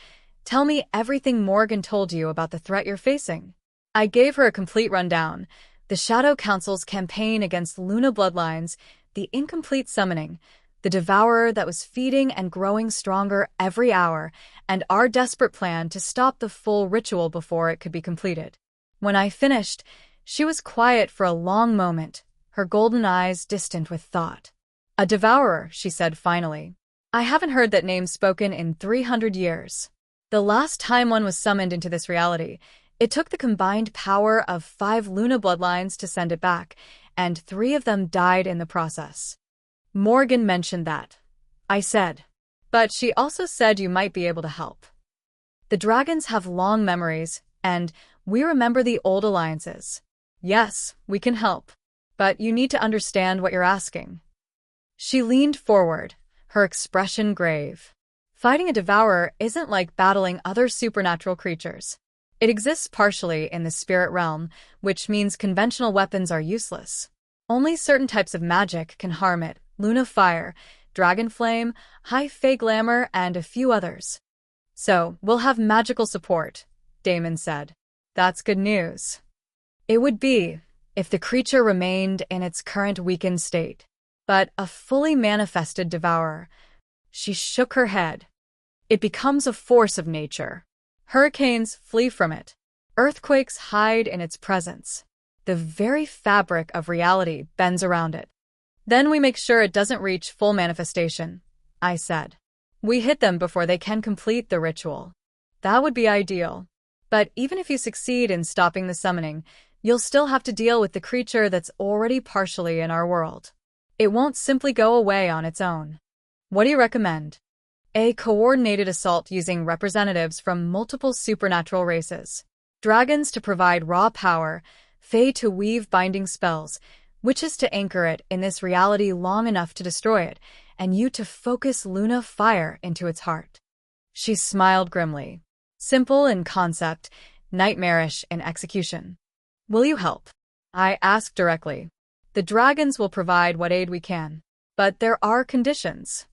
A: tell me everything Morgan told you about the threat you're facing. I gave her a complete rundown. The Shadow Council's campaign against Luna bloodlines, the incomplete summoning, the Devourer that was feeding and growing stronger every hour, and our desperate plan to stop the full ritual before it could be completed. When I finished, she was quiet for a long moment, her golden eyes distant with thought. A Devourer, she said finally. I haven't heard that name spoken in 300 years. The last time one was summoned into this reality, it took the combined power of 5 Luna bloodlines to send it back, and 3 of them died in the process. Morgan mentioned that. I said. But she also said you might be able to help. The dragons have long memories, and we remember the old alliances. Yes, we can help. But you need to understand what you're asking. She leaned forward, her expression grave. Fighting a Devourer isn't like battling other supernatural creatures. It exists partially in the spirit realm, which means conventional weapons are useless. Only certain types of magic can harm it. Luna Fire, Dragon Flame, High Fey Glamour, and a few others. So, we'll have magical support, Damon said. That's good news. It would be, if the creature remained in its current weakened state, but a fully manifested devourer. She shook her head. It becomes a force of nature. Hurricanes flee from it. Earthquakes hide in its presence. The very fabric of reality bends around it. Then we make sure it doesn't reach full manifestation, I said. We hit them before they can complete the ritual. That would be ideal. But even if you succeed in stopping the summoning, you'll still have to deal with the creature that's already partially in our world. It won't simply go away on its own. What do you recommend? A coordinated assault using representatives from multiple supernatural races. Dragons to provide raw power, fae to weave binding spells, witches to anchor it in this reality long enough to destroy it, and you to focus Luna fire into its heart. She smiled grimly. Simple in concept, nightmarish in execution. Will you help? I asked directly. The dragons will provide what aid we can. But there are conditions.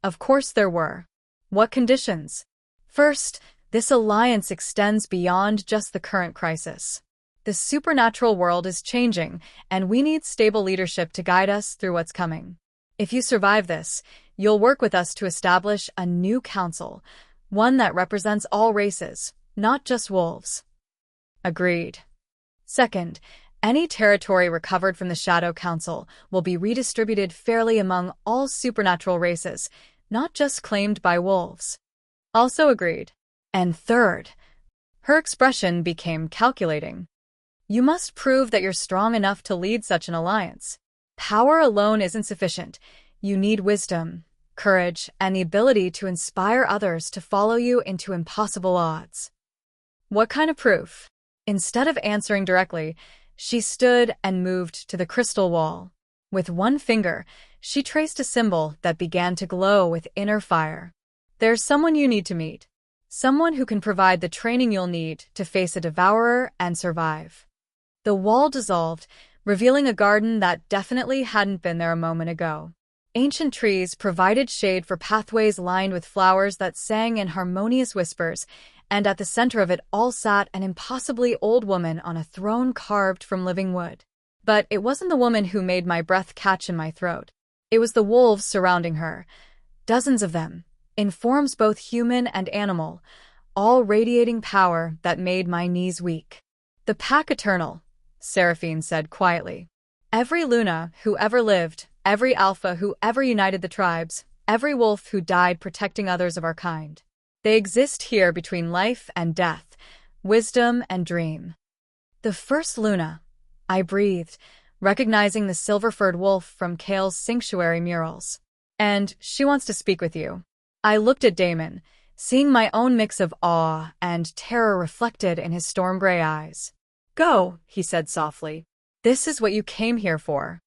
A: Of course there were. What conditions? First, this alliance extends beyond just the current crisis. The supernatural world is changing, and we need stable leadership to guide us through what's coming. If you survive this, you'll work with us to establish a new council, one that represents all races, not just wolves. Agreed. Second, any territory recovered from the Shadow Council will be redistributed fairly among all supernatural races, not just claimed by wolves. Also agreed. And third, her expression became calculating. You must prove that you're strong enough to lead such an alliance. Power alone isn't sufficient. You need wisdom, courage, and the ability to inspire others to follow you into impossible odds. What kind of proof? Instead of answering directly, she stood and moved to the crystal wall. With one finger, she traced a symbol that began to glow with inner fire. There's someone you need to meet. Someone who can provide the training you'll need to face a devourer and survive. The wall dissolved, revealing a garden that definitely hadn't been there a moment ago. Ancient trees provided shade for pathways lined with flowers that sang in harmonious whispers, and at the center of it all sat an impossibly old woman on a throne carved from living wood. But it wasn't the woman who made my breath catch in my throat. It was the wolves surrounding her. Dozens of them, in forms both human and animal, all radiating power that made my knees weak. The pack eternal, Seraphine said quietly. Every Luna who ever lived, every Alpha who ever united the tribes, every wolf who died protecting others of our kind. They exist here between life and death, wisdom and dream. The first Luna, I breathed, recognizing the silver-furred wolf from Kale's sanctuary murals. And she wants to speak with you. I looked at Damon, seeing my own mix of awe and terror reflected in his storm-gray eyes. Go, he said softly. This is what you came here for.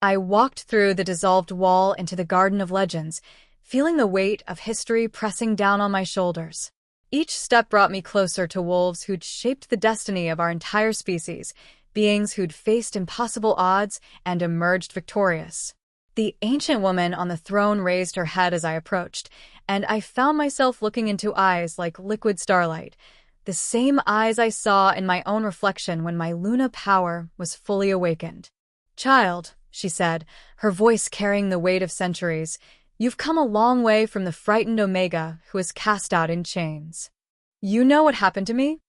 A: I walked through the dissolved wall into the Garden of Legends, feeling the weight of history pressing down on my shoulders. Each step brought me closer to wolves who'd shaped the destiny of our entire species, beings who'd faced impossible odds and emerged victorious. The ancient woman on the throne raised her head as I approached, and I found myself looking into eyes like liquid starlight, the same eyes I saw in my own reflection when my Luna power was fully awakened. Child, she said, her voice carrying the weight of centuries, you've come a long way from the frightened Omega who was cast out in chains. You know what happened to me?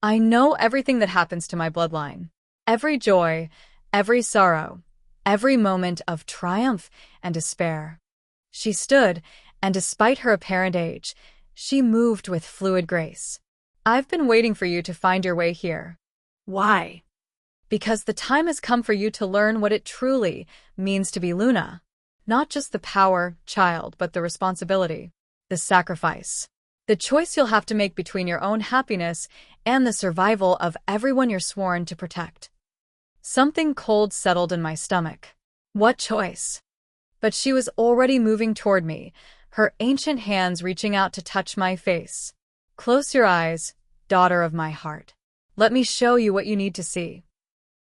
A: I know everything that happens to my bloodline. Every joy, every sorrow, every moment of triumph and despair. She stood, and despite her apparent age, she moved with fluid grace. I've been waiting for you to find your way here.
B: Why?
A: Because the time has come for you to learn what it truly means to be Luna. Not just the power, child, but the responsibility, the sacrifice. The choice you'll have to make between your own happiness and the survival of everyone you're sworn to protect. Something cold settled in my stomach. What choice? But she was already moving toward me, her ancient hands reaching out to touch my face. Close your eyes, daughter of my heart. Let me show you what you need to see.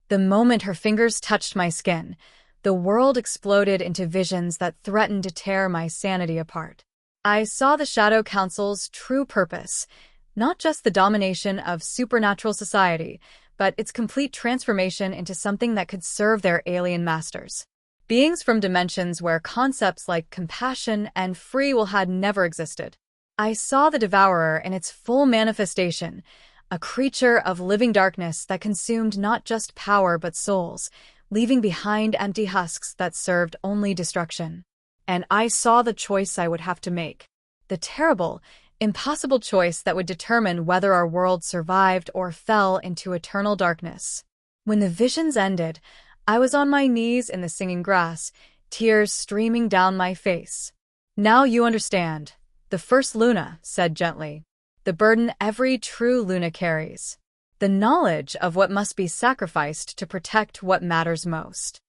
A: The moment her fingers touched my skin, the world exploded into visions that threatened to tear my sanity apart. I saw the Shadow Council's true purpose, not just the domination of supernatural society, but its complete transformation into something that could serve their alien masters. Beings from dimensions where concepts like compassion and free will had never existed. I saw the Devourer in its full manifestation, a creature of living darkness that consumed not just power but souls, leaving behind empty husks that served only destruction. And I saw the choice I would have to make. The terrible, impossible choice that would determine whether our world survived or fell into eternal darkness. When the visions ended, I was on my knees in the singing grass, tears streaming down my face. "Now you understand," the first Luna said gently. "The burden every true Luna carries. The knowledge of what must be sacrificed to protect what matters most."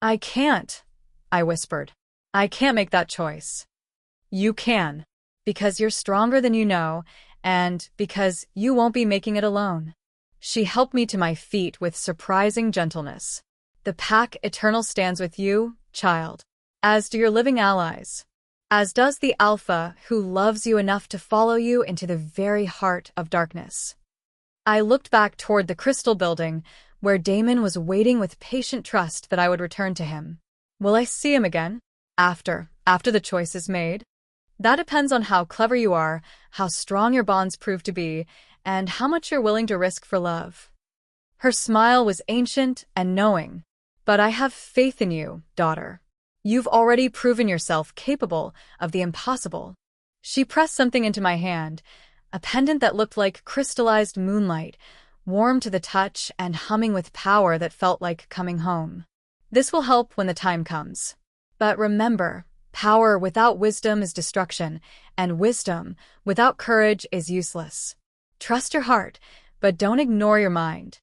A: "I can't," I whispered. "I can't make that choice." "You can. Because you're stronger than you know, and because you won't be making it alone." She helped me to my feet with surprising gentleness. "The Pack Eternal stands with you, child. As do your living allies. As does the Alpha, who loves you enough to follow you into the very heart of darkness." I looked back toward the crystal building, where Damon was waiting with patient trust that I would return to him. Will I see him again? After the choice is made? That depends on how clever you are, how strong your bonds prove to be, and how much you're willing to risk for love. Her smile was ancient and knowing. "But I have faith in you, daughter. You've already proven yourself capable of the impossible." She pressed something into my hand, a pendant that looked like crystallized moonlight, warm to the touch and humming with power that felt like coming home. "This will help when the time comes. But remember, power without wisdom is destruction, and wisdom without courage is useless. Trust your heart, but don't ignore your mind."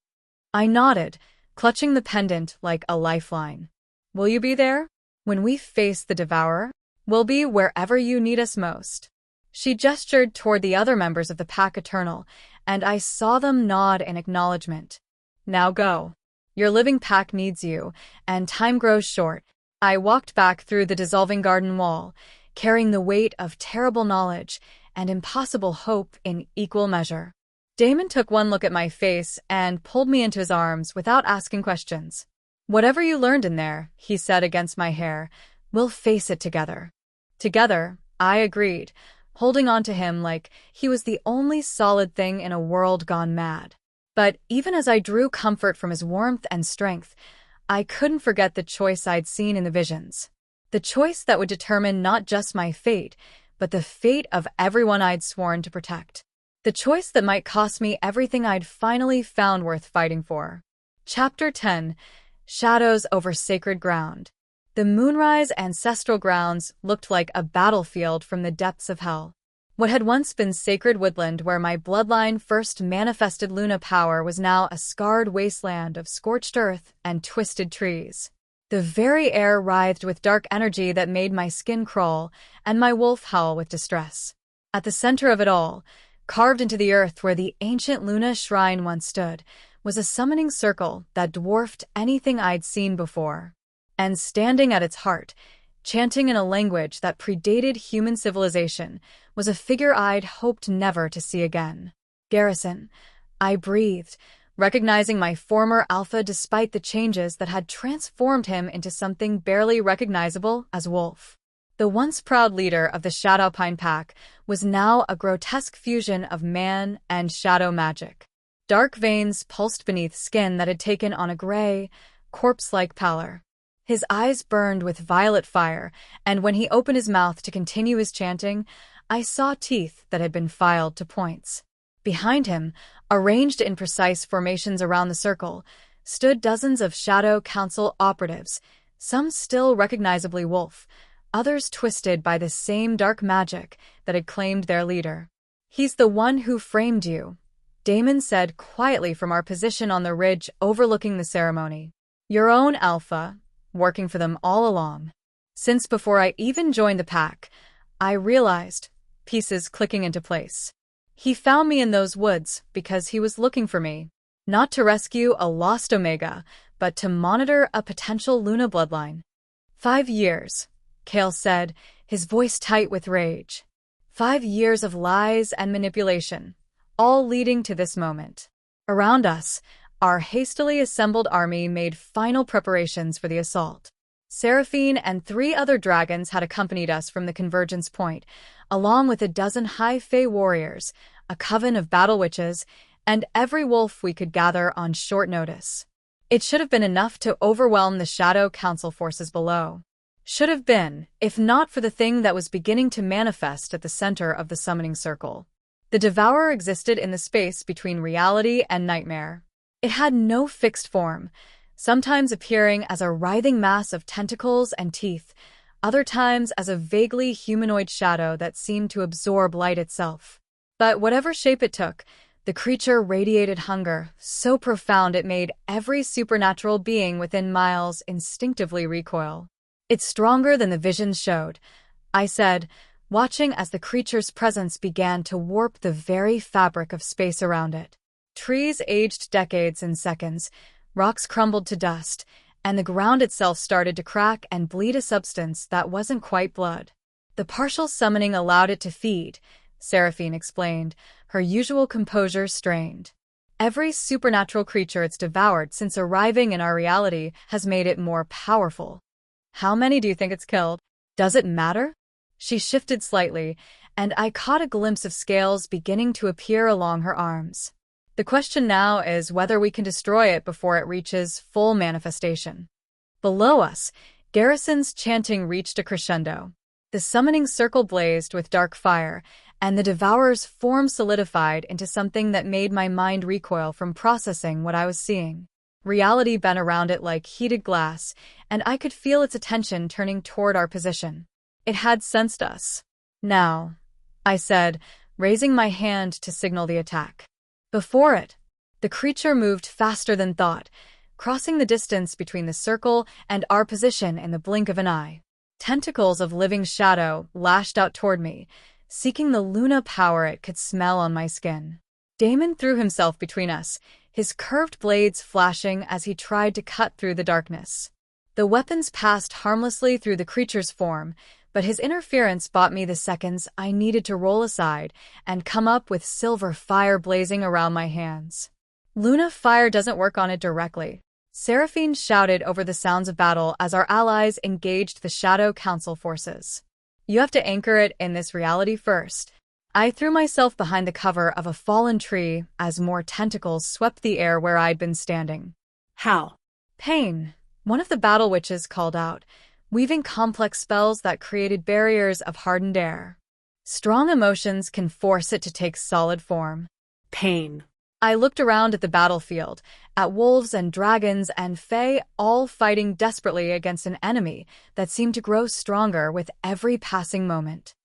A: I nodded, clutching the pendant like a lifeline. "Will you be there? When we face the Devourer? We'll be wherever you need us most." She gestured toward the other members of the Pack Eternal, and I saw them nod in acknowledgement. "Now go. Your living pack needs you, and time grows short." I walked back through the dissolving garden wall, carrying the weight of terrible knowledge and impossible hope in equal measure. Damon took one look at my face and pulled me into his arms without asking questions. "Whatever you learned in there," he said against my hair, "we'll face it together." Together, I agreed, holding on to him like he was the only solid thing in a world gone mad. But even as I drew comfort from his warmth and strength, I couldn't forget the choice I'd seen in the visions. The choice that would determine not just my fate, but the fate of everyone I'd sworn to protect. The choice that might cost me everything I'd finally found worth fighting for. Chapter 10. Shadows over Sacred Ground. The Moonrise ancestral grounds looked like a battlefield from the depths of hell. What had once been sacred woodland where my bloodline first manifested Luna power was now a scarred wasteland of scorched earth and twisted trees. The very air writhed with dark energy that made my skin crawl and my wolf howl with distress. At the center of it all, carved into the earth where the ancient Luna shrine once stood, was a summoning circle that dwarfed anything I'd seen before. And standing at its heart, chanting in a language that predated human civilization, was a figure I'd hoped never to see again. "Garrison," I breathed, recognizing my former alpha despite the changes that had transformed him into something barely recognizable as Wolf. The once proud leader of the Shadowpine Pack was now a grotesque fusion of man and shadow magic. Dark veins pulsed beneath skin that had taken on a gray, corpse-like pallor. His eyes burned with violet fire, and when he opened his mouth to continue his chanting, I saw teeth that had been filed to points. Behind him, arranged in precise formations around the circle, stood dozens of Shadow Council operatives, some still recognizably Wolf, others twisted by the same dark magic that had claimed their leader. "He's the one who framed you," Damon said quietly from our position on the ridge overlooking the ceremony. "Your own alpha, working for them all along." Since before I even joined the pack, I realized, pieces clicking into place. He found me in those woods because he was looking for me, not to rescue a lost Omega, but to monitor a potential Luna bloodline. 5 years, Kale said, his voice tight with rage. 5 years of lies and manipulation, all leading to this moment. Around us, our hastily assembled army made final preparations for the assault. Seraphine and 3 other dragons had accompanied us from the convergence point, along with a dozen high fae warriors, a coven of battle witches, and every wolf we could gather on short notice. It should have been enough to overwhelm the Shadow Council forces below. Should have been, if not for the thing that was beginning to manifest at the center of the summoning circle. The Devourer existed in the space between reality and nightmare. It had no fixed form, sometimes appearing as a writhing mass of tentacles and teeth, other times as a vaguely humanoid shadow that seemed to absorb light itself. But whatever shape it took, the creature radiated hunger, so profound it made every supernatural being within miles instinctively recoil. "It's stronger than the visions showed," I said, watching as the creature's presence began to warp the very fabric of space around it. Trees aged decades in seconds, rocks crumbled to dust, and the ground itself started to crack and bleed a substance that wasn't quite blood. "The partial summoning allowed it to feed," Seraphine explained, her usual composure strained. "Every supernatural creature it's devoured since arriving in our reality has made it more powerful." "How many do you think it's killed? Does it matter?" She shifted slightly, and I caught a glimpse of scales beginning to appear along her arms. "The question now is whether we can destroy it before it reaches full manifestation." Below us, Garrison's chanting reached a crescendo. The summoning circle blazed with dark fire, and the Devourer's form solidified into something that made my mind recoil from processing what I was seeing. Reality bent around it like heated glass, and I could feel its attention turning toward our position. It had sensed us. "Now," I said, raising my hand to signal the attack. Before it, the creature moved faster than thought, crossing the distance between the circle and our position in the blink of an eye. Tentacles of living shadow lashed out toward me, seeking the Luna power it could smell on my skin. Damon threw himself between us, his curved blades flashing as he tried to cut through the darkness. The weapons passed harmlessly through the creature's form, but his interference bought me the seconds I needed to roll aside and come up with silver fire blazing around my hands. "Luna fire doesn't work on it directly," Seraphine shouted over the sounds of battle as our allies engaged the Shadow Council forces. "You have to anchor it in this reality first." I threw myself behind the cover of a fallen tree as more tentacles swept the air where I'd been standing.
B: "How?"
A: "Pain," one of the battle witches called out, weaving complex spells that created barriers of hardened air. "Strong emotions can force it to take solid form."
B: "Pain."
A: I looked around at the battlefield, at wolves and dragons and fae all fighting desperately against an enemy that seemed to grow stronger with every passing moment.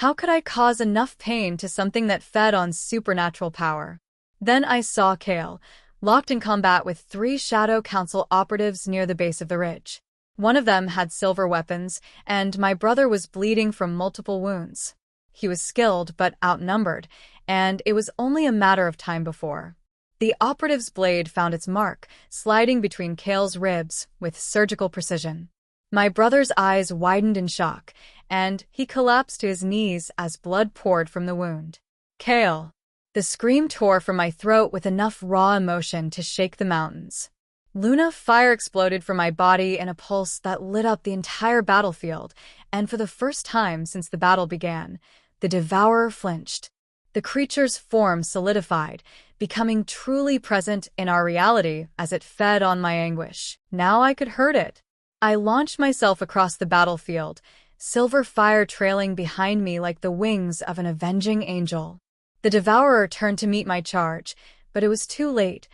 A: How could I cause enough pain to something that fed on supernatural power? Then I saw Kale, locked in combat with 3 Shadow Council operatives near the base of the ridge. One of them had silver weapons, and my brother was bleeding from multiple wounds. He was skilled but outnumbered, and it was only a matter of time before the operative's blade found its mark, sliding between Kale's ribs with surgical precision. My brother's eyes widened in shock, and he collapsed to his knees as blood poured from the wound. "Kale!" The scream tore from my throat with enough raw emotion to shake the mountains. Luna fire exploded from my body in a pulse that lit up the entire battlefield, and for the first time since the battle began, the Devourer flinched. The creature's form solidified, becoming truly present in our reality as it fed on my anguish. Now I could hurt it. I launched myself across the battlefield, silver fire trailing behind me like the wings of an avenging angel. The Devourer turned to meet my charge, but it was too late.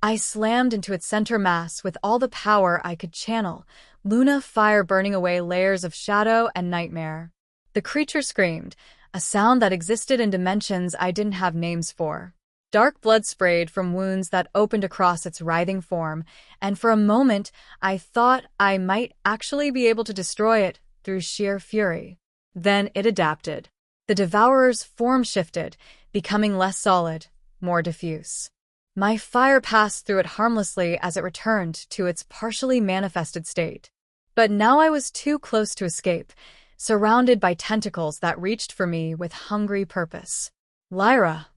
A: I slammed into its center mass with all the power I could channel, Luna fire burning away layers of shadow and nightmare. The creature screamed, a sound that existed in dimensions I didn't have names for. Dark blood sprayed from wounds that opened across its writhing form, and for a moment I thought I might actually be able to destroy it through sheer fury. Then it adapted. The Devourer's form shifted, becoming less solid, more diffuse. My fire passed through it harmlessly as it returned to its partially manifested state. But now I was too close to escape, surrounded by tentacles that reached for me with hungry purpose. "Lyra!"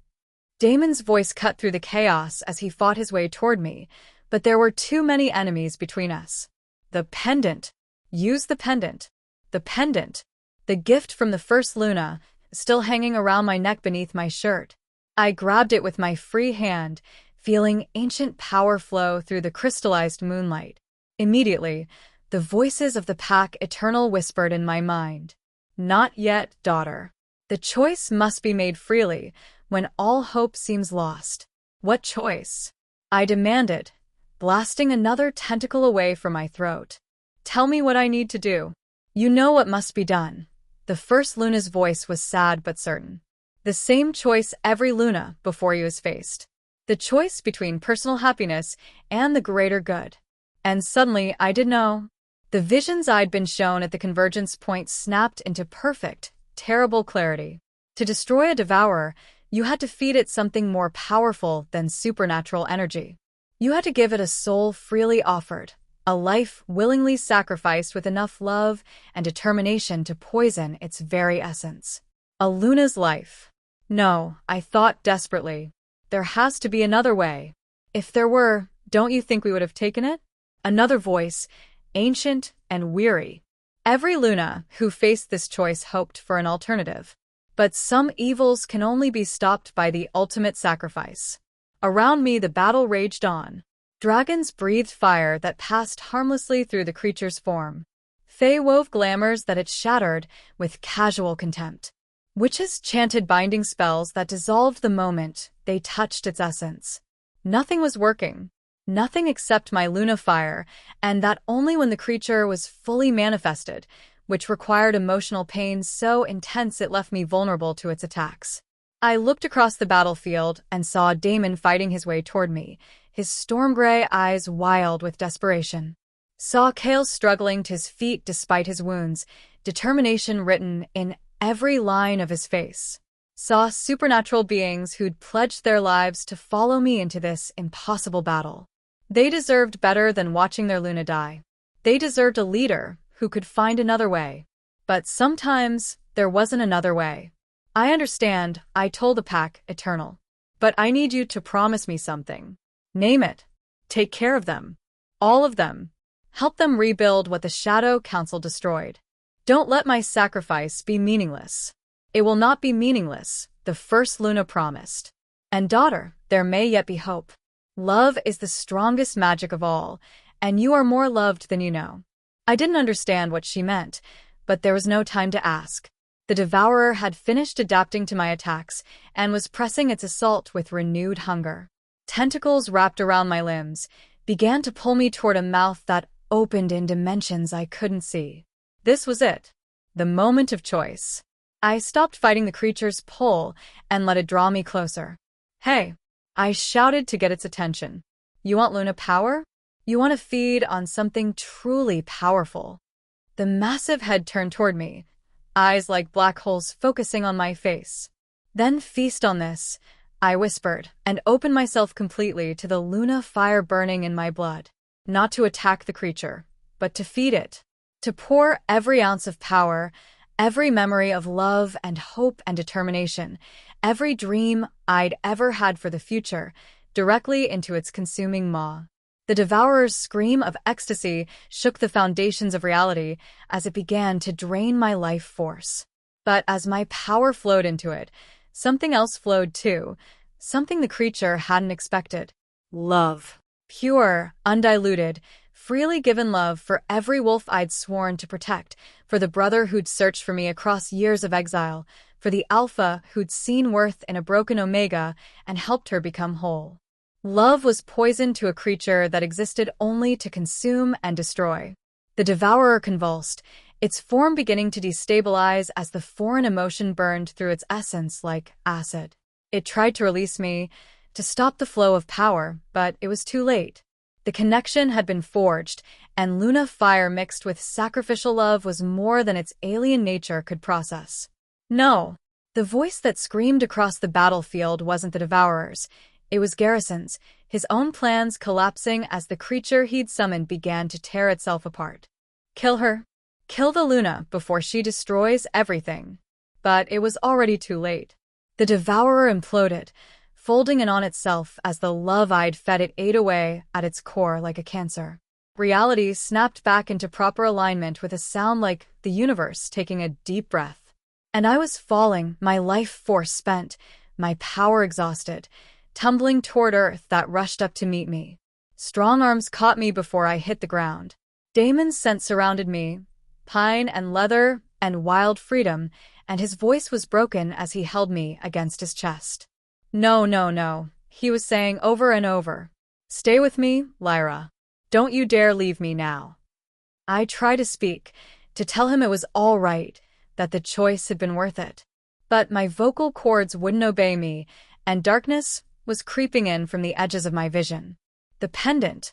A: Damon's voice cut through the chaos as he fought his way toward me, but there were too many enemies between us. The pendant. Use the pendant. The pendant. The gift from the first Luna, still hanging around my neck beneath my shirt. I grabbed it with my free hand, feeling ancient power flow through the crystallized moonlight. Immediately, the voices of the pack eternal whispered in my mind. Not yet, daughter. The choice must be made freely, when all hope seems lost. What choice? I demanded, blasting another tentacle away from my throat. Tell me what I need to do. You know what must be done. The first Luna's voice was sad but certain. The same choice every Luna before you has faced. The choice between personal happiness and the greater good. And suddenly I did know. The visions I'd been shown at the convergence point snapped into perfect, terrible clarity. To destroy a devourer, you had to feed it something more powerful than supernatural energy. You had to give it a soul freely offered, a life willingly sacrificed with enough love and determination to poison its very essence. A Luna's life. No, I thought desperately. There has to be another way. If there were, don't you think we would have taken it? Another voice, ancient and weary. Every Luna who faced this choice hoped for an alternative. But some evils can only be stopped by the ultimate sacrifice. Around me the battle raged on. Dragons breathed fire that passed harmlessly through the creature's form. Fae wove glamours that it shattered with casual contempt. Witches chanted binding spells that dissolved the moment they touched its essence. Nothing was working. Nothing except my Luna fire, and that only when the creature was fully manifested, which required emotional pain so intense it left me vulnerable to its attacks. I looked across the battlefield and saw Damon fighting his way toward me, his storm-gray eyes wild with desperation. Saw Kale struggling to his feet despite his wounds, determination written in every line of his face. Saw supernatural beings who'd pledged their lives to follow me into this impossible battle. They deserved better than watching their Luna die. They deserved a leader who could find another way. But sometimes there wasn't another way. I understand, I told the pack, Eternal. But I need you to promise me something. Name it. Take care of them. All of them. Help them rebuild what the Shadow Council destroyed. Don't let my sacrifice be meaningless. It will not be meaningless, the first Luna promised. And daughter, there may yet be hope. Love is the strongest magic of all, and you are more loved than you know. I didn't understand what she meant, but there was no time to ask. The devourer had finished adapting to my attacks and was pressing its assault with renewed hunger. Tentacles wrapped around my limbs, began to pull me toward a mouth that opened in dimensions I couldn't see. This was it. The moment of choice. I stopped fighting the creature's pull and let it draw me closer. Hey! I shouted to get its attention. You want Luna power? You want to feed on something truly powerful. The massive head turned toward me, eyes like black holes focusing on my face. Then feast on this, I whispered, and opened myself completely to the Luna fire burning in my blood. Not to attack the creature, but to feed it. To pour every ounce of power, every memory of love and hope and determination, every dream I'd ever had for the future, directly into its consuming maw. The devourer's scream of ecstasy shook the foundations of reality as it began to drain my life force. But as my power flowed into it, something else flowed too, something the creature hadn't expected. Love. Pure, undiluted, freely given love for every wolf I'd sworn to protect, for the brother who'd searched for me across years of exile, for the alpha who'd seen worth in a broken omega and helped her become whole. Love was poison to a creature that existed only to consume and destroy. The devourer convulsed, its form beginning to destabilize as the foreign emotion burned through its essence like acid. It tried to release me, to stop the flow of power, but it was too late. The connection had been forged, and Luna fire mixed with sacrificial love was more than its alien nature could process. No. The voice that screamed across the battlefield wasn't the devourer's. It was Garrison's, his own plans collapsing as the creature he'd summoned began to tear itself apart. Kill her. Kill the Luna before she destroys everything. But it was already too late. The devourer imploded, folding in on itself as the love I'd fed it ate away at its core like a cancer. Reality snapped back into proper alignment with a sound like the universe taking a deep breath. And I was falling, my life force spent, my power exhausted, tumbling toward Earth that rushed up to meet me. Strong arms caught me before I hit the ground. Damon's scent surrounded me, pine and leather and wild freedom, and his voice was broken as he held me against his chest. No, no, no, he was saying over and over. Stay with me, Lyra. Don't you dare leave me now. I tried to speak, to tell him it was all right, that the choice had been worth it. But my vocal cords wouldn't obey me, and darkness was creeping in from the edges of my vision. The pendant,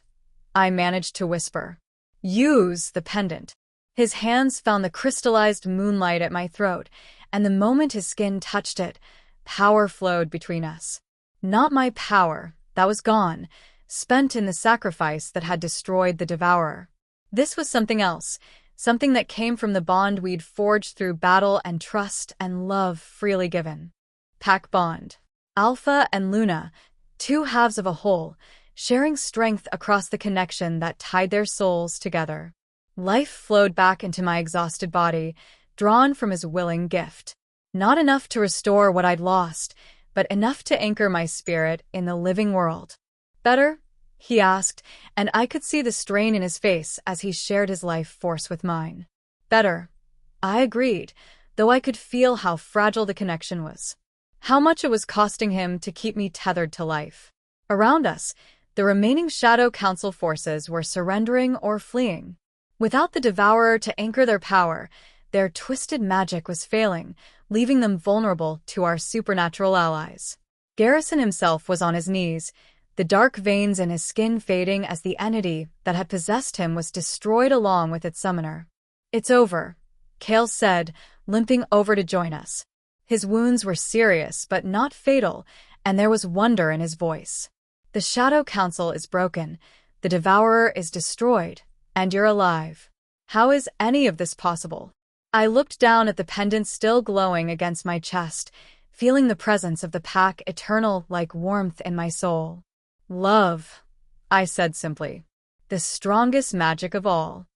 A: I managed to whisper. Use the pendant. His hands found the crystallized moonlight at my throat, and the moment his skin touched it, power flowed between us. Not my power, that was gone, spent in the sacrifice that had destroyed the devourer. This was something else, something that came from the bond we'd forged through battle and trust and love freely given. Pack bond. Alpha and Luna, two halves of a whole, sharing strength across the connection that tied their souls together. Life flowed back into my exhausted body, drawn from his willing gift. Not enough to restore what I'd lost, but enough to anchor my spirit in the living world. Better? He asked, and I could see the strain in his face as he shared his life force with mine. Better. I agreed, though I could feel how fragile the connection was. How much it was costing him to keep me tethered to life. Around us, the remaining Shadow Council forces were surrendering or fleeing. Without the Devourer to anchor their power, their twisted magic was failing, leaving them vulnerable to our supernatural allies. Garrison himself was on his knees, the dark veins in his skin fading as the entity that had possessed him was destroyed along with its summoner. It's over, Kale said, limping over to join us. His wounds were serious but not fatal, and there was wonder in his voice. The Shadow Council is broken, the Devourer is destroyed, and you're alive. How is any of this possible? I looked down at the pendant still glowing against my chest, feeling the presence of the pack eternal like warmth in my soul. Love, I said simply. The strongest magic of all.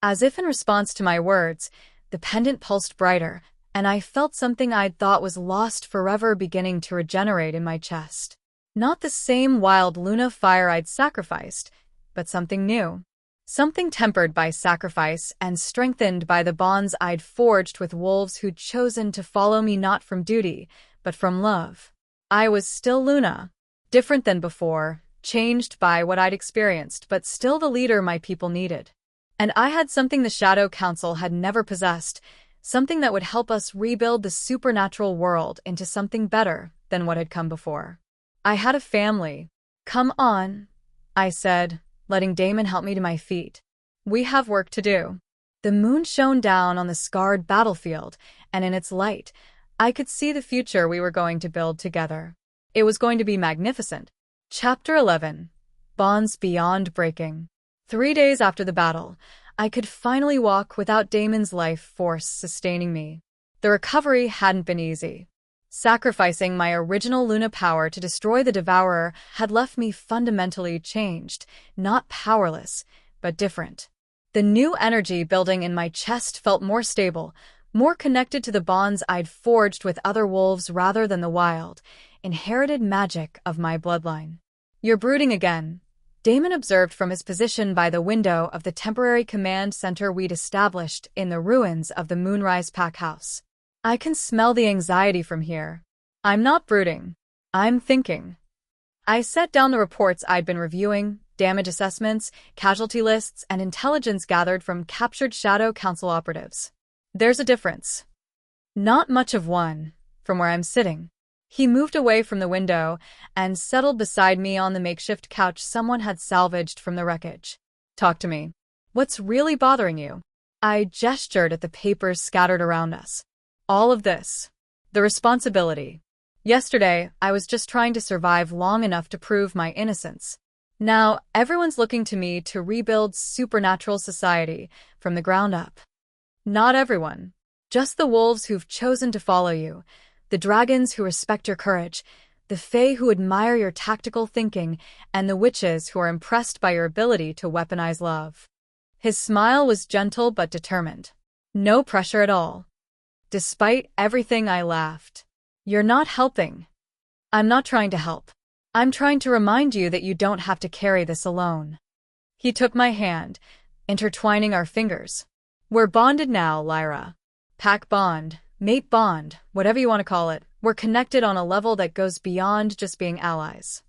A: As if in response to my words, the pendant pulsed brighter, and I felt something I'd thought was lost forever beginning to regenerate in my chest. Not the same wild Luna fire I'd sacrificed, but something new. Something tempered by sacrifice and strengthened by the bonds I'd forged with wolves who'd chosen to follow me not from duty, but from love. I was still Luna, different than before, changed by what I'd experienced, but still the leader my people needed. And I had something the Shadow Council had never possessed, something that would help us rebuild the supernatural world into something better than what had come before. I had a family. Come on, I said, letting Damon help me to my feet. We have work to do. The moon shone down on the scarred battlefield, and in its light, I could see the future we were going to build together. It was going to be magnificent. Chapter 11. Bonds Beyond Breaking. 3 days after the battle, I could finally walk without Damon's life force sustaining me. The recovery hadn't been easy. Sacrificing my original Luna power to destroy the Devourer had left me fundamentally changed, not powerless, but different. The new energy building in my chest felt more stable, more connected to the bonds I'd forged with other wolves rather than the wild, inherited magic of my bloodline. You're brooding again, Damon observed from his position by the window of the temporary command center we'd established in the ruins of the Moonrise Pack House. I can smell the anxiety from here. I'm not brooding. I'm thinking. I set down the reports I'd been reviewing, damage assessments, casualty lists, and intelligence gathered from captured Shadow Council operatives. There's a difference. Not much of one, from where I'm sitting. He moved away from the window and settled beside me on the makeshift couch someone had salvaged from the wreckage. Talk to me. What's really bothering you? I gestured at the papers scattered around us. All of this. The responsibility. Yesterday, I was just trying to survive long enough to prove my innocence. Now, everyone's looking to me to rebuild supernatural society from the ground up. Not everyone. Just the wolves who've chosen to follow you, the dragons who respect your courage, The Fae who admire your tactical thinking, and the witches who are impressed by your ability to weaponize love. His smile was gentle but determined. No pressure at all. Despite everything, I laughed. You're not helping. I'm not trying to help. I'm trying to remind you that you don't have to carry this alone. He took my hand, intertwining our fingers. We're bonded now, Lyra. Pack bond, mate bond, whatever you want to call it. We're connected on a level that goes beyond just being allies.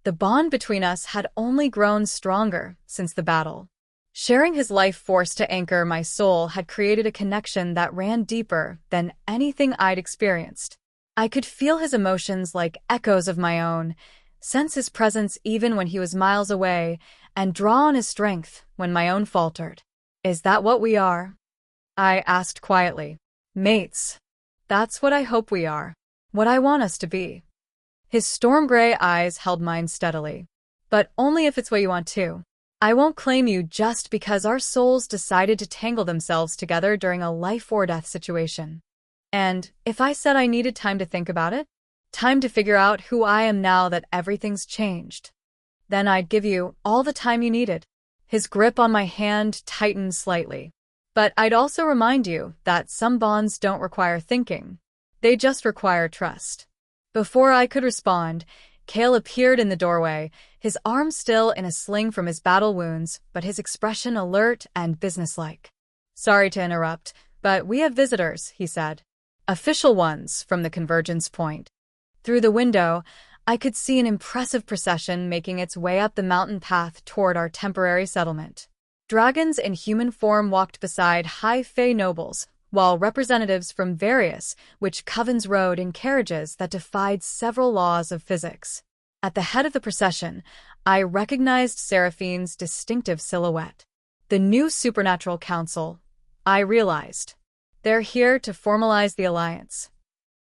A: The bond between us had only grown stronger since the battle. Sharing his life force to anchor my soul had created a connection that ran deeper than anything I'd experienced. I could feel his emotions like echoes of my own, sense his presence even when he was miles away, and draw on his strength when my own faltered. Is that what we are? I asked quietly. Mates. That's what I hope we are. What I want us to be. His storm-gray eyes held mine steadily. But only if it's what you want to. I won't claim you just because our souls decided to tangle themselves together during a life-or-death situation. And if I said I needed time to think about it, time to figure out who I am now that everything's changed, then I'd give you all the time you needed. His grip on my hand tightened slightly. But I'd also remind you that some bonds don't require thinking. They just require trust. Before I could respond, Cale appeared in the doorway, his arm still in a sling from his battle wounds, but his expression alert and businesslike. Sorry to interrupt, but we have visitors, he said. Official ones from the convergence point. Through the window, I could see an impressive procession making its way up the mountain path toward our temporary settlement. Dragons in human form walked beside high Fae nobles, while representatives from various witch covens rode in carriages that defied several laws of physics. At the head of the procession, I recognized Seraphine's distinctive silhouette. The new supernatural council, I realized. They're here to formalize the alliance.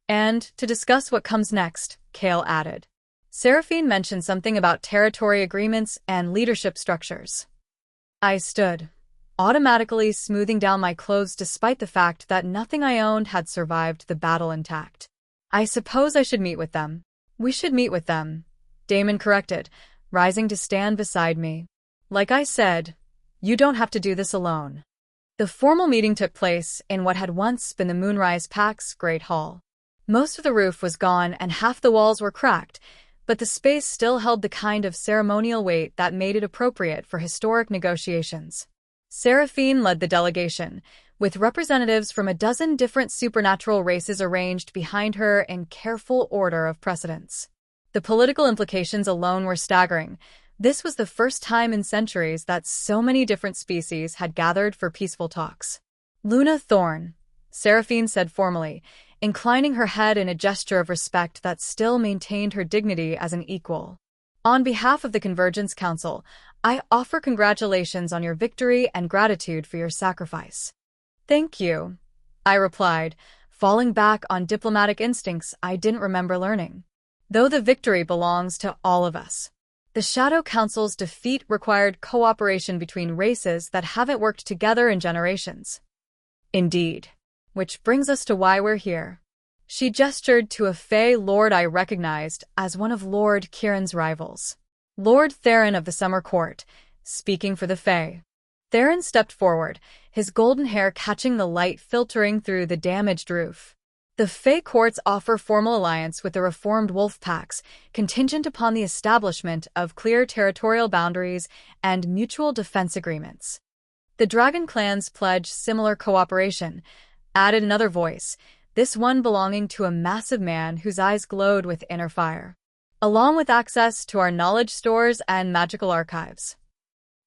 A: And to discuss what comes next, Cale added. Seraphine mentioned something about territory agreements and leadership structures. I stood, automatically smoothing down my clothes despite the fact that nothing I owned had survived the battle intact. I suppose I should meet with them. We should meet with them, Damon corrected, rising to stand beside me. Like I said, you don't have to do this alone. The formal meeting took place in what had once been the Moonrise Pack's Great Hall. Most of the roof was gone and half the walls were cracked, but the space still held the kind of ceremonial weight that made it appropriate for historic negotiations. Seraphine led the delegation, with representatives from a dozen different supernatural races arranged behind her in careful order of precedence. The political implications alone were staggering. This was the first time in centuries that so many different species had gathered for peaceful talks. Luna Thorne, Seraphine said formally, inclining her head in a gesture of respect that still maintained her dignity as an equal. On behalf of the Convergence Council, I offer congratulations on your victory and gratitude for your sacrifice. Thank you, I replied, falling back on diplomatic instincts I didn't remember learning. Though the victory belongs to all of us. The Shadow Council's defeat required cooperation between races that haven't worked together in generations. Indeed. Which brings us to why we're here. She gestured to a Fae lord I recognized as one of Lord Kieran's rivals. Lord Theron of the Summer Court, speaking for the Fae. Theron stepped forward, his golden hair catching the light filtering through the damaged roof. The Fae courts offer formal alliance with the reformed wolf packs, contingent upon the establishment of clear territorial boundaries and mutual defense agreements. The dragon clans pledge similar cooperation, added another voice, this one belonging to a massive man whose eyes glowed with inner fire, along with access to our knowledge stores and magical archives.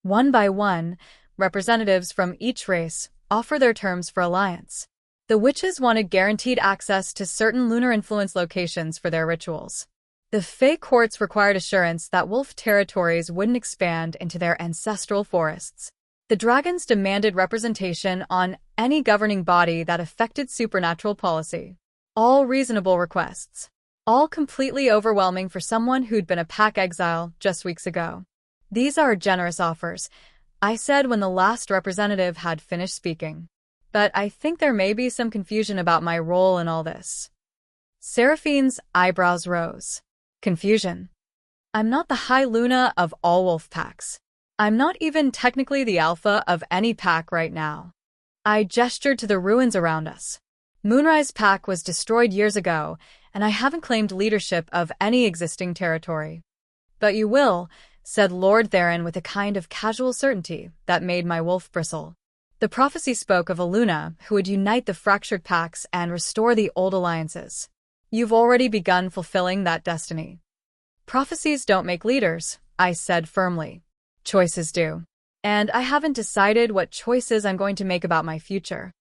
A: One by one, representatives from each race offer their terms for alliance. The witches wanted guaranteed access to certain lunar influence locations for their rituals. The Fae courts required assurance that wolf territories wouldn't expand into their ancestral forests. The dragons demanded representation on any governing body that affected supernatural policy. All reasonable requests. All completely overwhelming for someone who'd been a pack exile just weeks ago. These are generous offers, I said when the last representative had finished speaking. But I think there may be some confusion about my role in all this. Seraphine's eyebrows rose. Confusion. I'm not the High Luna of all wolf packs. I'm not even technically the alpha of any pack right now. I gestured to the ruins around us. Moonrise Pack was destroyed years ago, and I haven't claimed leadership of any existing territory. But you will, said Lord Theron with a kind of casual certainty that made my wolf bristle. The prophecy spoke of a Luna who would unite the fractured packs and restore the old alliances. You've already begun fulfilling that destiny. Prophecies don't make leaders, I said firmly. Choices do. And I haven't decided what choices I'm going to make about my future.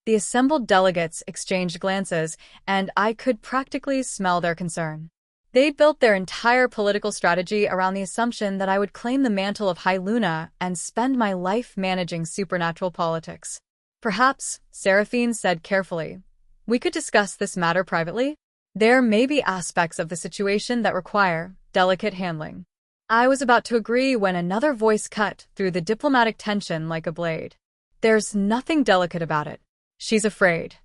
A: The assembled delegates exchanged glances, and I could practically smell their concern. They'd built their entire political strategy around the assumption that I would claim the mantle of High Luna and spend my life managing supernatural politics. Perhaps, Seraphine said carefully, we could discuss this matter privately. There may be aspects of the situation that require delicate handling. I was about to agree when another voice cut through the diplomatic tension like a blade. There's nothing delicate about it. She's afraid.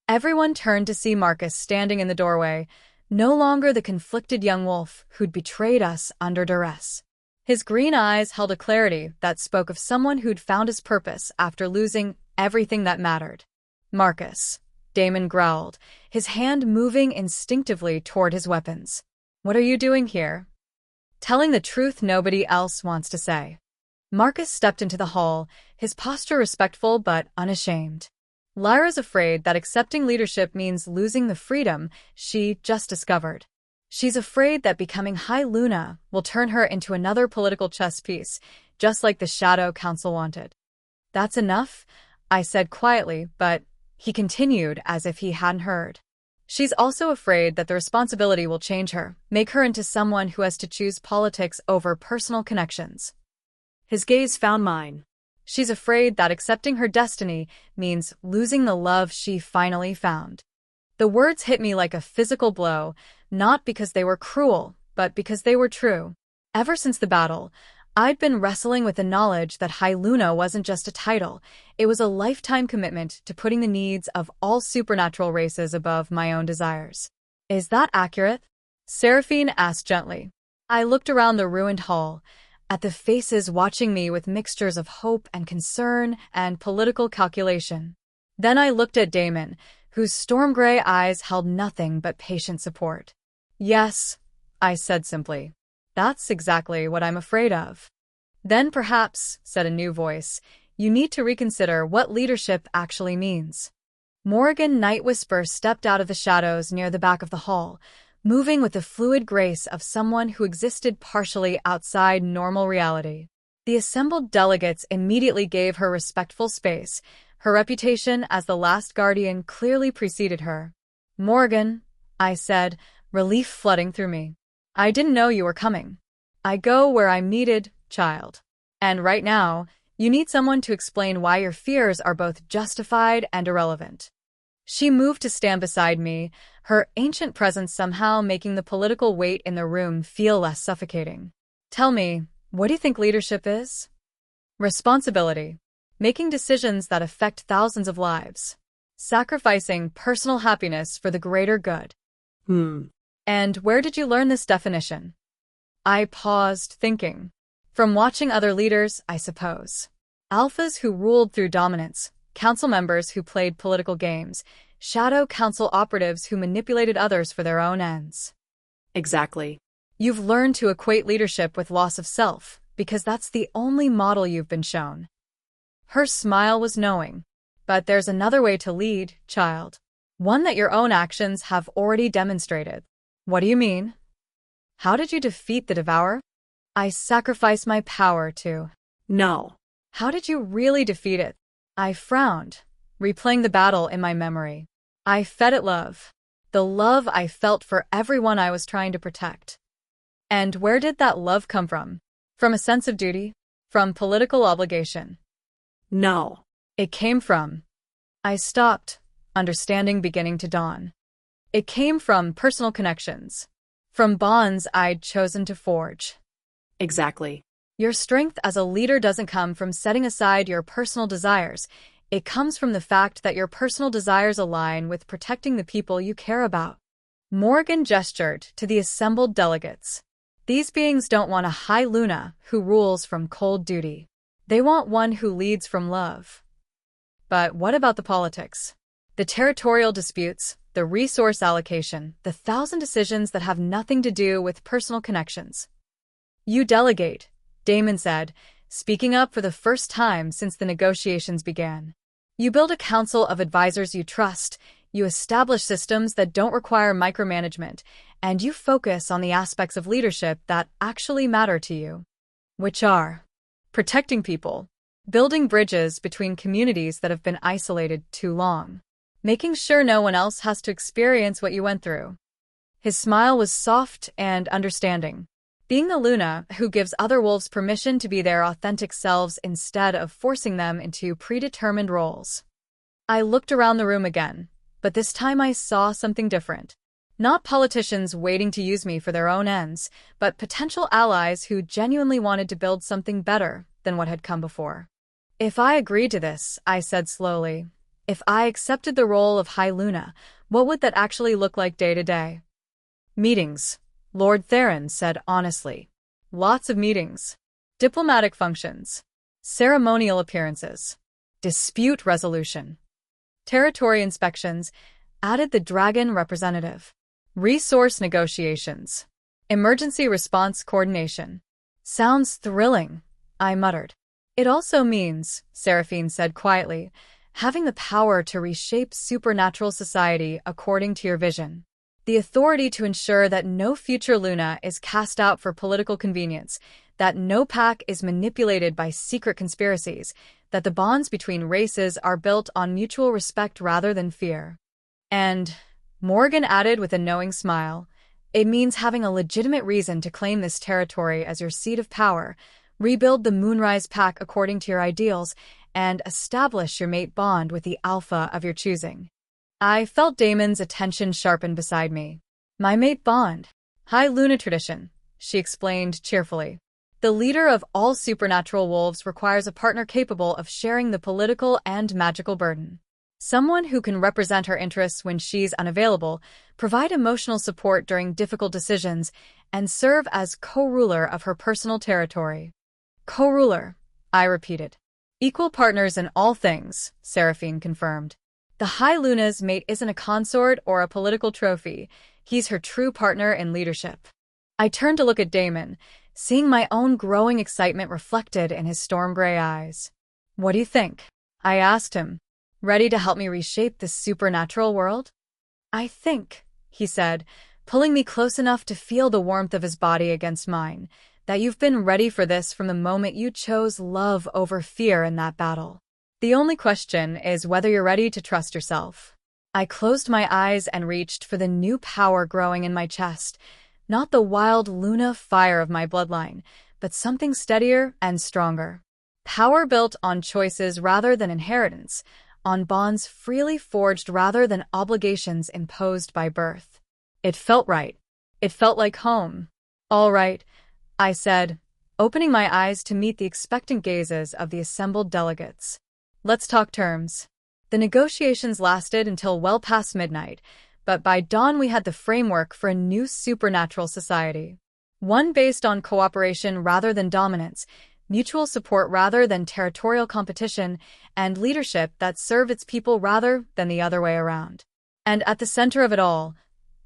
A: Everyone turned to see Marcus standing in the doorway, no longer the conflicted young wolf who'd betrayed us under duress. His green eyes held a clarity that spoke of someone who'd found his purpose after losing everything that mattered. Marcus, Damon growled, his hand moving instinctively toward his weapons. What are you doing here? Telling the truth nobody else wants to say. Marcus stepped into the hall, his posture respectful but unashamed. Lyra's afraid that accepting leadership means losing the freedom she just discovered. She's afraid that becoming High Luna will turn her into another political chess piece, just like the Shadow Council wanted. That's enough, I said quietly, but he continued as if he hadn't heard. She's also afraid that the responsibility will change her, make her into someone who has to choose politics over personal connections.
B: His gaze found mine.
A: She's afraid that accepting her destiny means losing the love she finally found. The words hit me like a physical blow, not because they were cruel, but because they were true. Ever since the battle, I'd been wrestling with the knowledge that High Luna wasn't just a title, it was a lifetime commitment to putting the needs of all supernatural races above my own desires. Is that accurate? Seraphine asked gently. I looked around the ruined hall, at the faces watching me with mixtures of hope and concern and political calculation. Then I looked at Damon, whose storm gray eyes held nothing but patient support. Yes, I said simply. That's exactly what I'm afraid of. Then perhaps, said a new voice, you need to reconsider what leadership actually means. Morrigan Night Whisper stepped out of the shadows near the back of the hall, moving with the fluid grace of someone who existed partially outside normal reality. The assembled delegates immediately gave her respectful space. Her reputation as the last guardian clearly preceded her. Morrigan, I said, relief flooding through me. I didn't know you were coming. I go where I'm needed, child. And right now, you need someone to explain why your fears are both justified and irrelevant. She moved to stand beside me, her ancient presence somehow making the political weight in the room feel less suffocating. Tell me, what do you think leadership is? Responsibility. Making decisions that affect thousands of lives. Sacrificing personal happiness for the greater good. And where did you learn this definition? I paused, thinking. From watching other leaders, I suppose. Alphas who ruled through dominance, council members who played political games, shadow council operatives who manipulated others for their own ends.
B: Exactly.
A: You've learned to equate leadership with loss of self, because that's the only model you've been shown. Her smile was knowing. But there's another way to lead, child. One that your own actions have already demonstrated. What do you mean? How did you defeat the Devourer? I sacrificed my power to.
B: No.
A: How did you really defeat it? I frowned, replaying the battle in my memory. I fed it love. The love I felt for everyone I was trying to protect. And where did that love come from? From a sense of duty? From political obligation?
B: No.
A: It came from. I stopped, understanding beginning to dawn. It came from personal connections. From bonds I'd chosen to forge.
B: Exactly.
A: Your strength as a leader doesn't come from setting aside your personal desires. It comes from the fact that your personal desires align with protecting the people you care about. Morgan gestured to the assembled delegates. These beings don't want a High Luna who rules from cold duty. They want one who leads from love. But what about the politics? The territorial disputes, the resource allocation, the 1,000 decisions that have nothing to do with personal connections. You delegate, Damon said, speaking up for the first time since the negotiations began. You build a council of advisors you trust, you establish systems that don't require micromanagement, and you focus on the aspects of leadership that actually matter to you. Which are protecting people, building bridges between communities that have been isolated too long, making sure no one else has to experience what you went through. His smile was soft and understanding. Being the Luna who gives other wolves permission to be their authentic selves instead of forcing them into predetermined roles. I looked around the room again, but this time I saw something different. Not politicians waiting to use me for their own ends, but potential allies who genuinely wanted to build something better than what had come before. If I agreed to this, I said slowly, if I accepted the role of High Luna, what would that actually look like day to day? Meetings, Lord Theron said honestly. Lots of meetings. Diplomatic functions. Ceremonial appearances. Dispute resolution. Territory inspections, added the dragon representative. Resource negotiations. Emergency response coordination. Sounds thrilling, I muttered. It also means, Seraphine said quietly, having the power to reshape supernatural society according to your vision. The authority to ensure that no future Luna is cast out for political convenience, that no pack is manipulated by secret conspiracies, that the bonds between races are built on mutual respect rather than fear. And, Morgan added with a knowing smile, it means having a legitimate reason to claim this territory as your seat of power, rebuild the Moonrise Pack according to your ideals, and establish your mate bond with the alpha of your choosing. I felt Damon's attention sharpen beside me. My mate bond. High Luna tradition, she explained cheerfully. The leader of all supernatural wolves requires a partner capable of sharing the political and magical burden. Someone who can represent her interests when she's unavailable, provide emotional support during difficult decisions, and serve as co-ruler of her personal territory. Co-ruler, I repeated. Equal partners in all things, Seraphine confirmed. The High Luna's mate isn't a consort or a political trophy. He's her true partner in leadership. I turned to look at Damon, seeing my own growing excitement reflected in his storm gray eyes. What do you think? I asked him. Ready to help me reshape this supernatural world? I think, he said, pulling me close enough to feel the warmth of his body against mine, that you've been ready for this from the moment you chose love over fear in that battle. The only question is whether you're ready to trust yourself. I closed my eyes and reached for the new power growing in my chest, not the wild Luna fire of my bloodline, but something steadier and stronger. Power built on choices rather than inheritance, on bonds freely forged rather than obligations imposed by birth. It felt right. It felt like home. All right, I said, opening my eyes to meet the expectant gazes of the assembled delegates. Let's talk terms. The negotiations lasted until well past midnight, but by dawn we had the framework for a new supernatural society. One based on cooperation rather than dominance, mutual support rather than territorial competition, and leadership that served its people rather than the other way around. And at the center of it all,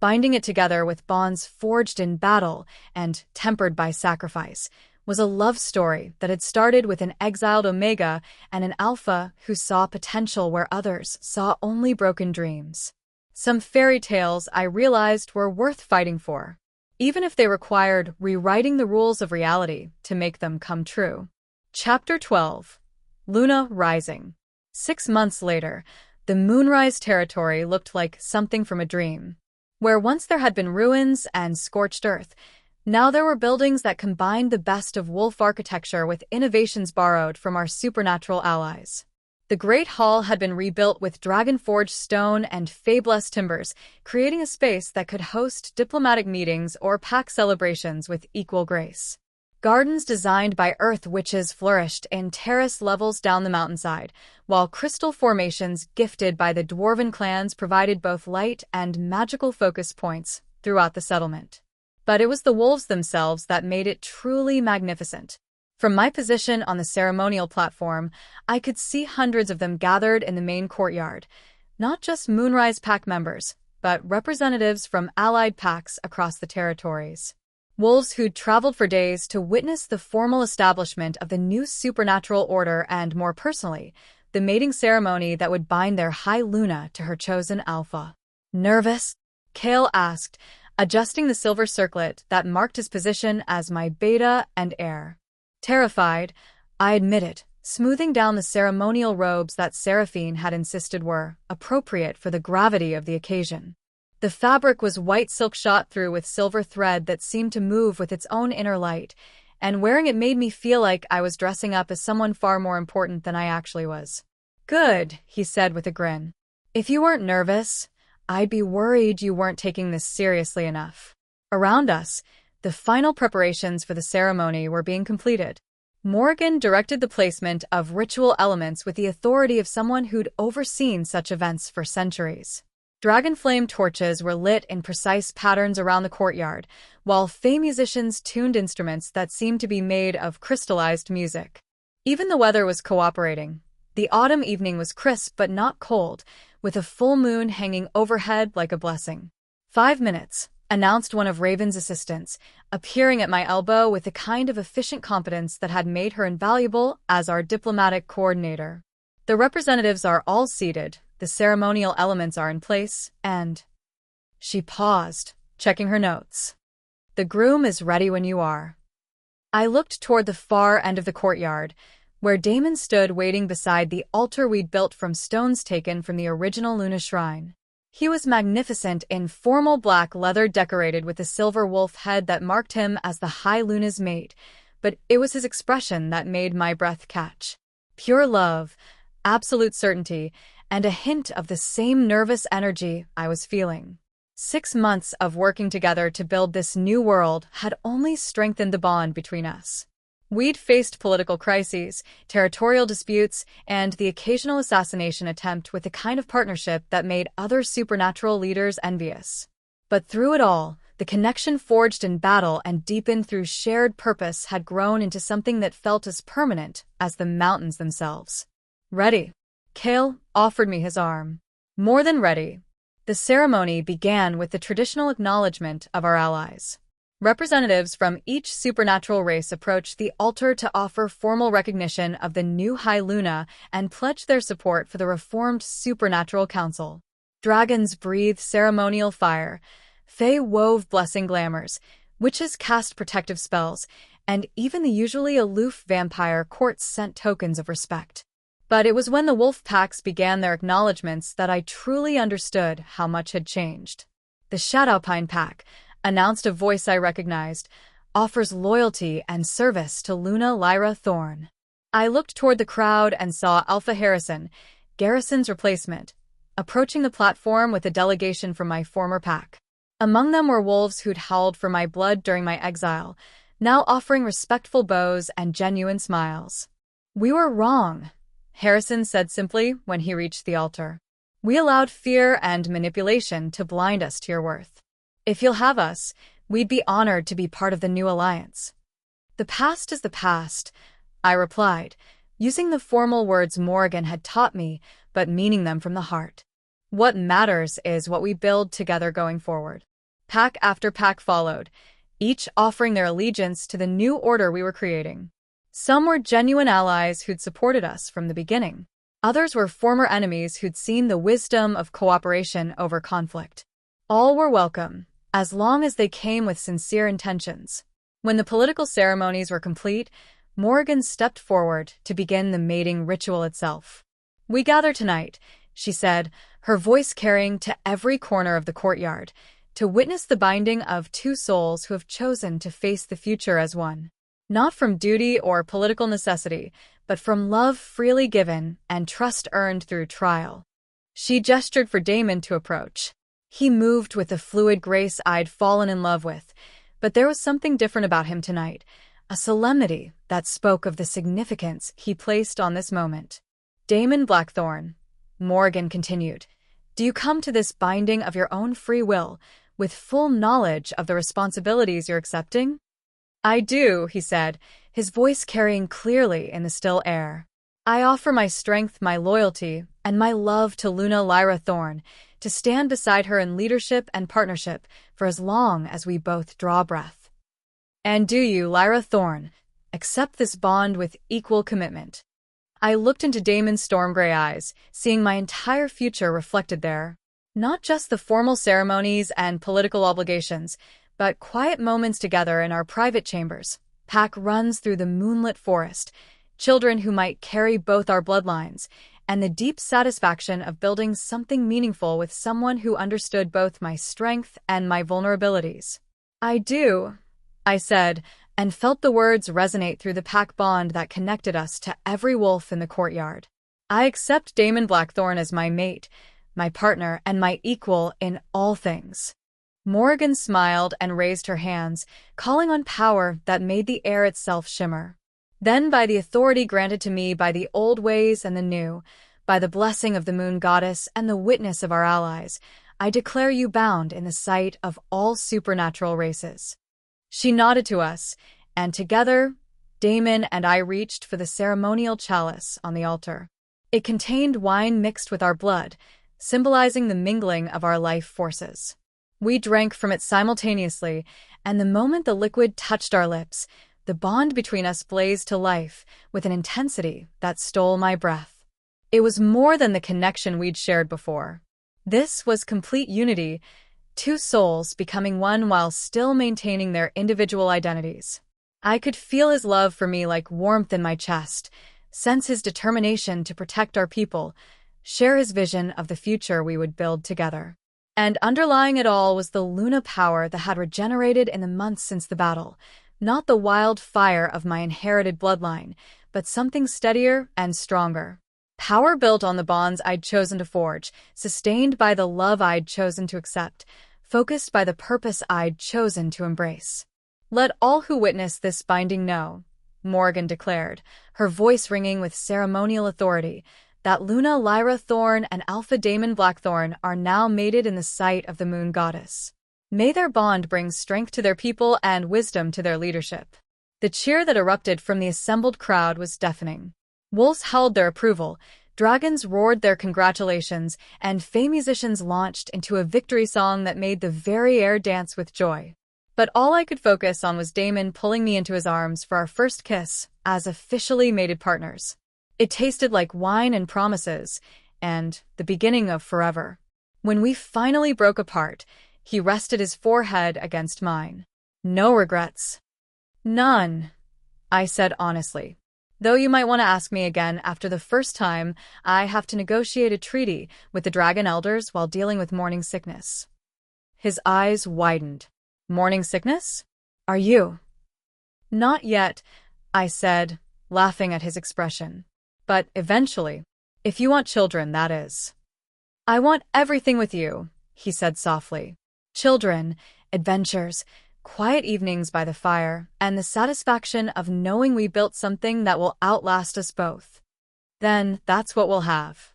A: binding it together with bonds forged in battle and tempered by sacrifice, was a love story that had started with an exiled Omega and an Alpha who saw potential where others saw only broken dreams. Some fairy tales I realized were worth fighting for, even if they required rewriting the rules of reality to make them come true. Chapter 12. Luna Rising. 6 months later, the Moonrise territory looked like something from a dream. Where once there had been ruins and scorched earth, now there were buildings that combined the best of wolf architecture with innovations borrowed from our supernatural allies. The Great Hall had been rebuilt with dragon-forged stone and fabulous timbers, creating a space that could host diplomatic meetings or pack celebrations with equal grace. Gardens designed by earth witches flourished in terrace levels down the mountainside, while crystal formations gifted by the dwarven clans provided both light and magical focus points throughout the settlement. But it was the wolves themselves that made it truly magnificent. From my position on the ceremonial platform, I could see hundreds of them gathered in the main courtyard, not just Moonrise Pack members, but representatives from allied packs across the territories. Wolves who'd traveled for days to witness the formal establishment of the new supernatural order and, more personally, the mating ceremony that would bind their High Luna to her chosen alpha. Nervous? Kale asked, adjusting the silver circlet that marked his position as my beta and heir. Terrified, I admitted, smoothing down the ceremonial robes that Seraphine had insisted were appropriate for the gravity of the occasion. The fabric was white silk shot through with silver thread that seemed to move with its own inner light, and wearing it made me feel like I was dressing up as someone far more important than I actually was. Good, he said with a grin. If you weren't nervous, I'd be worried you weren't taking this seriously enough. Around us, the final preparations for the ceremony were being completed. Morgan directed the placement of ritual elements with the authority of someone who'd overseen such events for centuries. Dragon flame torches were lit in precise patterns around the courtyard, while Fey musicians tuned instruments that seemed to be made of crystallized music. Even the weather was cooperating. The autumn evening was crisp but not cold, with a full moon hanging overhead like a blessing. 5 minutes, announced one of Raven's assistants, appearing at my elbow with the kind of efficient competence that had made her invaluable as our diplomatic coordinator. The representatives are all seated, the ceremonial elements are in place, and... She paused, checking her notes. The groom is ready when you are. I looked toward the far end of the courtyard, where Damon stood waiting beside the altar we'd built from stones taken from the original Luna Shrine. He was magnificent in formal black leather decorated with a silver wolf head that marked him as the High Luna's mate, but it was his expression that made my breath catch. Pure love, absolute certainty, and a hint of the same nervous energy I was feeling. 6 months of working together to build this new world had only strengthened the bond between us. We'd faced political crises, territorial disputes, and the occasional assassination attempt with the kind of partnership that made other supernatural leaders envious. But through it all, the connection forged in battle and deepened through shared purpose had grown into something that felt as permanent as the mountains themselves. Ready? Kale offered me his arm. More than ready. The ceremony began with the traditional acknowledgement of our allies. Representatives from each supernatural race approached the altar to offer formal recognition of the new High Luna and pledge their support for the reformed Supernatural Council. Dragons breathed ceremonial fire, Fae wove blessing glamours, witches cast protective spells, and even the usually aloof vampire courts sent tokens of respect. But it was when the wolf packs began their acknowledgments that I truly understood how much had changed. The Shadowpine Pack, announced a voice I recognized, offers loyalty and service to Luna Lyra Thorne. I looked toward the crowd and saw Alpha Harrison, Garrison's replacement, approaching the platform with a delegation from my former pack. Among them were wolves who'd howled for my blood during my exile, now offering respectful bows and genuine smiles. We were wrong, Harrison said simply when he reached the altar. We allowed fear and manipulation to blind us to your worth. If you'll have us, we'd be honored to be part of the new alliance. The past is the past, I replied, using the formal words Morgan had taught me, but meaning them from the heart. What matters is what we build together going forward. Pack after pack followed, each offering their allegiance to the new order we were creating. Some were genuine allies who'd supported us from the beginning. Others were former enemies who'd seen the wisdom of cooperation over conflict. All were welcome, as long as they came with sincere intentions. When the political ceremonies were complete, Morgan stepped forward to begin the mating ritual itself. We gather tonight, she said, her voice carrying to every corner of the courtyard, to witness the binding of two souls who have chosen to face the future as one. Not from duty or political necessity, but from love freely given and trust earned through trial. She gestured for Damon to approach. He moved with the fluid grace I'd fallen in love with, but there was something different about him tonight, a solemnity that spoke of the significance he placed on this moment. Damon Blackthorne, Morgan continued, do you come to this binding of your own free will, with full knowledge of the responsibilities you're accepting? I do, he said, his voice carrying clearly in the still air. I offer my strength, my loyalty, and my love to Luna Lyra Thorne, to stand beside her in leadership and partnership for as long as we both draw breath. And do you, Lyra Thorne, accept this bond with equal commitment? I looked into Damon's storm-gray eyes, seeing my entire future reflected there. Not just the formal ceremonies and political obligations, but quiet moments together in our private chambers. Pack runs through the moonlit forest, children who might carry both our bloodlines, and the deep satisfaction of building something meaningful with someone who understood both my strength and my vulnerabilities. I do, I said, and felt the words resonate through the pack bond that connected us to every wolf in the courtyard. I accept Damon Blackthorne as my mate, my partner, and my equal in all things. Morgan smiled and raised her hands, calling on power that made the air itself shimmer. Then, by the authority granted to me by the old ways and the new, by the blessing of the moon goddess and the witness of our allies, I declare you bound in the sight of all supernatural races. She nodded to us, and together, Damon and I reached for the ceremonial chalice on the altar. It contained wine mixed with our blood, symbolizing the mingling of our life forces. We drank from it simultaneously, and the moment the liquid touched our lips, the bond between us blazed to life with an intensity that stole my breath. It was more than the connection we'd shared before. This was complete unity, two souls becoming one while still maintaining their individual identities. I could feel his love for me like warmth in my chest, sense his determination to protect our people, share his vision of the future we would build together. And underlying it all was the Luna power that had regenerated in the months since the battle, not the wild fire of my inherited bloodline, but something steadier and stronger. Power built on the bonds I'd chosen to forge, sustained by the love I'd chosen to accept, focused by the purpose I'd chosen to embrace. Let all who witness this binding know, Morgan declared, her voice ringing with ceremonial authority, that Luna Lyra Thorne and Alpha Damon Blackthorne are now mated in the sight of the moon goddess. May their bond bring strength to their people and wisdom to their leadership. The cheer that erupted from the assembled crowd was deafening. Wolves howled their approval, dragons roared their congratulations, and Fey musicians launched into a victory song that made the very air dance with joy. But all I could focus on was Damon pulling me into his arms for our first kiss as officially mated partners. It tasted like wine and promises, and the beginning of forever. When we finally broke apart, he rested his forehead against mine. No regrets. None, I said honestly. Though you might want to ask me again after the first time I have to negotiate a treaty with the dragon elders while dealing with morning sickness. His eyes widened. Morning sickness? Are you? Not yet, I said, laughing at his expression. But eventually, if you want children, that is. I want everything with you, he said softly. Children, adventures, quiet evenings by the fire, and the satisfaction of knowing we built something that will outlast us both. Then that's what we'll have.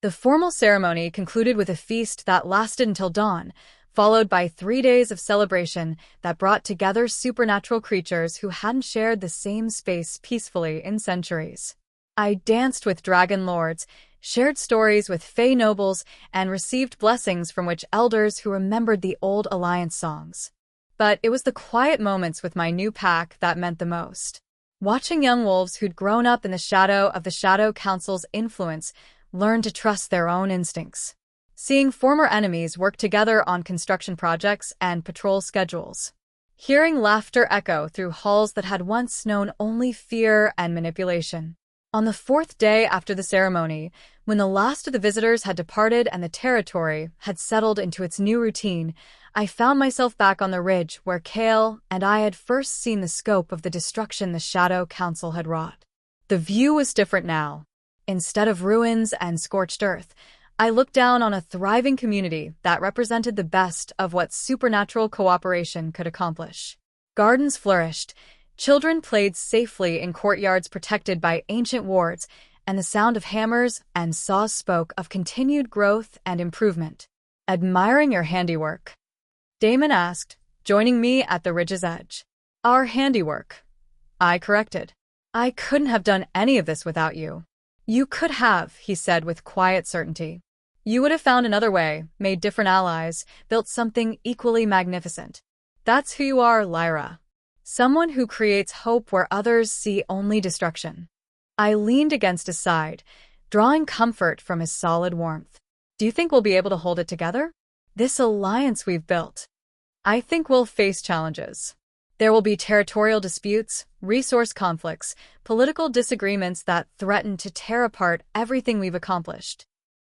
A: The formal ceremony concluded with a feast that lasted until dawn, followed by 3 days of celebration that brought together supernatural creatures who hadn't shared the same space peacefully in centuries. I danced with dragon lords, shared stories with Fey nobles, and received blessings from witch elders who remembered the old alliance songs. But it was the quiet moments with my new pack that meant the most. Watching young wolves who'd grown up in the shadow of the Shadow Council's influence learn to trust their own instincts. Seeing former enemies work together on construction projects and patrol schedules. Hearing laughter echo through halls that had once known only fear and manipulation. On the 4th day after the ceremony, when the last of the visitors had departed and the territory had settled into its new routine, I found myself back on the ridge where Kale and I had first seen the scope of the destruction the Shadow Council had wrought. The view was different now. Instead of ruins and scorched earth, I looked down on a thriving community that represented the best of what supernatural cooperation could accomplish. Gardens flourished, Children played safely in courtyards protected by ancient wards, and the sound of hammers and saws spoke of continued growth and improvement. Admiring your handiwork? Damon asked, joining me at the ridge's edge. Our handiwork, I corrected. I couldn't have done any of this without you. You could have, he said with quiet certainty. You would have found another way, made different allies, built something equally magnificent. That's who you are, Lyra. Someone who creates hope where others see only destruction. I leaned against his side, drawing comfort from his solid warmth. Do you think we'll be able to hold it together? This alliance we've built. I think we'll face challenges. There will be territorial disputes, resource conflicts, political disagreements that threaten to tear apart everything we've accomplished.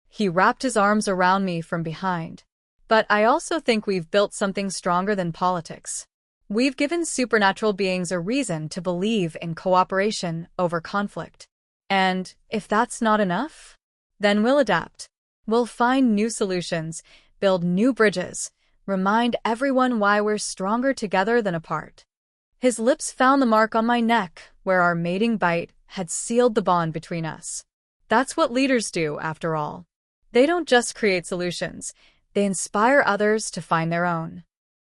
A: He wrapped his arms around me from behind. But I also think we've built something stronger than politics. We've given supernatural beings a reason to believe in cooperation over conflict. And if that's not enough, then we'll adapt. We'll find new solutions, build new bridges, remind everyone why we're stronger together than apart. His lips found the mark on my neck where our mating bite had sealed the bond between us. That's what leaders do, after all. They don't just create solutions, they inspire others to find their own.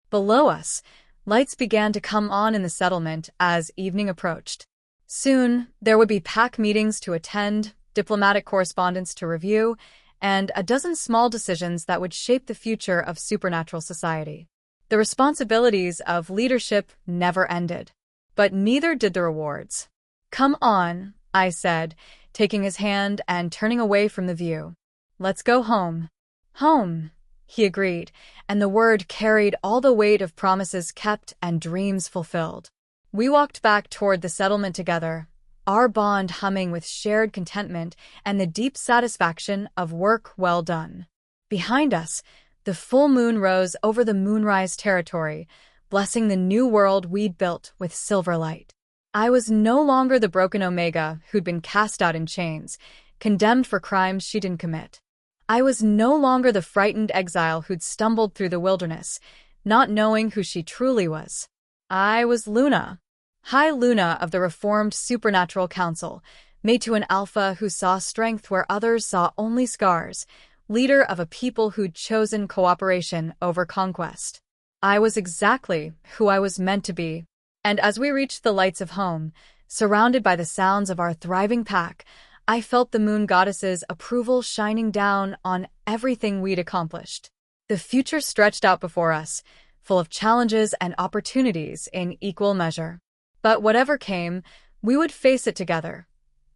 A: Below us, lights began to come on in the settlement as evening approached. Soon, there would be pack meetings to attend, diplomatic correspondence to review, and a dozen small decisions that would shape the future of supernatural society. The responsibilities of leadership never ended, but neither did the rewards. Come on, I said, taking his hand and turning away from the view. Let's go home. Home, he agreed, and the word carried all the weight of promises kept and dreams fulfilled. We walked back toward the settlement together, our bond humming with shared contentment and the deep satisfaction of work well done. Behind us, the full moon rose over the moonrise territory, blessing the new world we'd built with silver light. I was no longer the broken Omega who'd been cast out in chains, condemned for crimes she didn't commit. I was no longer the frightened exile who'd stumbled through the wilderness, not knowing who she truly was. I was Luna. High Luna of the Reformed Supernatural Council, mate to an alpha who saw strength where others saw only scars, leader of a people who'd chosen cooperation over conquest. I was exactly who I was meant to be, and as we reached the lights of home, surrounded by the sounds of our thriving pack, I felt the moon goddess's approval shining down on everything we'd accomplished. The future stretched out before us, full of challenges and opportunities in equal measure. But whatever came, we would face it together.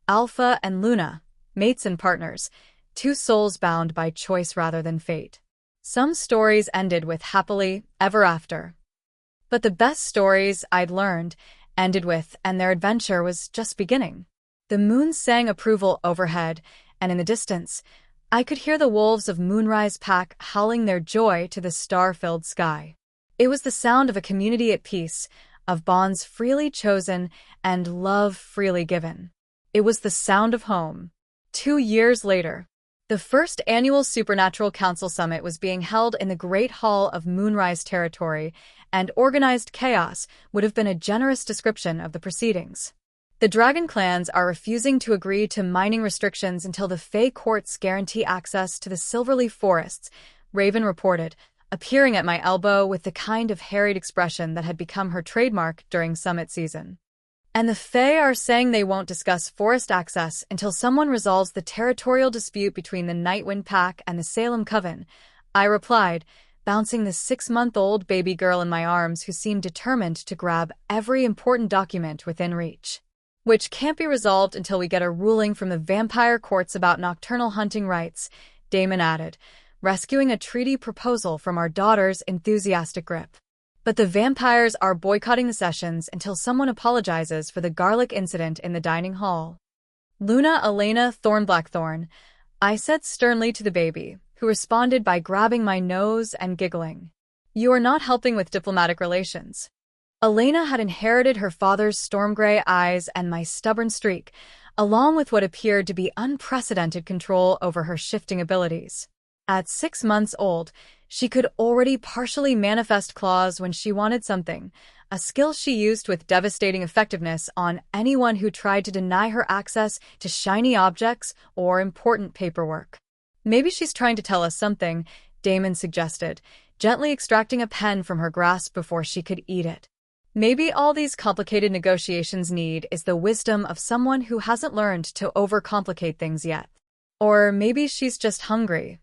A: Alpha and Luna, mates and partners, two souls bound by choice rather than fate. Some stories ended with happily ever after. But the best stories I'd learned ended with, and their adventure was just beginning. The moon sang approval overhead, and in the distance, I could hear the wolves of Moonrise Pack howling their joy to the star-filled sky. It was the sound of a community at peace, of bonds freely chosen and love freely given. It was the sound of home. 2 years later, the first annual Supernatural Council Summit was being held in the Great Hall of Moonrise Territory, and organized chaos would have been a generous description of the proceedings. The dragon clans are refusing to agree to mining restrictions until the Fae courts guarantee access to the Silverleaf forests, Raven reported, appearing at my elbow with the kind of harried expression that had become her trademark during summit season. And the Fae are saying they won't discuss forest access until someone resolves the territorial dispute between the Nightwind Pack and the Salem Coven, I replied, bouncing the 6-month-old baby girl in my arms who seemed determined to grab every important document within reach. Which can't be resolved until we get a ruling from the vampire courts about nocturnal hunting rights, Damon added, rescuing a treaty proposal from our daughter's enthusiastic grip. But the vampires are boycotting the sessions until someone apologizes for the garlic incident in the dining hall. Luna Elena Thornblackthorn, I said sternly to the baby, who responded by grabbing my nose and giggling. You are not helping with diplomatic relations. Elena had inherited her father's storm-gray eyes and my stubborn streak, along with what appeared to be unprecedented control over her shifting abilities. At 6 months old, she could already partially manifest claws when she wanted something, a skill she used with devastating effectiveness on anyone who tried to deny her access to shiny objects or important paperwork. Maybe she's trying to tell us something, Damon suggested, gently extracting a pen from her grasp before she could eat it. Maybe all these complicated negotiations need is the wisdom of someone who hasn't learned to overcomplicate things yet. Or maybe she's just hungry,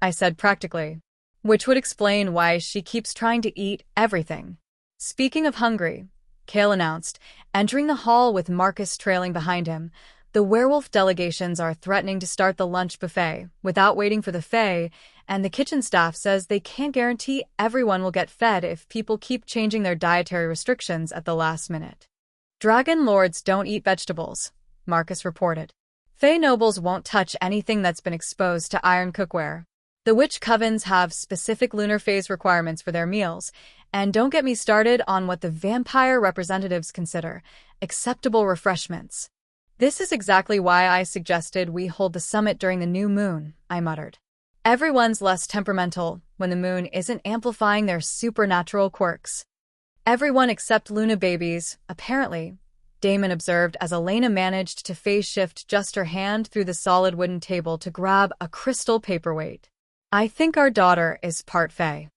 A: I said practically, which would explain why she keeps trying to eat everything. Speaking of hungry, Cale announced, entering the hall with Marcus trailing behind him. The werewolf delegations are threatening to start the lunch buffet without waiting for the Fae, and the kitchen staff says they can't guarantee everyone will get fed if people keep changing their dietary restrictions at the last minute. Dragon lords don't eat vegetables, Marcus reported. Fae nobles won't touch anything that's been exposed to iron cookware. The witch covens have specific lunar phase requirements for their meals, and don't get me started on what the vampire representatives consider acceptable refreshments. This is exactly why I suggested we hold the summit during the new moon, I muttered. Everyone's less temperamental when the moon isn't amplifying their supernatural quirks. Everyone except Luna babies, apparently, Damon observed as Elena managed to phase shift just her hand through the solid wooden table to grab a crystal paperweight. I think our daughter is part Fae.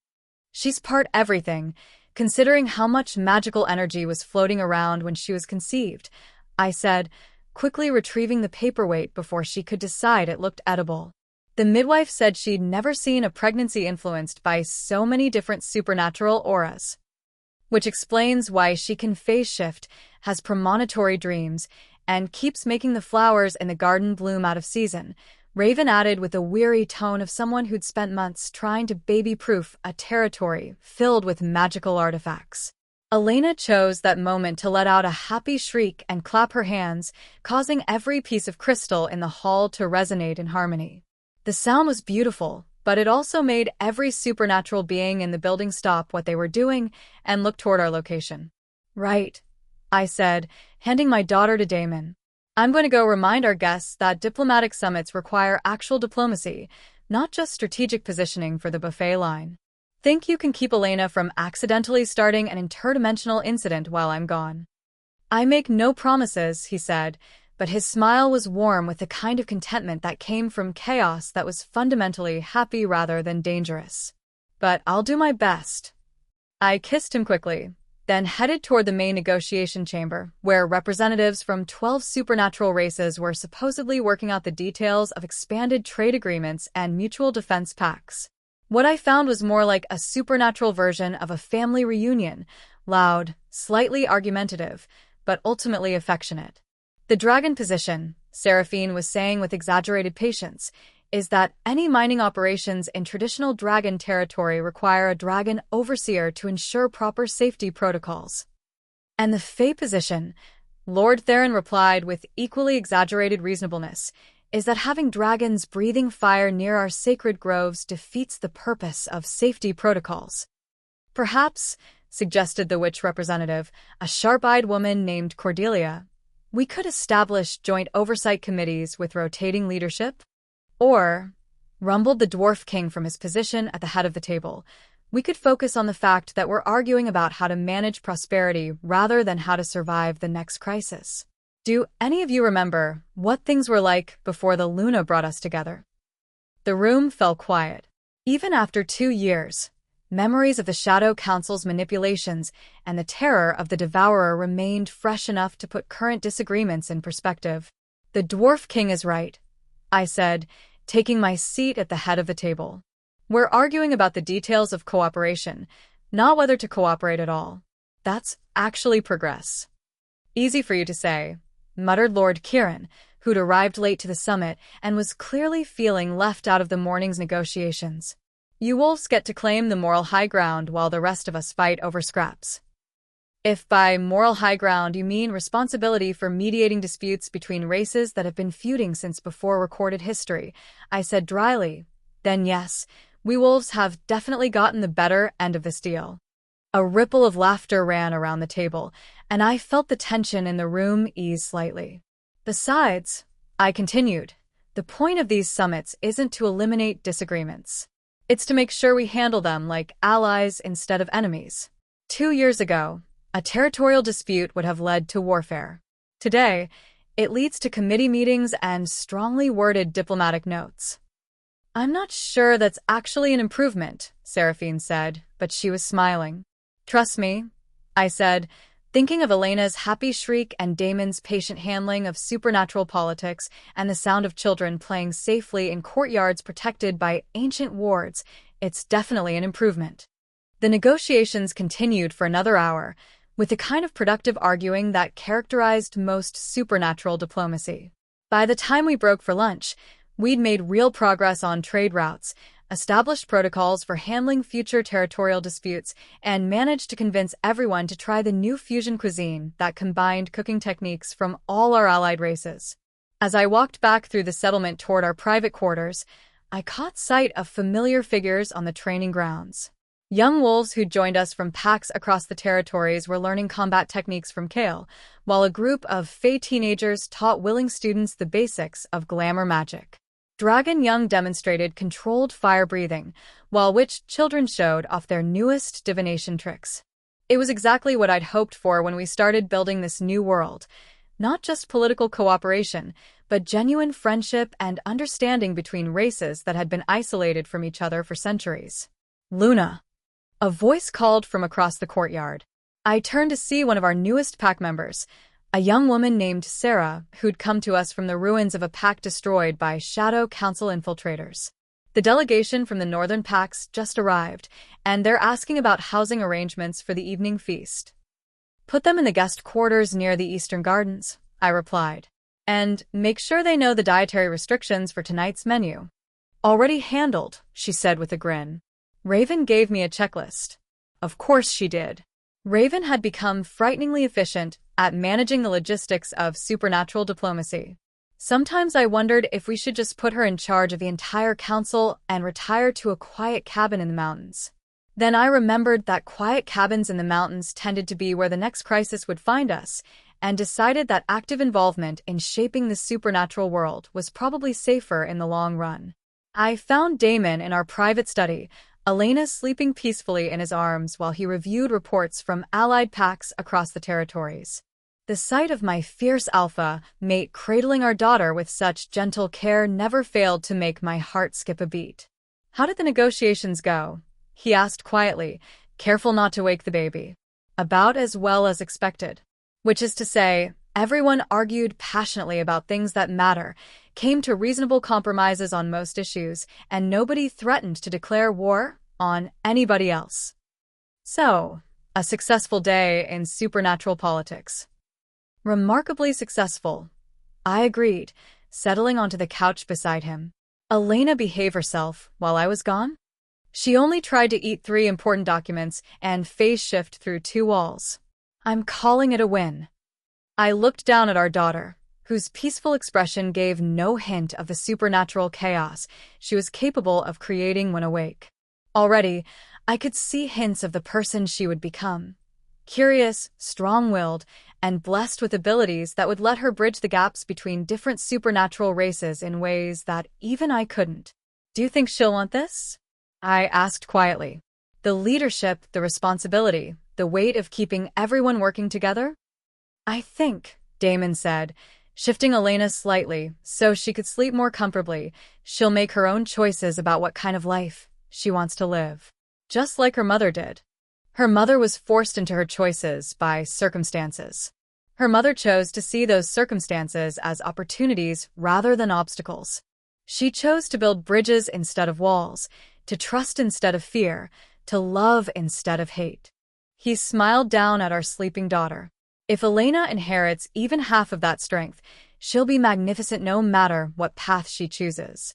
A: She's part everything, considering how much magical energy was floating around when she was conceived, I said, quickly retrieving the paperweight before she could decide it looked edible. The midwife said she'd never seen a pregnancy influenced by so many different supernatural auras, which explains why she can phase shift, has premonitory dreams, and keeps making the flowers in the garden bloom out of season, Raven added with a weary tone of someone who'd spent months trying to baby-proof a territory filled with magical artifacts. Elena chose that moment to let out a happy shriek and clap her hands, causing every piece of crystal in the hall to resonate in harmony. The sound was beautiful, but it also made every supernatural being in the building stop what they were doing and look toward our location. Right, I said, handing my daughter to Damon. I'm going to go remind our guests that diplomatic summits require actual diplomacy, not just strategic positioning for the buffet line. Think you can keep Elena from accidentally starting an interdimensional incident while I'm gone? I make no promises, he said, but his smile was warm with the kind of contentment that came from chaos that was fundamentally happy rather than dangerous. But I'll do my best. I kissed him quickly, then headed toward the main negotiation chamber, where representatives from 12 supernatural races were supposedly working out the details of expanded trade agreements and mutual defense pacts. What I found was more like a supernatural version of a family reunion, loud, slightly argumentative, but ultimately affectionate. The dragon position, Seraphine was saying with exaggerated patience, is that any mining operations in traditional dragon territory require a dragon overseer to ensure proper safety protocols. And the Fae position, Lord Theron replied with equally exaggerated reasonableness, is that having dragons breathing fire near our sacred groves defeats the purpose of safety protocols. Perhaps, suggested the witch representative, a sharp-eyed woman named Cordelia, we could establish joint oversight committees with rotating leadership? Or, rumbled the dwarf king from his position at the head of the table, we could focus on the fact that we're arguing about how to manage prosperity rather than how to survive the next crisis. Do any of you remember what things were like before the Luna brought us together? The room fell quiet. Even after 2 years, memories of the Shadow Council's manipulations and the terror of the Devourer remained fresh enough to put current disagreements in perspective. The dwarf king is right, I said, taking my seat at the head of the table. We're arguing about the details of cooperation, not whether to cooperate at all. That's actually progress. Easy for you to say, muttered Lord Kieran, who'd arrived late to the summit and was clearly feeling left out of the morning's negotiations. You wolves get to claim the moral high ground while the rest of us fight over scraps. If by moral high ground you mean responsibility for mediating disputes between races that have been feuding since before recorded history, I said dryly, then yes, we wolves have definitely gotten the better end of this deal. A ripple of laughter ran around the table, and I felt the tension in the room ease slightly. Besides, I continued, the point of these summits isn't to eliminate disagreements. It's to make sure we handle them like allies instead of enemies. 2 years ago, A territorial dispute would have led to warfare. Today, it leads to committee meetings and strongly worded diplomatic notes. I'm not sure that's actually an improvement, Seraphine said, but she was smiling. Trust me, I said, thinking of Elena's happy shriek and Damon's patient handling of supernatural politics and the sound of children playing safely in courtyards protected by ancient wards. It's definitely an improvement. The negotiations continued for another hour, with the kind of productive arguing that characterized most supernatural diplomacy. By the time we broke for lunch, we'd made real progress on trade routes, established protocols for handling future territorial disputes, and managed to convince everyone to try the new fusion cuisine that combined cooking techniques from all our allied races. As I walked back through the settlement toward our private quarters, I caught sight of familiar figures on the training grounds. Young wolves who'd joined us from packs across the territories were learning combat techniques from Kale, while a group of Fae teenagers taught willing students the basics of glamour magic. Dragon Young demonstrated controlled fire breathing, while witch children showed off their newest divination tricks. It was exactly what I'd hoped for when we started building this new world. Not just political cooperation, but genuine friendship and understanding between races that had been isolated from each other for centuries. Luna. A voice called from across the courtyard. I turned to see one of our newest pack members, a young woman named Sarah, who'd come to us from the ruins of a pack destroyed by Shadow Council infiltrators. The delegation from the northern packs just arrived, and they're asking about housing arrangements for the evening feast. Put them in the guest quarters near the Eastern Gardens, I replied. And make sure they know the dietary restrictions for tonight's menu. Already handled, she said with a grin. Raven gave me a checklist. Of course she did. Raven had become frighteningly efficient at managing the logistics of supernatural diplomacy. Sometimes I wondered if we should just put her in charge of the entire council and retire to a quiet cabin in the mountains. Then I remembered that quiet cabins in the mountains tended to be where the next crisis would find us, and decided that active involvement in shaping the supernatural world was probably safer in the long run. I found Damon in our private study, Elena sleeping peacefully in his arms while he reviewed reports from allied packs across the territories. The sight of my fierce alpha mate cradling our daughter with such gentle care never failed to make my heart skip a beat. How did the negotiations go? He asked quietly, careful not to wake the baby. About as well as expected. Which is to say, everyone argued passionately about things that matter, came to reasonable compromises on most issues, and nobody threatened to declare war on anybody else. So, a successful day in supernatural politics. Remarkably successful, I agreed, settling onto the couch beside him. Elena behave herself while I was gone? She only tried to eat 3 important documents and phase shift through 2 walls. I'm calling it a win. I looked down at our daughter, whose peaceful expression gave no hint of the supernatural chaos she was capable of creating when awake. Already, I could see hints of the person she would become. Curious, strong-willed, and blessed with abilities that would let her bridge the gaps between different supernatural races in ways that even I couldn't. Do you think she'll want this? I asked quietly. The leadership, the responsibility, the weight of keeping everyone working together? I think, Damon said, shifting Elena slightly so she could sleep more comfortably, she'll make her own choices about what kind of life she wants to live. Just like her mother did. Her mother was forced into her choices by circumstances. Her mother chose to see those circumstances as opportunities rather than obstacles. She chose to build bridges instead of walls, to trust instead of fear, to love instead of hate. He smiled down at our sleeping daughter. If Elena inherits even half of that strength, she'll be magnificent no matter what path she chooses.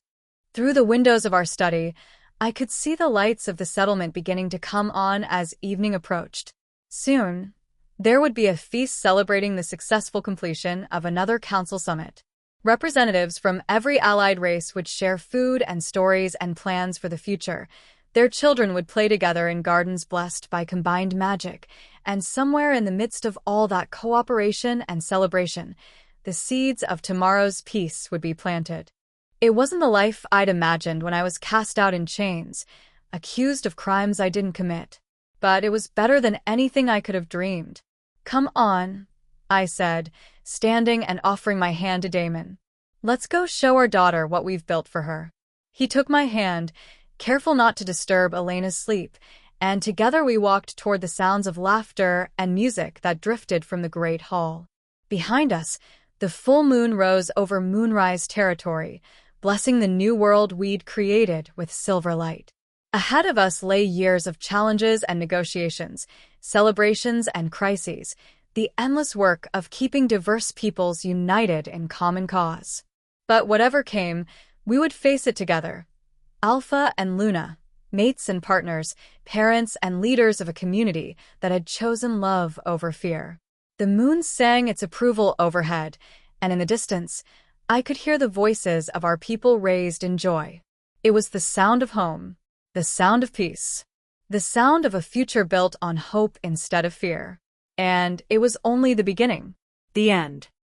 A: Through the windows of our study, I could see the lights of the settlement beginning to come on as evening approached. Soon, there would be a feast celebrating the successful completion of another council summit. Representatives from every allied race would share food and stories and plans for the future. Their children would play together in gardens blessed by combined magic, and somewhere in the midst of all that cooperation and celebration, the seeds of tomorrow's peace would be planted. It wasn't the life I'd imagined when I was cast out in chains, accused of crimes I didn't commit. But it was better than anything I could have dreamed. Come on, I said, standing and offering my hand to Damon. Let's go show our daughter what we've built for her. He took my hand, careful not to disturb Elena's sleep, and together we walked toward the sounds of laughter and music that drifted from the great hall. Behind us, the full moon rose over Moonrise territory, blessing the new world we'd created with silver light. Ahead of us lay years of challenges and negotiations, celebrations and crises, the endless work of keeping diverse peoples united in common cause. But whatever came, we would face it together. Alpha and Luna, mates and partners, parents and leaders of a community that had chosen love over fear. The moon sang its approval overhead, and in the distance, I could hear the voices of our people raised in joy. It was the sound of home, the sound of peace, the sound of a future built on hope instead of fear. And it was only the beginning.
B: The end.